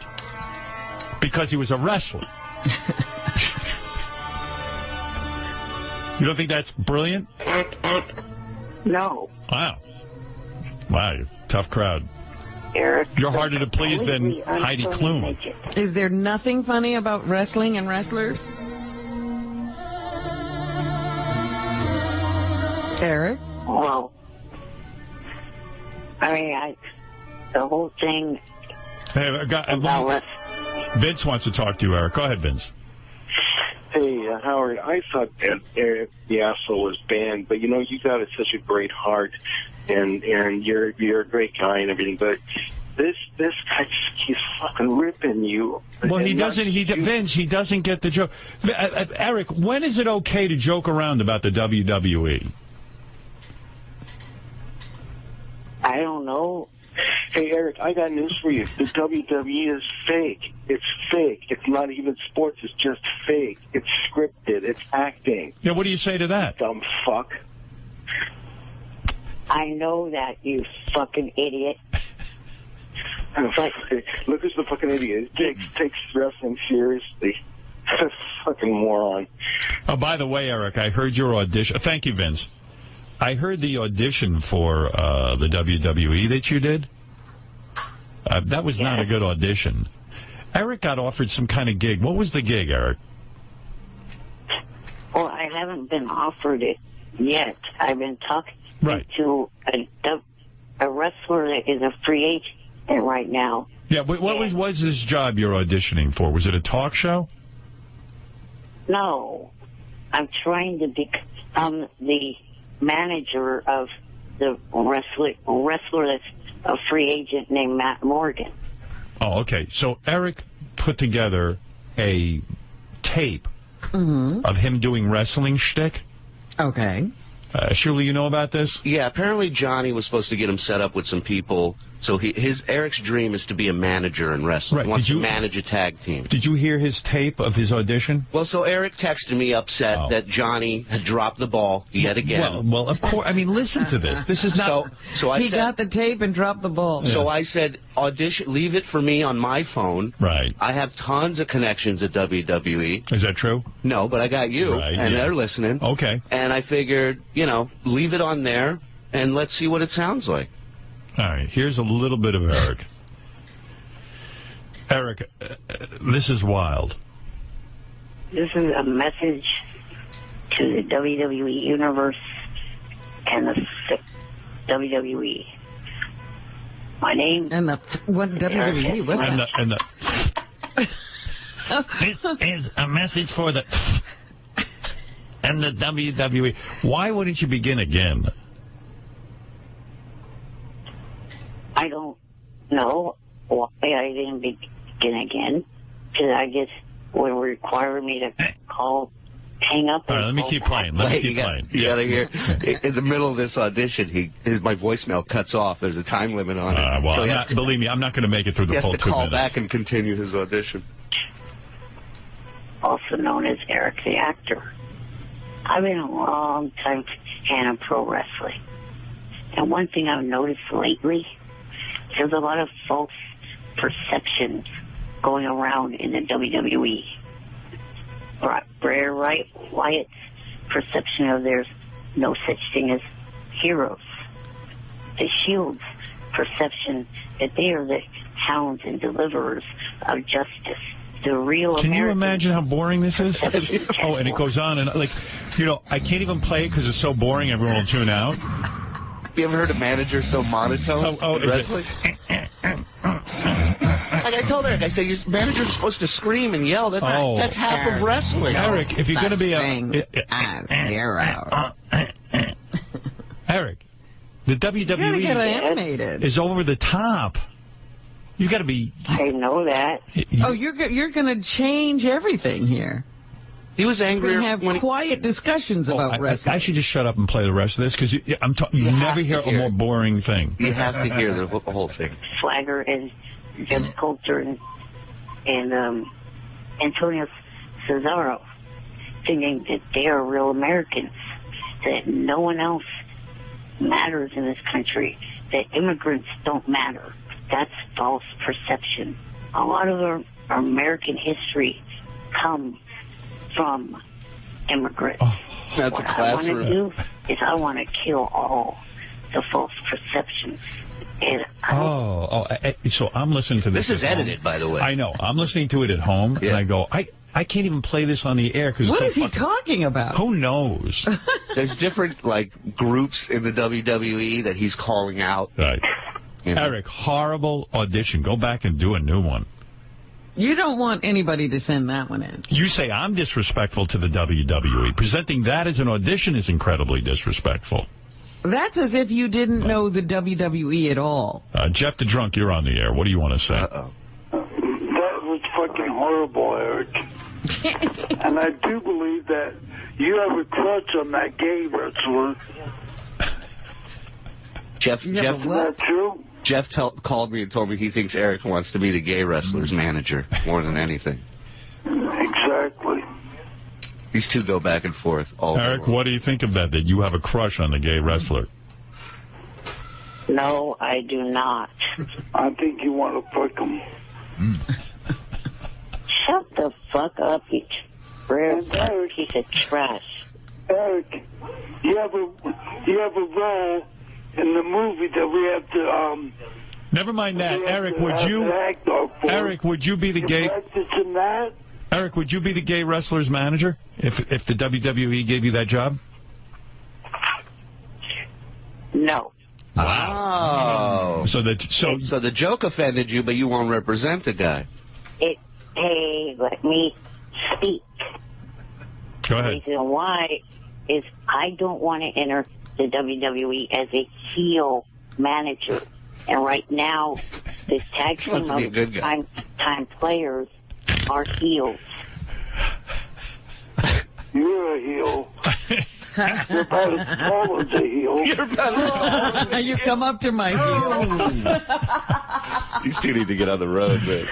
A: because he was a wrestler. You don't think that's brilliant?
D: No.
A: Wow. Wow, you're a tough crowd.
D: Eric,
A: you're harder to please than Heidi Klum.
B: Is there nothing funny about wrestling and wrestlers? Eric?
D: Well, I mean, the whole thing.
A: Hey, Vince wants to talk to you, Eric. Go ahead, Vince.
J: Hey, Howard, I thought that Eric the Asshole was banned, but you know, you got such a great heart, and you're a great guy and everything, but this guy just keeps fucking ripping you.
A: Well, Vince, he doesn't get the joke. Eric, when is it okay to joke around about the WWE?
D: I don't know.
J: Hey, Eric, I got news for you. The WWE is fake. It's fake. It's not even sports. It's just fake. It's scripted. It's acting.
A: Yeah, what do you say to that?
J: Dumb fuck.
D: I know that, you fucking idiot.
J: Look who's the fucking idiot. Takes wrestling seriously. Fucking moron.
A: Oh, by the way, Eric, I heard your audition. Thank you, Vince. I heard the audition for the WWE that you did. That was not a good audition. Eric got offered some kind of gig. What was the gig, Eric?
D: Well, I haven't been offered it yet. I've been talking to a wrestler that is a free agent right now.
A: Yeah, what was this job you're auditioning for? Was it a talk show?
D: No. I'm trying to become the manager of the wrestler that's a free agent named Matt Morgan.
A: Oh, okay. So Eric put together a tape of him doing wrestling shtick.
B: Okay.
A: Shirley, you know about this?
O: Yeah, apparently Johnny was supposed to get him set up with some people. So Eric's dream is to be a manager in wrestling. He wants to manage a tag team.
A: Did you hear his tape of his audition?
O: Well, so Eric texted me upset that Johnny had dropped the ball yet again.
A: Well, of course. I mean, listen to this. This is not...
O: So I
B: he got the tape and dropped the ball.
O: So I said, audition, leave it for me on my phone.
A: Right.
O: I have tons of connections at WWE.
A: Is that true?
O: No, but I got you, and they're listening.
A: Okay.
O: And I figured, leave it on there, and let's see what it sounds like.
A: All right, here's a little bit of Eric. Eric, this is wild.
D: This is a message to the WWE Universe and the WWE. My name...
B: And what WWE? What's that?
A: This is a message for the... and the WWE. Why wouldn't you begin again?
D: I don't know why I didn't begin again, because I guess would require me to hang up.
O: All right, let me keep playing. You gotta hear. In the middle of this audition, my voicemail cuts off. There's a time limit on it.
A: Well, believe me, I'm not going to make it through the full 2 minutes.
O: He has to call back and continue his audition.
D: Also known as Eric the Actor. I've been a long time fan of pro wrestling. And one thing I've noticed lately, there's a lot of false perceptions going around in the WWE. Bray Wyatt's perception of there's no such thing as heroes. The Shield's perception that they are the hounds and deliverers of justice. The real
A: Can you imagine how boring this is? Oh, and it goes on, and I can't even play it because it's so boring, everyone will tune out.
O: You ever heard a manager so monotone in wrestling? Like I told Eric, I said, your manager's supposed to scream and yell. That's half of wrestling.
A: Eric, if you're going to be Eric, the WWE is over the top. You got to be...
D: I know that.
B: You're going to change everything here.
O: He was angry.
B: We're going to have quiet discussions about wrestling.
A: I should just shut up and play the rest of this, because you never hear a more boring thing.
O: You have to hear the whole thing.
D: Swagger and Jim Coulter and Antonio Cesaro, thinking that they are real Americans, that no one else matters in this country, that immigrants don't matter. that's false perception. A lot of our American history comes from immigrants.
O: That's
D: what
O: a classroom.
D: I want to do is I want to kill all the false perceptions. And
A: so I'm listening to this.
O: This is edited, by the way.
A: I know. I'm listening to it at home, and I go, I can't even play this on the air.
B: What is he talking about?
A: Who knows?
O: There's different, like, groups in the WWE that he's calling out.
A: Right. You know? Eric, horrible audition. Go back and do a new one.
B: You don't want anybody to send that one in.
A: You say I'm disrespectful to the WWE. Presenting that as an audition is incredibly disrespectful.
B: That's as if you didn't know the WWE at all.
A: Jeff the Drunk, you're on the air. What do you want to say?
I: That was fucking horrible, Eric. And I do believe that you have a crush on that gay wrestler.
O: Jeff,
I: is that true?
O: Jeff called me and told me he thinks Eric wants to be the gay wrestler's manager more than anything.
I: Exactly.
O: These two go back and forth all
A: Eric, what do you think of that you have a crush on the gay wrestler?
D: No, I do not.
I: I think you want to fuck him.
D: Shut the fuck up, you piece of trash.
I: Eric, you have a role in the movie that we have to
A: Never mind that. Eric, would you be the gay Eric, would you be the gay wrestler's manager if the WWE gave you that job?
D: No.
O: Wow.
A: So
O: the joke offended you, but you won't represent the guy.
D: Hey, let me speak.
A: Go ahead.
D: The reason why is I don't want to enter the WWE as a heel manager. And right now, this tag team of time players are heels.
I: You're a heel. You're about as tall as a heel.
O: You're about as tall as
B: You come up to my heel.
O: These two need to get on the road, man.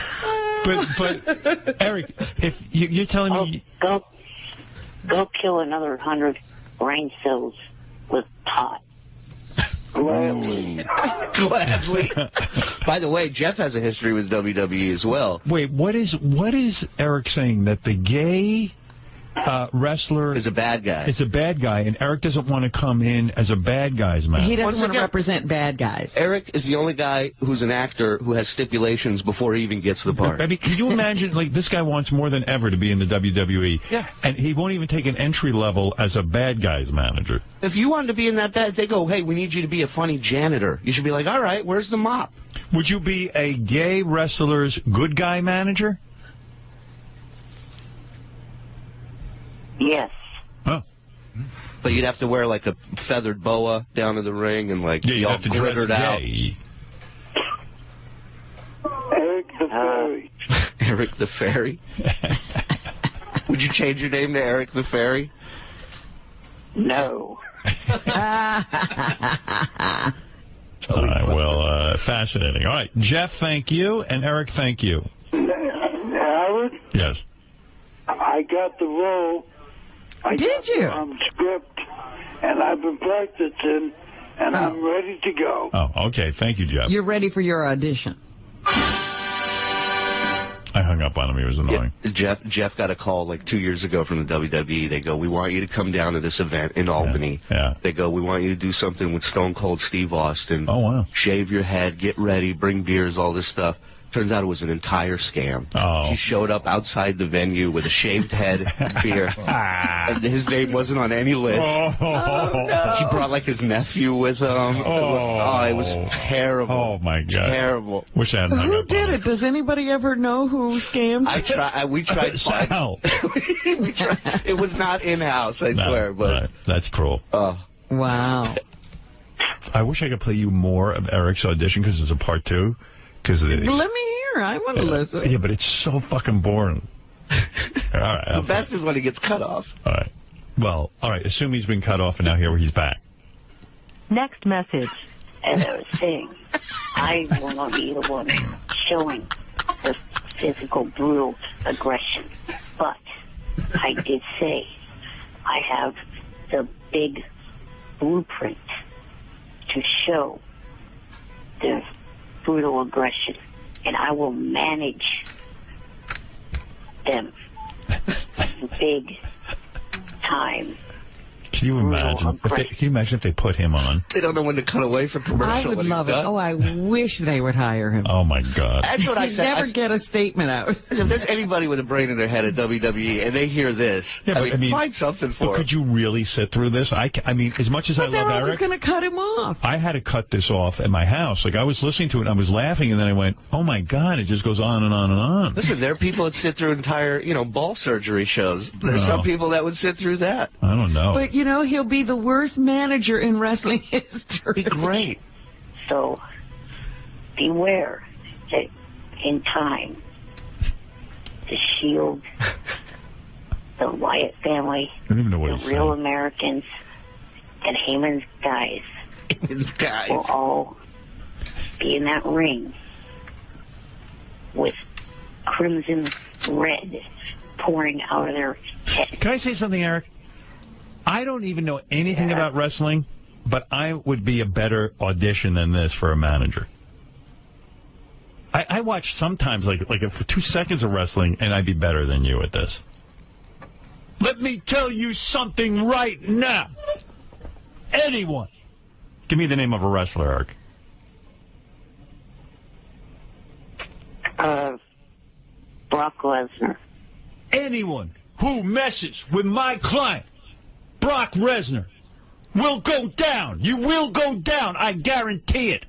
A: But Eric, if you're telling me...
D: Go kill another 100 brain cells with pot.
I: Gladly.
O: Gladly. By the way, Jeff has a history with WWE as well.
A: Wait, what is Eric saying? That the gay wrestler
O: is a bad guy.
A: It's a bad guy, and Eric doesn't want to come in as a bad guy's man.
B: He doesn't want to represent bad guys.
O: Eric is the only guy who's an actor who has stipulations before he even gets the part.
A: I mean, can you imagine, like, this guy wants more than ever to be in the WWE,
O: yeah,
A: and he won't even take an entry level as a bad guy's manager.
O: If you wanted to be in that bad, they go, hey, we need you to be a funny janitor. You should be like, all right, where's the mop?
A: Would you be a gay wrestler's good guy manager?
D: Yes.
A: Oh.
O: But you'd have to wear, like, a feathered boa down to the ring and, like, be all glittered out.
I: Eric the Fairy.
O: Eric the Fairy? Would you change your name to Eric the Fairy?
D: No.
A: All right, well, fascinating. All right, Jeff, thank you, and Eric, thank you.
I: Howard?
A: Yes.
I: I got the role.
B: Did you?
I: Script, and I've been practicing, and I'm ready to go.
A: Oh, okay. Thank you, Jeff.
B: You're ready for your audition.
A: I hung up on him. He was annoying.
O: Yeah, Jeff got a call like 2 years ago from the WWE. They go, we want you to come down to this event in Albany.
A: Yeah.
O: They go, we want you to do something with Stone Cold Steve Austin.
A: Oh, wow.
O: Shave your head, get ready, bring beers, all this stuff. Turns out it was an entire scam.
A: Oh.
O: He showed up outside the venue with a shaved head, beer. And his name wasn't on any list.
A: Oh, no.
O: He brought like his nephew with him. Oh, it was terrible.
A: Oh, my God.
O: Terrible.
A: Wish I hadn't hung
B: Who
A: up
B: did
A: on
B: it? Does anybody ever know who scammed?
O: We tried.
A: Sal.
O: We tried. It was not in-house, I swear. But
A: right. That's cruel.
B: Wow.
A: I wish I could play you more of Eric's audition because it's a part 2.
B: Let me hear. I want to listen.
A: Yeah, but it's so fucking boring. All right.
O: The best is when he gets cut off.
A: All right. Well, all right. Assume he's been cut off, and now here he's back.
D: Next message. As I was saying, I will not be the one showing the physical, brutal aggression. But I did say I have the big blueprint to show the brutal aggression, and I will manage them big time.
U: Can you imagine? Can you imagine if they put him on?
O: They don't know when to cut away for commercial.
B: I would love it. Oh, I wish they would hire him.
U: Oh, my God.
O: That's what I said.
B: Never get a statement out.
O: If there's anybody with a brain in their head at WWE and they hear this,
U: Yeah,
O: I mean, find something for
U: But
O: them.
U: could you really sit through this? I mean, as much as I love
B: I was
U: Eric,
B: going to cut him off.
U: I had to cut this off at my house. Like, I was listening to it, and I was laughing, and then I went, oh, my God, it just goes on and on and on.
O: Listen, there are people that sit through entire, ball surgery shows. There's some people that would sit through that.
U: I don't know.
B: But, he'll be the worst manager in wrestling history.
O: Be great.
D: So beware that in time, the Shield, the Wyatt family,
U: I don't even know what
D: the Real Americans, and Heyman's guys will all be in that ring with crimson red pouring out of their head.
U: Can I say something, Eric? I don't even know anything about wrestling, but I would be a better audition than this for a manager. I watch sometimes, like 2 seconds of wrestling, and I'd be better than you at this. Let me tell you something right now. Anyone. Give me the name of a wrestler,
D: Brock Lesnar.
U: Anyone who messes with my client, Brock Lesnar, will go down. You will go down. I guarantee it.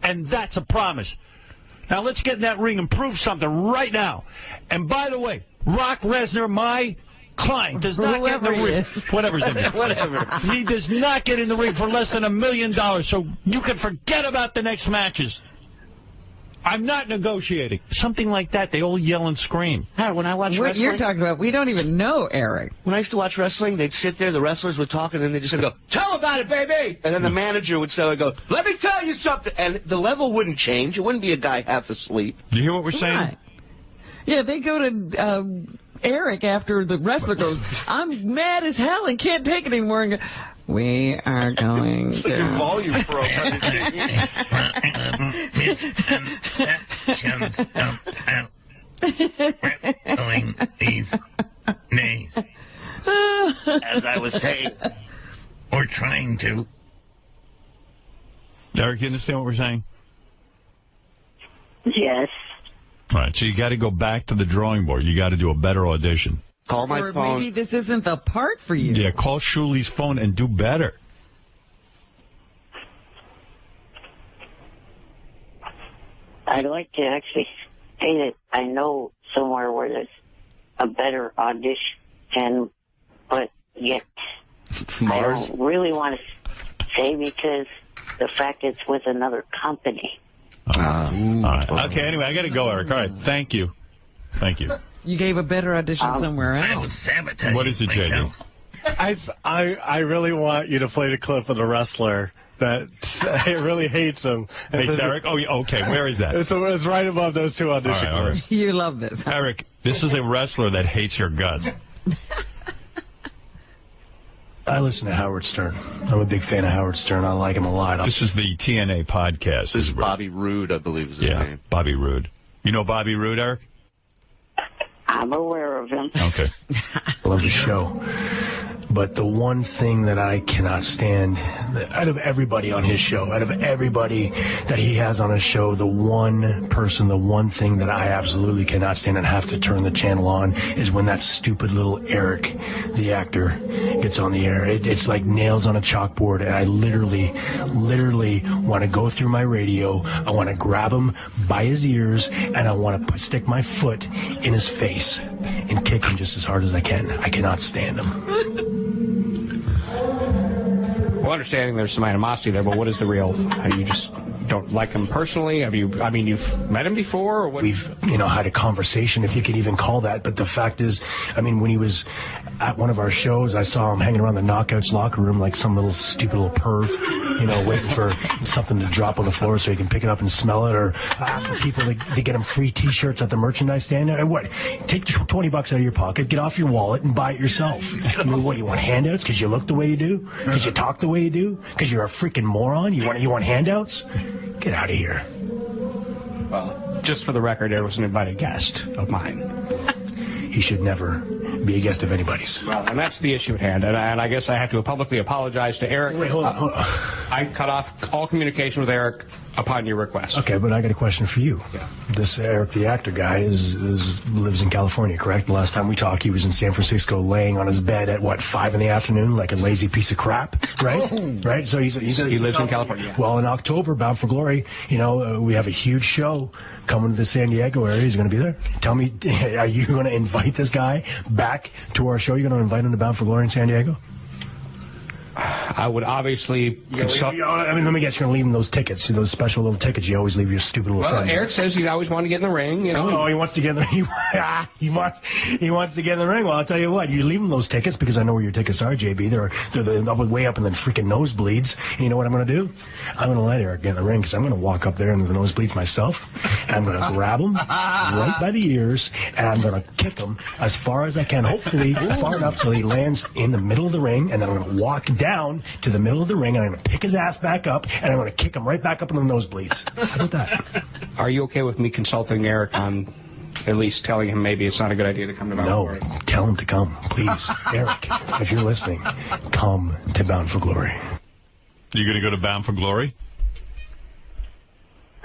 U: And that's a promise. Now let's get in that ring and prove something right now. And by the way, Brock Lesnar, my client, does not get in the ring. Whatever's in it.
O: Whatever.
U: He does not get in the ring for less than $1 million, so you can forget about the next matches. I'm not negotiating. Something like that. They all yell and scream.
O: When I watch
B: What
O: wrestling,
B: you're talking about, we don't even know, Eric.
O: when I used to watch wrestling, they'd sit there, the wrestlers would talk, and then they'd just go, tell about it, baby! And then the manager would say, let me tell you something! And the level wouldn't change. It wouldn't be a guy half asleep.
U: Do you hear what we're saying?
B: Right. Yeah, they go to Eric after the wrestler goes, I'm mad as hell and can't take it anymore. And go, we are going
O: It's like your
B: to...
O: volume broke.
L: Misconceptions about wrestling these days.
O: As I was saying.
L: Or trying to.
U: Eric, you understand what we're saying?
D: Yes.
U: All right, so you got to go back to the drawing board. You got to do a better audition.
O: Call my
B: or
O: phone.
B: maybe this isn't the part for you.
U: Yeah, call Shuli's phone and do better.
D: I'd like to actually say that I know somewhere where there's a better audition, but yet I don't really want to say because the fact it's with another company.
U: All right. Okay, anyway, I got to go, Eric. All right, thank you. Thank you.
B: You gave a better audition somewhere else.
L: I was sabotaging
U: What is it, JD?
H: I really want you to play the clip of the wrestler that really hates him.
U: Hey, Eric? Oh, yeah, okay. Where is that?
H: It's right above those two audition clips.
B: You love this. Huh?
U: Eric, this is a wrestler that hates your guts.
E: I listen to Howard Stern. I'm a big fan of Howard Stern. I like him a lot.
U: This is the TNA podcast.
O: This is Bobby Roode, I believe is his name.
U: Bobby Roode. You know Bobby Roode, Eric?
D: I'm aware of him.
U: Okay.
E: I love the show. But the one thing that I cannot stand, out of everybody on his show, out of everybody that he has on his show, the one person, the one thing that I absolutely cannot stand and have to turn the channel on is when that stupid little Eric, the actor, gets on the air. It's like nails on a chalkboard, and I literally want to go through my radio. I want to grab him by his ears, and I want to stick my foot in his face and kick him just as hard as I can. I cannot stand him.
G: Well, understanding there's some animosity there, but what is the real? You just don't like him personally? You've met him before? Or what?
E: We've, had a conversation, if you could even call that. But the fact is, when he was at one of our shows, I saw him hanging around the Knockouts locker room like some little stupid little perv, waiting for something to drop on the floor so he can pick it up and smell it, or asking people to get him free T-shirts at the merchandise stand. What? Take $20 out of your pocket, get off your wallet, and buy it yourself. What, you want handouts because you look the way you do? Because you talk the way you do? Because you're a freaking moron? You want handouts? Get out of here.
G: Well, just for the record, there was an invited guest of mine.
E: He should never be a guest of anybody's.
G: Well, and that's the issue at hand, and I guess I have to publicly apologize to Eric.
E: Wait, hold on.
G: I cut off all communication with Eric upon your request.
E: Okay, but I got a question for you.
G: Yeah.
E: This Eric the actor guy lives in California, correct? The last time we talked, he was in San Francisco laying on his bed at, 5 in the afternoon, like a lazy piece of crap, right? Right? So he lives in California. Yeah. Well, in October, Bound for Glory, we have a huge show coming to the San Diego area. He's going to be there. Tell me, are you going to invite this guy back to our show? You're going to invite him to Bound for Glory in San Diego?
G: I would obviously consult.
E: Let me guess, you're going to leave him those tickets, those special little tickets you always leave your stupid little friends.
G: Eric says he's always wanted to get in the ring.
E: Oh, he wants to get in the he wants to get in the ring. Well, I'll tell you what, you leave him those tickets because I know where your tickets are, JB. They're way up in the freaking nosebleeds. And you know what I'm going to do? I'm going to let Eric get in the ring because I'm going to walk up there into the nosebleeds myself, and I'm going to grab him right by the ears, and I'm going to kick him as far as I can, hopefully far enough so he lands in the middle of the ring, and then I'm going to walk down to the middle of the ring, and I'm going to pick his ass back up, and I'm going to kick him right back up in the nosebleeds. How about that?
G: Are you okay with me consulting Eric on at least telling him maybe it's not a good idea to come to Bound for Glory?
E: No, tell him to come, please. Eric, if you're listening, come to Bound for Glory.
A: You going to go to Bound for Glory?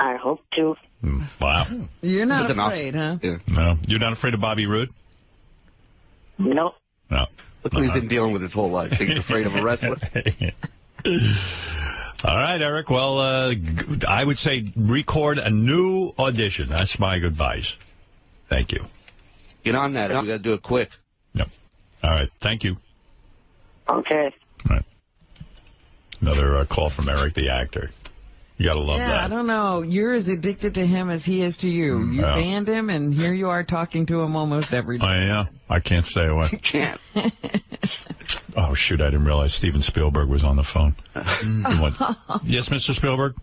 D: I hope to.
A: Wow.
B: You're not afraid, huh?
O: Yeah.
A: No. You're not afraid of Bobby Roode?
D: No.
A: No.
O: Look what he's been dealing with his whole life. He's afraid of a wrestler.
A: All right, Eric. Well, I would say record a new audition. That's my advice. Thank you.
O: Get on that. We got to do it quick.
A: Yep. All right. Thank you.
D: Okay.
A: All right. Another call from Eric the actor. You got to love that.
B: I don't know. You're as addicted to him as he is to you. You banned him, and here you are talking to him almost every day.
A: Yeah. I can't stay away.
O: You can't.
A: Oh, shoot. I didn't realize Steven Spielberg was on the phone. Yes, Mr. Spielberg?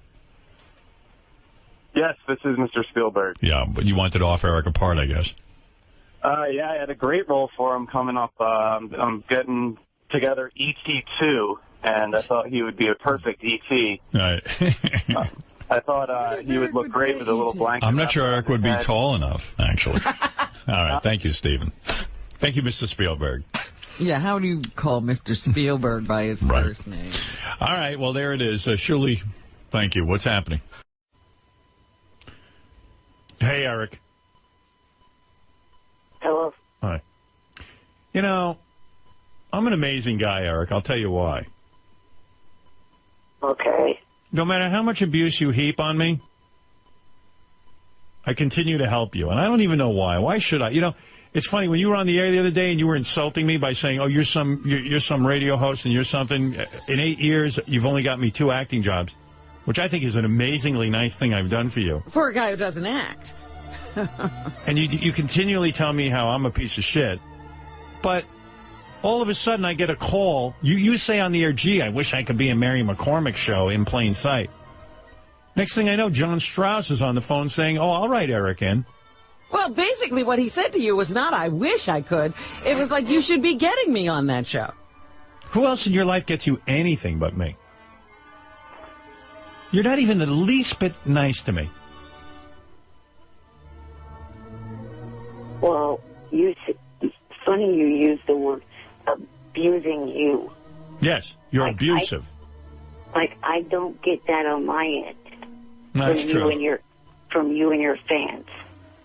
K: Yes, this is Mr. Spielberg.
A: Yeah, but you wanted to offer Eric a part, I guess.
K: Yeah, I had a great role for him coming up. I'm getting together E.T. 2, and I thought he would be a perfect E.T.
A: Right.
K: I thought he would look great with a little blanket.
A: I'm not sure Eric would be tall enough, actually. All right. Thank you, Steven. Thank you, Mr. Spielberg.
B: Yeah, how do you call Mr. Spielberg by his first name?
A: All right, well, there it is. Shirley, thank you. What's happening? Hey, Eric.
D: Hello.
A: Hi. You know, I'm an amazing guy, Eric. I'll tell you why.
D: Okay.
A: No matter how much abuse you heap on me, I continue to help you. And I don't even know why. Why should I? You know, it's funny, when you were on the air the other day and you were insulting me by saying, oh, you're some radio host and you're something. In 8 years, you've only got me 2 acting jobs, which I think is an amazingly nice thing I've done for you.
B: For a guy who doesn't act.
A: And you continually tell me how I'm a piece of shit. But all of a sudden I get a call. You say on the air, gee, I wish I could be in Mary McCormick's show in plain sight. Next thing I know, John Strauss is on the phone saying, oh, I'll write Eric in.
B: Well, basically what he said to you was not, I wish I could. It was like, you should be getting me on that show.
A: Who else in your life gets you anything but me? You're not even the least bit nice to me.
D: Well, it's funny you use the word abusing you.
A: Yes, you're abusive.
D: I don't get that on my end.
A: That's true.
D: From you and your fans.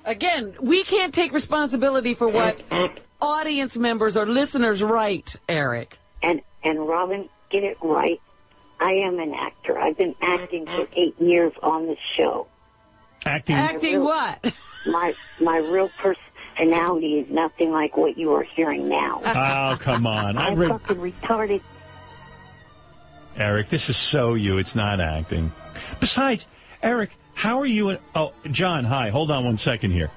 B: Again, we can't take responsibility for what audience members or listeners write, Eric.
D: And Robin, get it right. I am an actor. I've been acting for 8 years on this show.
B: Acting what?
D: My real personality is nothing like what you are hearing now.
A: Oh, come on.
D: I'm fucking retarded.
A: Eric, this is so you. It's not acting. Besides, Eric, how are you? Oh, John, hi. Hold on 1 second here.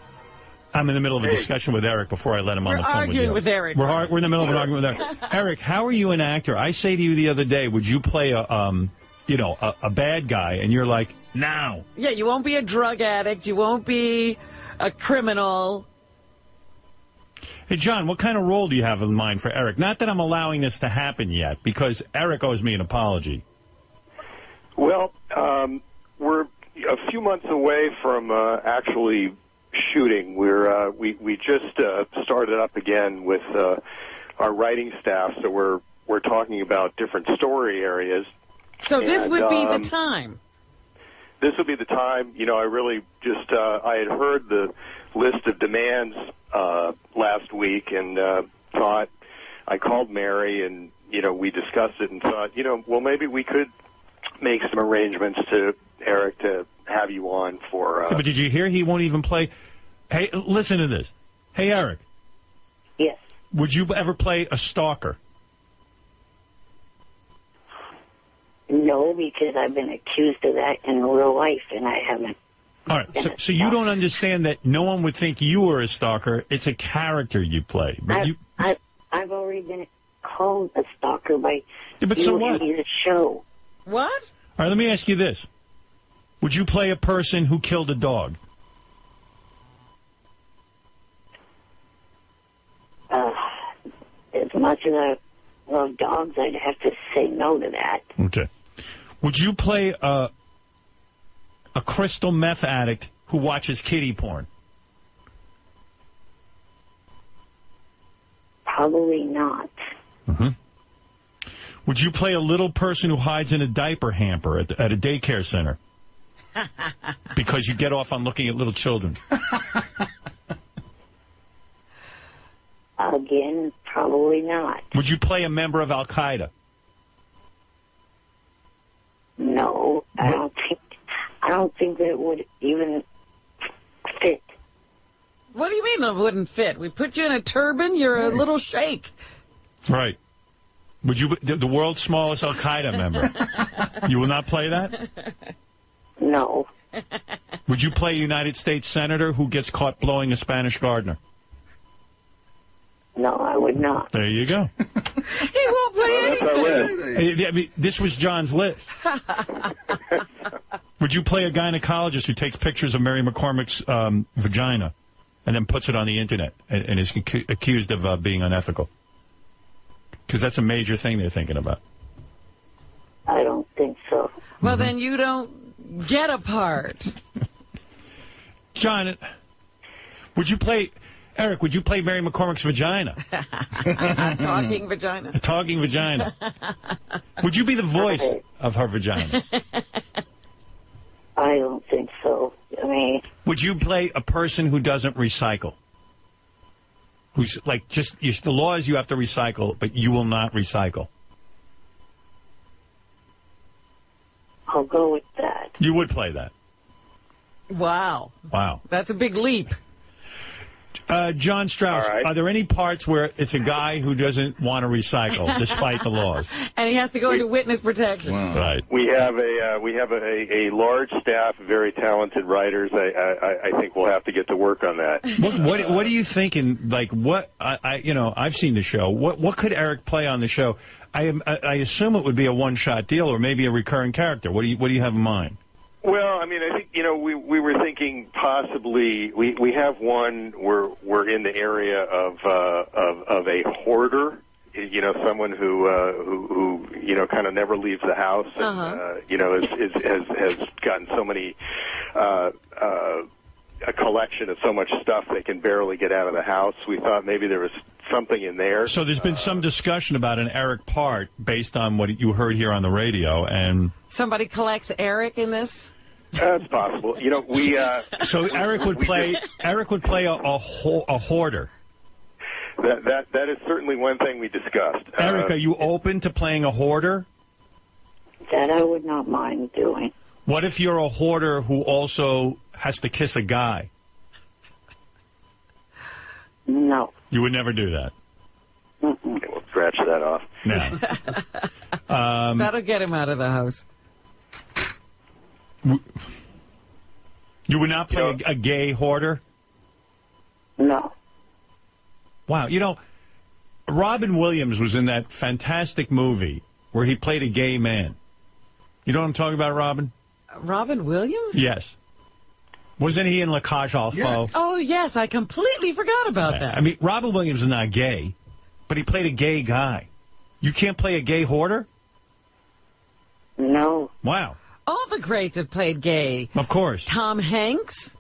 A: I'm in the middle of a discussion with Eric before I let him on the phone.
B: We're arguing with Eric.
A: We're in the middle of an argument with Eric. Eric, how are you an actor? I say to you the other day, would you play a bad guy? And you're like, no.
B: Yeah, you won't be a drug addict. You won't be a criminal.
A: Hey, John, what kind of role do you have in mind for Eric? Not that I'm allowing this to happen yet, because Eric owes me an apology.
K: Well,
F: a few months away from actually shooting. We just started up again with our writing staff, so we're talking about different story areas.
B: So this would be the time.
F: This would be the time. You know, I really just I had heard the list of demands last week and thought, I called Mary and, you know, we discussed it and thought, you know, well, maybe we could make some arrangements to Eric to have you on for...
A: But did you hear he won't even play? Hey, listen to this. Hey, Eric.
D: Yes.
A: Would you ever play a stalker?
D: No, because I've been accused of that in real life, and I haven't.
A: All right, so you don't understand that no one would think you were a stalker. It's a character you play. But
D: I've already been called a stalker by
A: but
D: you
A: so what?
D: and your show.
B: What?
A: All right, let me ask you this. Would you play a person who killed a dog?
D: As much as I love dogs, I'd have to say no to that.
A: Okay. Would you play a crystal meth addict who watches kiddie porn?
D: Probably not.
A: Mm-hmm. Would you play a little person who hides in a diaper hamper at a daycare center? Because you get off on looking at little children.
D: Again, probably not.
A: Would you play a member of Al-Qaeda?
D: No, I don't think that would even fit.
B: What do you mean it wouldn't fit? We put you in a turban, you're a little sheikh.
A: Right. Would you the world's smallest Al-Qaeda member? You will not play that?
D: No.
A: Would you play a United States senator who gets caught blowing a Spanish gardener?
D: No, I would not.
A: There you go.
B: He won't play anything.
A: I mean, this was John's list. Would you play a gynecologist who takes pictures of Mary McCormick's vagina and then puts it on the Internet and is accused of being unethical? Because that's a major thing they're thinking about.
D: I don't think so.
B: Well, then you don't get a part.
A: John, would you play... Eric, would you play Mary McCormick's vagina?
B: Talking vagina.
A: A talking vagina. Would you be the voice of her vagina?
D: I don't think so. I mean...
A: Would you play a person who doesn't recycle? Who's like just... the law is you have to recycle, but you will not recycle.
D: I'll go with that.
A: You would play that?
B: Wow.
A: Wow.
B: That's a big leap.
A: John Strauss, are there any parts where it's a guy who doesn't want to recycle despite the laws?
B: And he has to go into witness protection.
A: Wow. Right.
F: We have a large staff of very talented writers. I think we'll have to get to work on that.
A: What are you thinking? Like what? I've seen the show. What could Eric play on the show? I assume it would be a one-shot deal or maybe a recurring character. What do you have in mind?
F: Well, I mean, I think, we were thinking possibly we have one we're in the area of a hoarder, someone who kind of never leaves the house and has gotten so many a collection of so much stuff they can barely get out of the house. We thought maybe there was something in there.
A: So there's been some discussion about an Eric part based on what you heard here on the radio, and
B: somebody collects Eric in this.
F: That's possible.
A: So Eric would play. Eric would play a hoarder.
F: That is certainly one thing we discussed.
A: Eric, are you open to playing a hoarder?
D: That I would not mind doing.
A: What if you're a hoarder who also has to kiss a guy?
D: No.
A: You would never do that.
F: Okay, we'll scratch that off.
A: No.
B: That'll get him out of the house.
A: You would not play a gay hoarder?
D: No.
A: Wow. Robin Williams was in that fantastic movie where he played a gay man. You know what I'm talking about, Robin?
B: Robin Williams?
A: Yes. Wasn't he in La Cage aux Folles?
B: Yes. Oh, yes. I completely forgot about that.
A: I mean, Robin Williams is not gay, but he played a gay guy. You can't play a gay hoarder?
D: No.
A: Wow.
B: All the greats have played gay.
U: Of course.
B: Tom Hanks.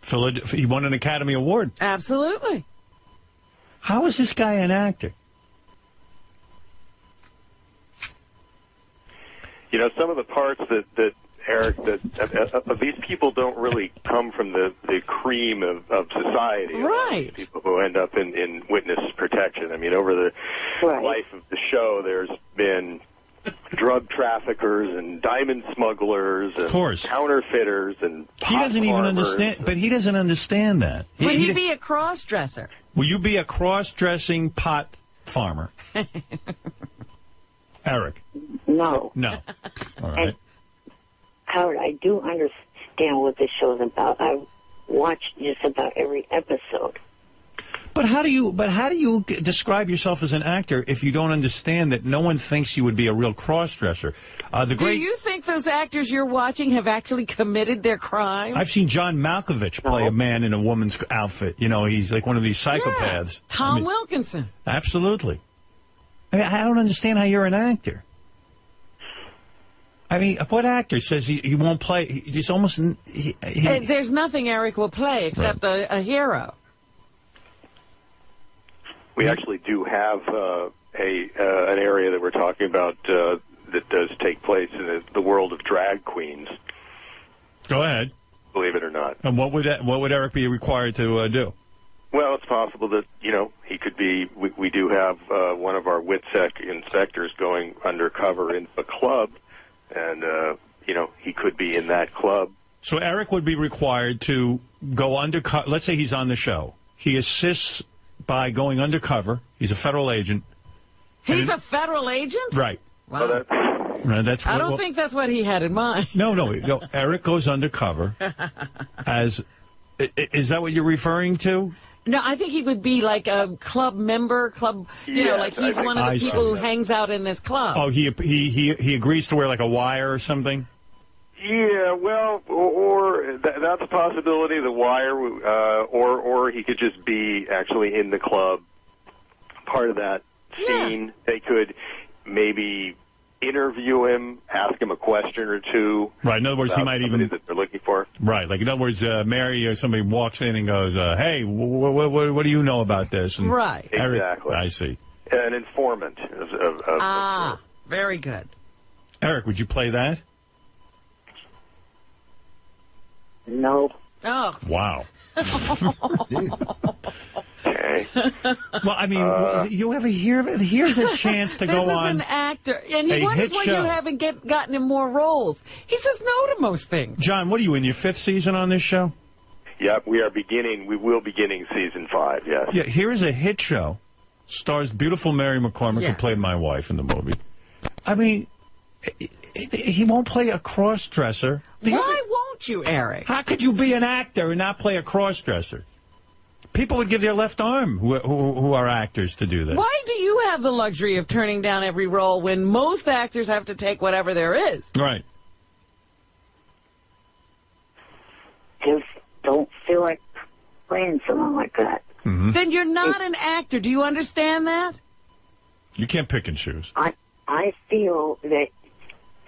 U: He won an Academy Award.
B: Absolutely.
U: How is this guy an actor?
F: You know, some of the parts that Eric, that these people don't really come from the cream of society.
B: Right.
F: People who end up in witness protection. I mean, over the life of the show, there's been drug traffickers and diamond smugglers and counterfeiters and
U: he doesn't even understand. But he doesn't understand that.
B: Would he be a cross-dresser?
U: Will you be a cross-dressing pot farmer? Eric?
D: No.
U: No. All right.
D: And, Howard, I do understand what this show's about. I've watched just about every episode.
U: But how do you describe yourself as an actor if you don't understand that no one thinks you would be a real cross-dresser?
B: Do you think those actors you're watching have actually committed their crime?
U: I've seen John Malkovich play a man in a woman's outfit. You know, he's like one of these psychopaths.
B: Yeah, Tom Wilkinson.
U: Absolutely. I don't understand how you're an actor. I mean, what actor says he won't play? He's almost...
B: There's nothing Eric will play except a hero.
F: We actually do have an area that we're talking about that does take place in the world of drag queens.
U: Go ahead.
F: Believe it or not.
U: And what would Eric be required to do?
F: Well, it's possible that, you know, he could be... We do have one of our WITSEC inspectors going undercover in a club, and, you know, he could be in that club.
U: So Eric would be required to go undercover. Let's say he's on the show. He assists by going undercover. He's a federal agent.
B: He's a federal agent?
U: Right.
B: Wow.
U: That's
B: I don't think that's what he had in mind.
U: No. Eric goes undercover as... Is that what you're referring to?
B: No, I think he would be like a club member, you know, like he's one of the people who hangs out in this club.
U: Oh, he agrees to wear like a wire or something?
F: Yeah, well, or that's a possibility, the wire, or he could just be actually in the club, part of that scene. Yeah. They could maybe interview him, ask him a question or two.
U: Right, in other words, he might even...
F: that they're looking for.
U: Right, like in other words, Mary or somebody walks in and goes, hey, what do you know about this? And
B: right.
F: Exactly.
U: I see.
F: An informant.
B: Very good.
U: Eric, would you play that?
D: No.
B: Oh.
U: Wow.
F: Okay.
U: Well, I mean, you ever hear of it? Here's a chance to go on.
B: This is an actor, and he wonders why you haven't gotten him more roles. He says no to most things.
U: John, what are you, in your 5th season on this show?
F: Yeah, we will beginning season 5, yes.
U: Yeah, here is a hit show. Stars beautiful Mary McCormick, who played my wife in the movie. I mean, he won't play a cross-dresser.
B: Why won't you, Eric?
U: How could you be an actor and not play a cross-dresser? People would give their left arm who are actors to do that.
B: Why do you have the luxury of turning down every role when most actors have to take whatever there is?
U: Right.
D: Just don't feel like playing someone like that.
U: Mm-hmm.
B: Then you're not an actor. Do you understand that?
U: You can't pick and choose.
D: I feel that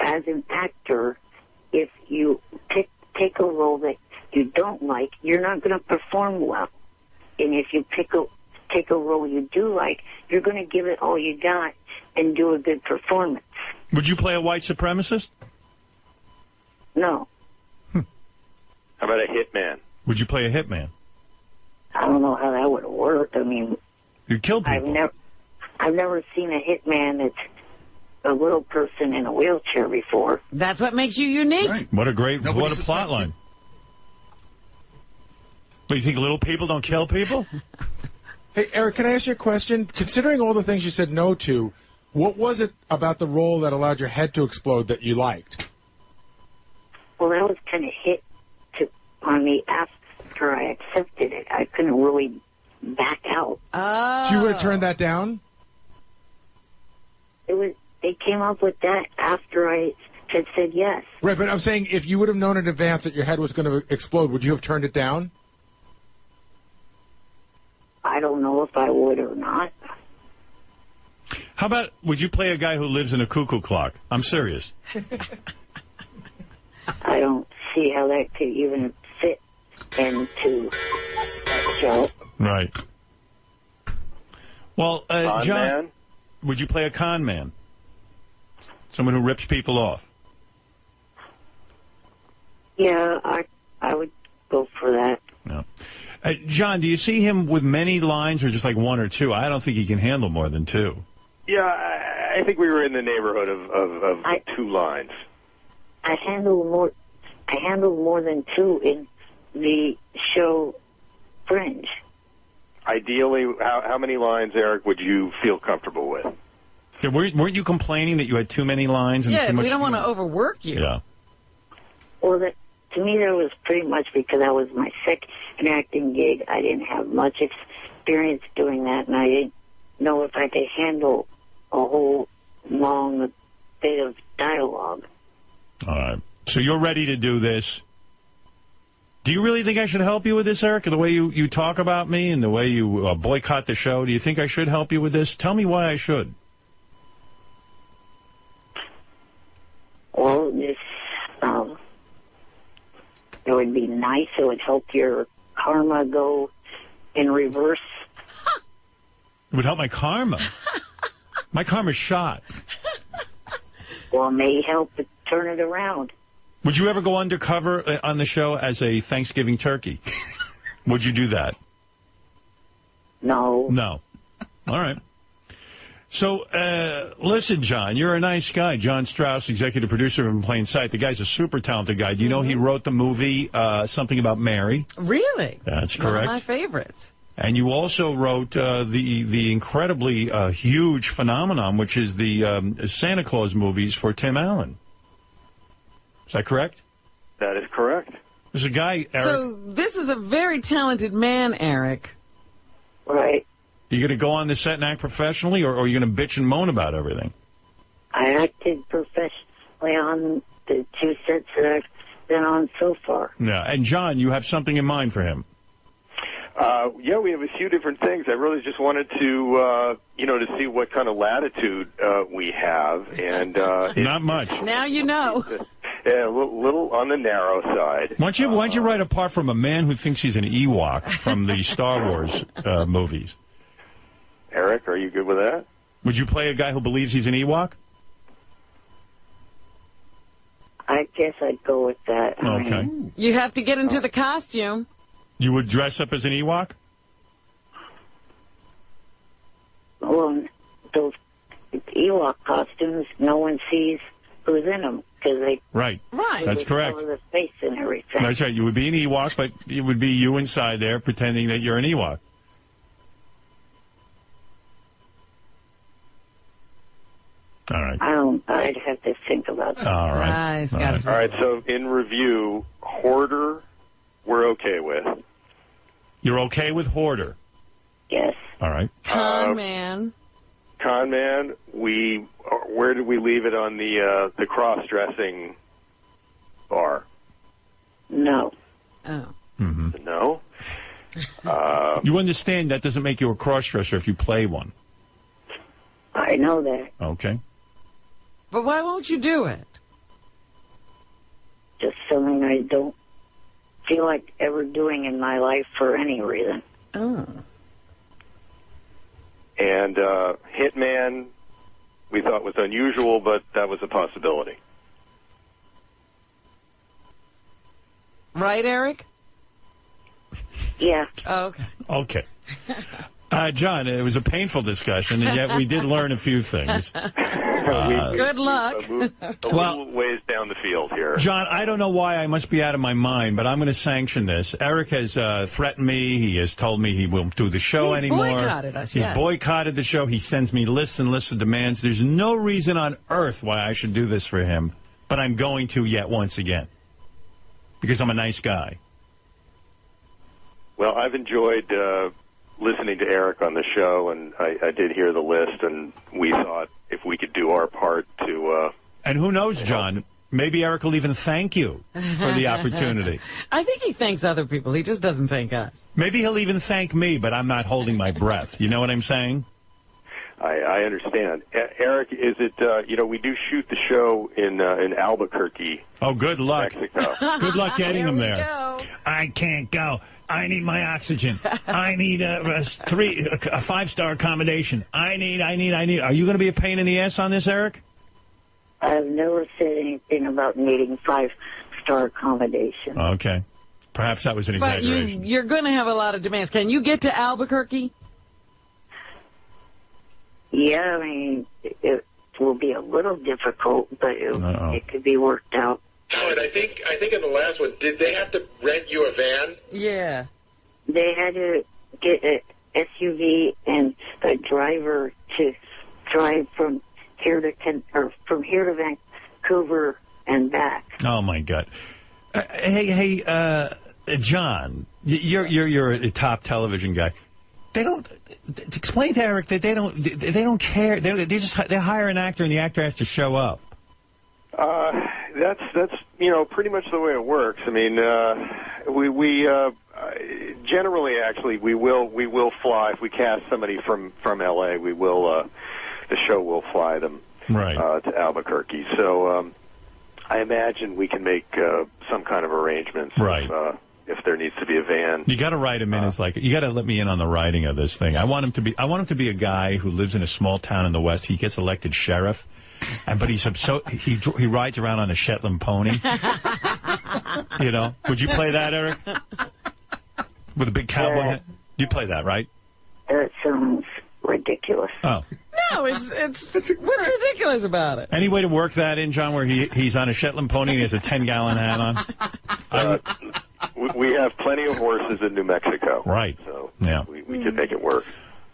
D: as an actor, if you take a role that you don't like, you're not going to perform well. And if you take a role you do like, you're going to give it all you got and do a good performance.
U: Would you play a white supremacist?
D: No.
F: How about a hitman?
U: Would you play a hitman?
D: I don't know how that would work. I mean,
U: you kill people.
D: I've never seen a hitman that's a little person in a wheelchair before.
B: That's what makes you unique.
U: Right. What a plot line. But you think little people don't kill people?
M: Hey, Eric, can I ask you a question? Considering all the things you said no to, what was it about the role that allowed your head to explode that you liked?
D: Well, that was kind of hit on me after I accepted it. I couldn't really back out.
B: Oh.
M: So you would have turned that down?
D: They came up with that after I had said yes.
M: Right, but I'm saying if you would have known in advance that your head was going to explode, would you have turned it down?
D: I don't know if I would or not.
U: How about, would you play a guy who lives in a cuckoo clock? I'm serious.
D: I don't see how that could even fit into that show.
A: Right. Well,
F: Con
A: John,
F: man?
A: would you play a con man? Someone who rips people off?
D: Yeah, I would go for that.
A: No. John, do you see him with many lines or just like one or two? I don't think he can handle more than two.
F: Yeah, I think we were in the neighborhood of 2 lines.
D: I handled more than 2 in the show Fringe.
F: Ideally, how many lines, Eric, would you feel comfortable with?
A: Yeah, weren't you complaining that you had too many lines? And too much
B: we don't want to overwork you.
A: Yeah.
D: Well, to me, that was pretty much because that was my second acting gig. I didn't have much experience doing that, and I didn't know if I could handle a whole long bit of dialogue.
A: All right. So you're ready to do this. Do you really think I should help you with this, Eric? The way you talk about me and the way you boycott the show, do you think I should help you with this? Tell me why I should.
D: Well, it would be nice. It would help your karma go in reverse.
A: It would help my karma. My karma's shot.
D: Well, it may help to turn it around.
A: Would you ever go undercover on the show as a Thanksgiving turkey? Would you do that?
D: No.
A: No. All right. So, listen, John, you're a nice guy. John Strauss, executive producer of In Plain Sight. The guy's a super talented guy. Do you know he wrote the movie Something About Mary?
B: Really?
A: That's correct.
B: One of my favorites.
A: And you also wrote the incredibly huge phenomenon, which is the Santa Claus movies for Tim Allen. Is that correct?
F: That is correct.
A: There's a guy, Eric.
B: So this is a very talented man, Eric.
D: Right.
A: You going to go on the set and act professionally, or are you going to bitch and moan about everything?
D: I acted professionally on the 2 sets that I've been on so far.
A: Yeah. And, John, you have something in mind for him.
F: Yeah, we have a few different things. I really just wanted to, to see what kind of latitude we have. And
A: not much.
B: Now you know.
F: Yeah, a little on the narrow side.
A: Why don't you write apart from a man who thinks he's an Ewok from the Star Wars movies?
F: Eric, are you good with that?
A: Would you play a guy who believes he's an Ewok?
D: I guess I'd go with that.
A: Okay.
B: You have to get into the costume.
A: You would dress up as an Ewok?
D: Well, those Ewok costumes, no one sees who's in them because they
A: right. That's correct.
D: cover the face and everything.
A: That's right. You would be an Ewok, but it would be you inside there pretending that you're an Ewok. All right.
D: I'd have to think about that.
A: All right.
F: All right. So in review, Hoarder, we're okay with.
A: You're okay with Hoarder?
D: Yes.
A: All right.
B: Con man.
F: Con man, where did we leave it on the cross-dressing bar?
D: No.
B: Oh.
A: Mm-hmm.
F: No?
A: You understand that doesn't make you a cross-dresser if you play one.
D: I know that.
A: Okay.
B: But why won't you do it?
D: Just something I don't feel like ever doing in my life for any reason.
B: Oh.
F: And Hitman, we thought was unusual, but that was a possibility.
B: Right, Eric?
D: Yeah.
B: Oh, okay.
A: Okay. John, it was a painful discussion, and yet we did learn a few things.
B: Good luck.
F: A little ways down the field here.
A: John, I don't know why I must be out of my mind, but I'm going to sanction this. Eric has threatened me. He has told me he won't do the show anymore.
B: He's boycotted us,
A: He's
B: yes.
A: boycotted the show. He sends me lists and lists of demands. There's no reason on earth why I should do this for him, but I'm going to yet once again because I'm a nice guy.
F: Well, I've enjoyed listening to Eric on the show, and I did hear the list, and we thought if we could do our part to...
A: and who knows, John, maybe Eric will even thank you for the opportunity.
B: I think he thanks other people. He just doesn't thank us.
A: Maybe he'll even thank me, but I'm not holding my breath. You know what I'm saying?
F: I understand. Eric, is it, we do shoot the show in Albuquerque.
A: Oh, good luck.
F: Mexico.
A: Good luck getting them there.
U: I can't go. I need my oxygen. I need a 5-star accommodation. I need.
A: Are you going to be a pain in the ass on this, Eric?
D: I've never said anything about needing 5-star accommodation.
A: Okay. Perhaps that was an exaggeration.
B: But you're going to have a lot of demands. Can you get to Albuquerque?
D: Yeah, I mean, it will be a little difficult, but it could be worked out.
M: Howard, I think in the last one, did they have to rent you a van?
B: Yeah.
D: They had to get an SUV and a driver to drive from here to Vancouver and back.
A: Oh my God! Hey, John, you're a top television guy. They don't explain to Eric that they don't care. They hire an actor and the actor has to show up.
F: That's pretty much the way it works. I mean, we generally actually we will fly if we cast somebody from L.A. We will the show will fly them to Albuquerque. So I imagine we can make some kind of arrangements. Right. If there needs to be a van.
A: You got to write him in as you got to let me in on the writing of this thing. I want him to be a guy who lives in a small town in the West. He gets elected sheriff, but he rides around on a Shetland pony. Would you play that, Eric? With a big cowboy hat? You play that, right?
D: That sounds ridiculous.
A: Oh.
B: No, it's what's ridiculous about it?
A: Any way to work that in, John, where he's on a Shetland pony and he has a 10-gallon hat on?
F: We have plenty of horses in New Mexico.
A: Right.
F: So
A: yeah.
F: we could make it work.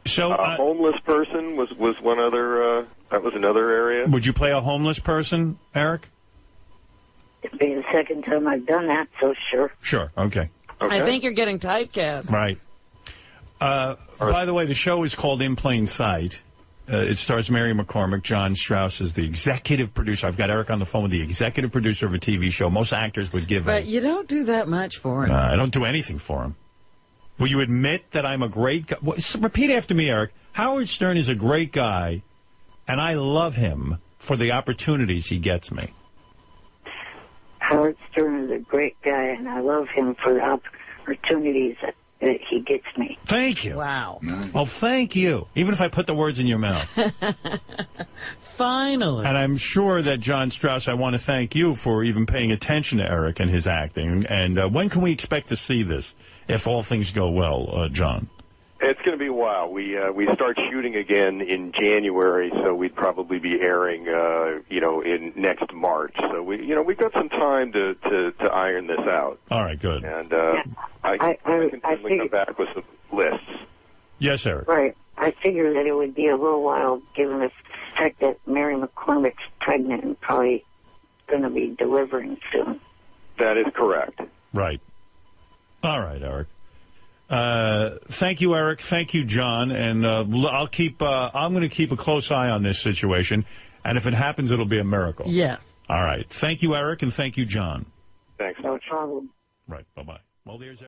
A: So
F: a homeless person was one other, that was another area.
A: Would you play a homeless person, Eric?
D: It'd be the second time I've done that, so sure.
A: Sure, okay.
B: I think you're getting typecast.
A: Right. By the way, the show is called In Plain Sight. It stars Mary McCormick. John Strauss is the executive producer. I've got Eric on the phone with the executive producer of a TV show. Most actors would give
B: But you don't do that much for him.
A: I don't do anything for him. Will you admit that I'm a great guy? Repeat after me, Eric. Howard Stern is a great guy, and I love him for the opportunities he gets me.
D: Howard Stern is a great guy, and I love him for the opportunities that he gets me.
A: Thank you.
B: Wow.
A: Well, thank you. Even if I put the words in your mouth.
B: Finally.
A: And I'm sure that, John Strauss, I want to thank you for even paying attention to Eric and his acting. And when can we expect to see this, if all things go well, John?
F: It's going to be a while. We start shooting again in January, so we'd probably be airing, in next March. So we've got some time to iron this out.
A: All right, good.
F: And I can certainly come back with some lists.
A: Yes, Eric.
D: Right. I figure that it would be a little while, given the fact that Mary McCormick's pregnant and probably going to be delivering soon.
F: That is correct.
A: Right. All right, Eric. Thank you, Eric. Thank you, John. And I'm going to keep a close eye on this situation. And if it happens, it'll be a miracle.
B: Yes.
A: All right. Thank you, Eric, and thank you, John.
F: Thanks.
D: No problem.
A: Right. Bye-bye. Well, there's